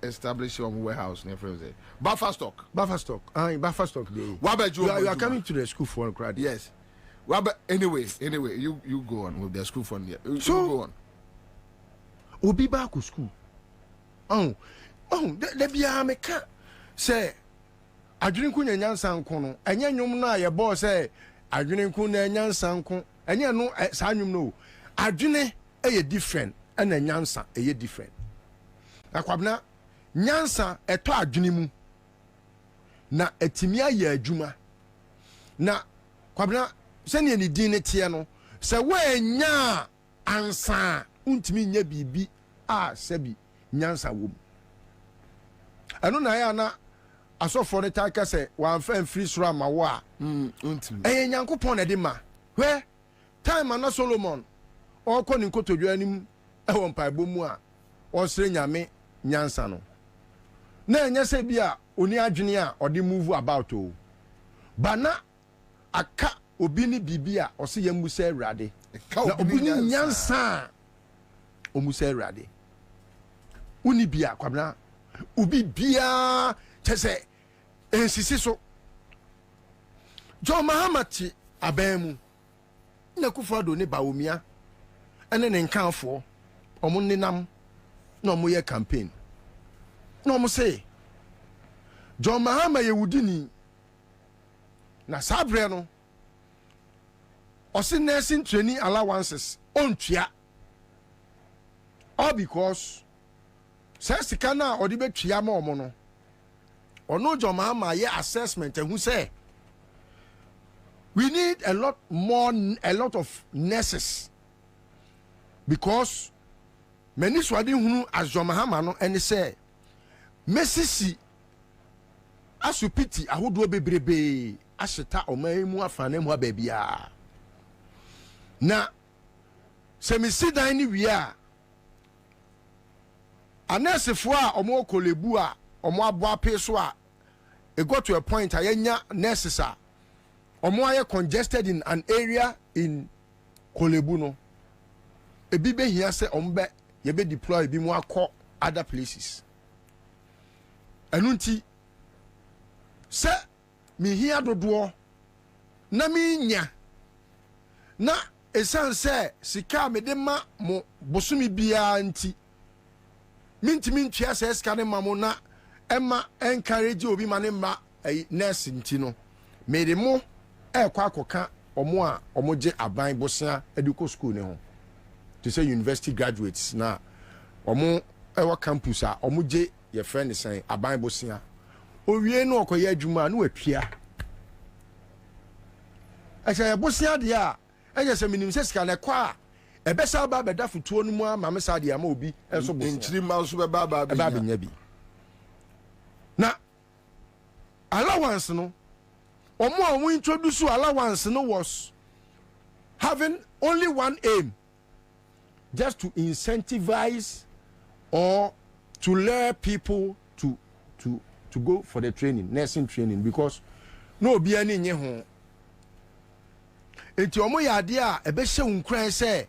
establish your warehouse near friends. Buffer stock. Buffer stock. Buffer stock. You are coming to the school for a crowd. Yes. Well, but anyway, you go on with the school fund here. So go on. Obi back to school. There be a meka say. Adwene ku nyansa nko no enye nwom na ye boss say adwene ku na nyansa nko enye no sa nwom no adwene eye different and nyansa eye different akwabna nyansa eto adwene mu na etimi aye adwuma na kwabna se ne din ne tie no se wanya ansa untimi nya bibi a sebi nyansa wom anu na ya na aso for the take say wan fan free sura ma wo a nyankopon na de ma hwe time na Solomon o ko ni nkotodwa anim e won paebo mu a o sere nyame nyansa no na enya se bia oni adwene a o de move about o bana aka obi ni bibia o se yamusa awrade na obi ni nyansa o musa awrade uni bia kwabna obi bia tese ensisi so John Mahamati abemu na Kufado ne baomia ene ne nkanfo omo nenam na omo ye campaign na omo say John Mahama yewudini na sabre no osi nursing training allowances ontua all because sesika na odi betua ma omo no ono John Mahama ye assessment who say we need a lot of nurses because many swadi hunu as John Mahama no and say mesisi asupiti ahodo bebrebe asheta omamu afane mu ababia na semisi dan ni wi a anesefo a omo kolebu a omo abo apeso a it got to a point ayenya nurses a omo aye congested in an area in Kolebu no ebi be hia se ombe ye be deploy bi mu akọ other places anunti se mi hia dodo na mi nya na esan se sika me de ma mo bosumi bia nti minti ntwa se sika ne ma mo na emma encourage obi ma ne ma nurse nti no me de mo kwa akoka omo a omo je aban bosia educo school ne ho to say university graduates na omo ewa campus a omo je ye friend say aban bosia owie no okoye adwuma na watwia acha bosia de a enye se minim se sika na kwa ebesa ba beda futuo no mu ama me sa de ama obi enso bosia nchiri ma so be ba nya bi na allowance no omo we introduce allowance no was having only one aim, just to incentivize or to lure people to go for the training, nursing training, because no be any nye ho enti omo ya de a ebe hye unkran say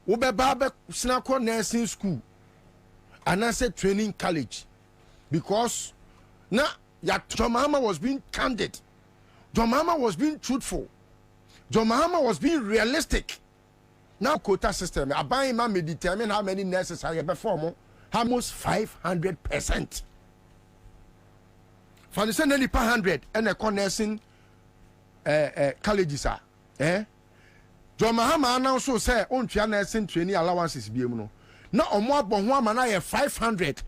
wo be ba be snako nursing school and I said training college, because na ya John Mahama was being candid. John Mahama was being truthful. John Mahama was being realistic. Now quota system, I buy him may determine how many nurses I perform. Almost 500%. For the same 100 and a nursing colleges are. John Mahama also say on nursing training allowances be no. Now on more but one man 500.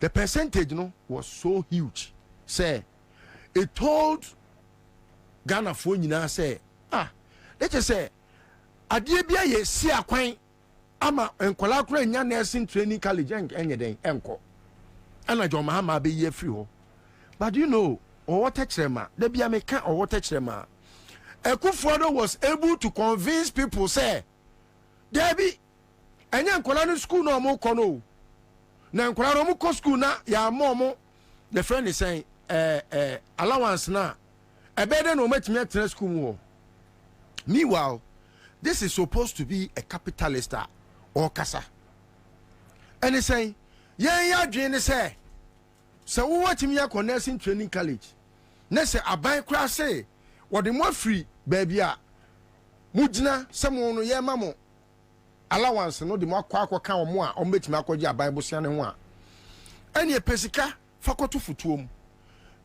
The percentage was so huge. Say it told Ghana for nyina say let's just say adie bia ye si akwan ama enkola kura nya nursing training college enye den enko ana John Mahama be ye free ho. But you know o water chrema da bia me ka o water chrema Ekufuado was able to convince people say Debbie enye nkola no school no mo kono na nkola no mo ko school na ya mo the friend is saying allowance na ebede no matimi atena school mu. Meanwhile, this is supposed to be a capitalist or kasa. And he saying, yeah, Jane say, so what him ya nursing training college. Nese aban kra say, what the more free, baby mujina, someone ye mamo. Allowance no the more kwa kan mo a ombetimi akwaji aban bosia ne ho a. Ene pesika fakoto futuom.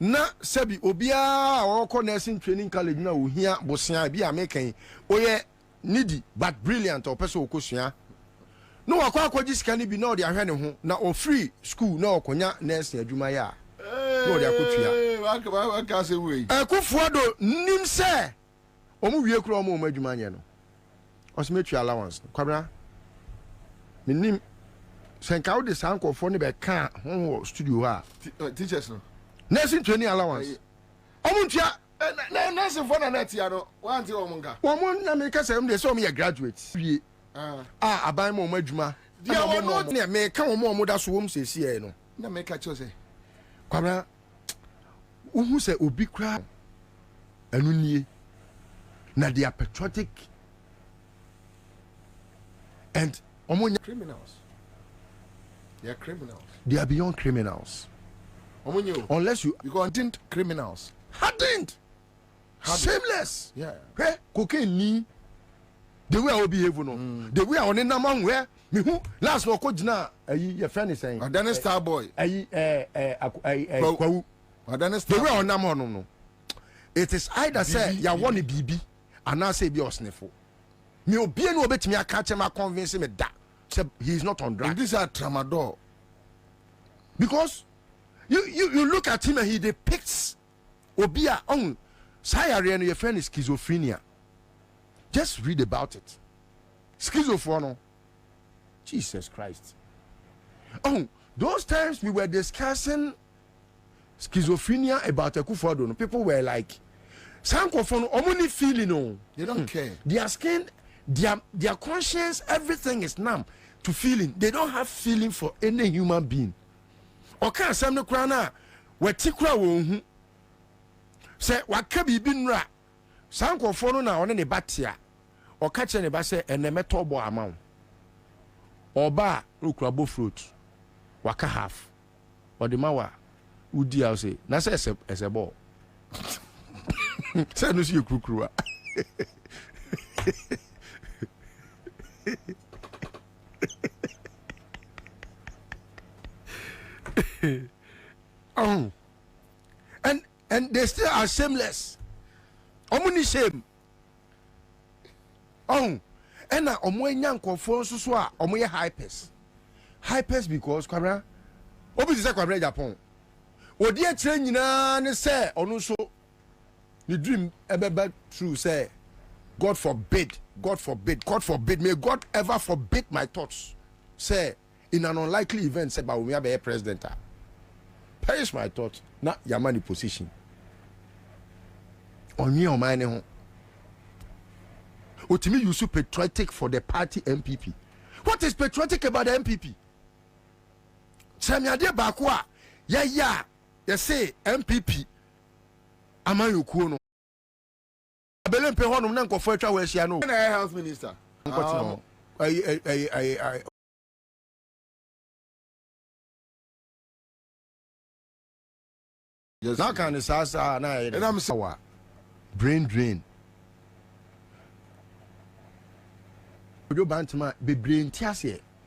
Na sebi obia wako nursing training college na ohia bosia bi amekan oye needy but brilliant or person okosua no wakwa akwaji sika ni bi na odi ahwe ne ho na o free school na okonya nursing adwuma ya no odi akotua waka se we Kufuado nim se omu wie kro omu adwuma nye no osimetu allowance Kwabena minim senka wo de sankofo ne be ka ho studio ha teachers no nursing training allowance omuntua na nursing for na net ya no wanti omunga womun na me ka say me so me graduate wie aban mo adwuma dia wono ne me ka wo mo da so wom sesi e no na me ka cho say Kwabena uhu say obi kra anu nie na they are patriotic and criminals. They are criminals. They are beyond criminals. Unless you didn't criminals. Hardened. Shameless. Yeah. Hey, cocaine ni. The way I will behave no. The way I on na man where me who last no ko jina ayi your friend is saying. Adana star boy. Ayi kwawu. Adana star. The way on na man no. It is either say ya want bibi and I say be osnefo. Me obi no obetimi aka che ma convince me that he is not on drugs. This are tramadol. Because you look at him and he depicts obia on sayare and your friend is schizophrenia. Just read about it. Schizophrenia. Jesus Christ. Oh, those times we were discussing schizophrenia about Ekufuado, people were like, Sankofono, omuni feeling no. They don't care. Their skin, their conscience, everything is numb to feeling. They don't have feeling for any human being. Okay, some no krana, we tikra wo say waka bibi nra. Sankofono na one ne batia. Oka che ne ba say eneme tobo amount. Oba ukrabo fruit. Waka half. Odemawa udiเอาsay na say ese ball. Say no see krukruwa. Oh. And they still are shameless. Omuni shame. Oh. And na omo nyankofo so a omo ye hypers. Hypers because Kwabena obi say Kwabena Japan. Odi a kire nyina ne say onu so the dream ever true say God forbid may God ever forbid my thoughts say in an unlikely event say ba we be president perish my thought na yamani position onye o man ho otimi use patriotic for the party MPP. What is patriotic about the MPP? Samiade ba ko a ya say MPP amayokuo no abele mpe honum na nkofo atwa wa ahia no na health minister yes na kan sasa na and I'm sawa brain drain ojo bantama be brain tiase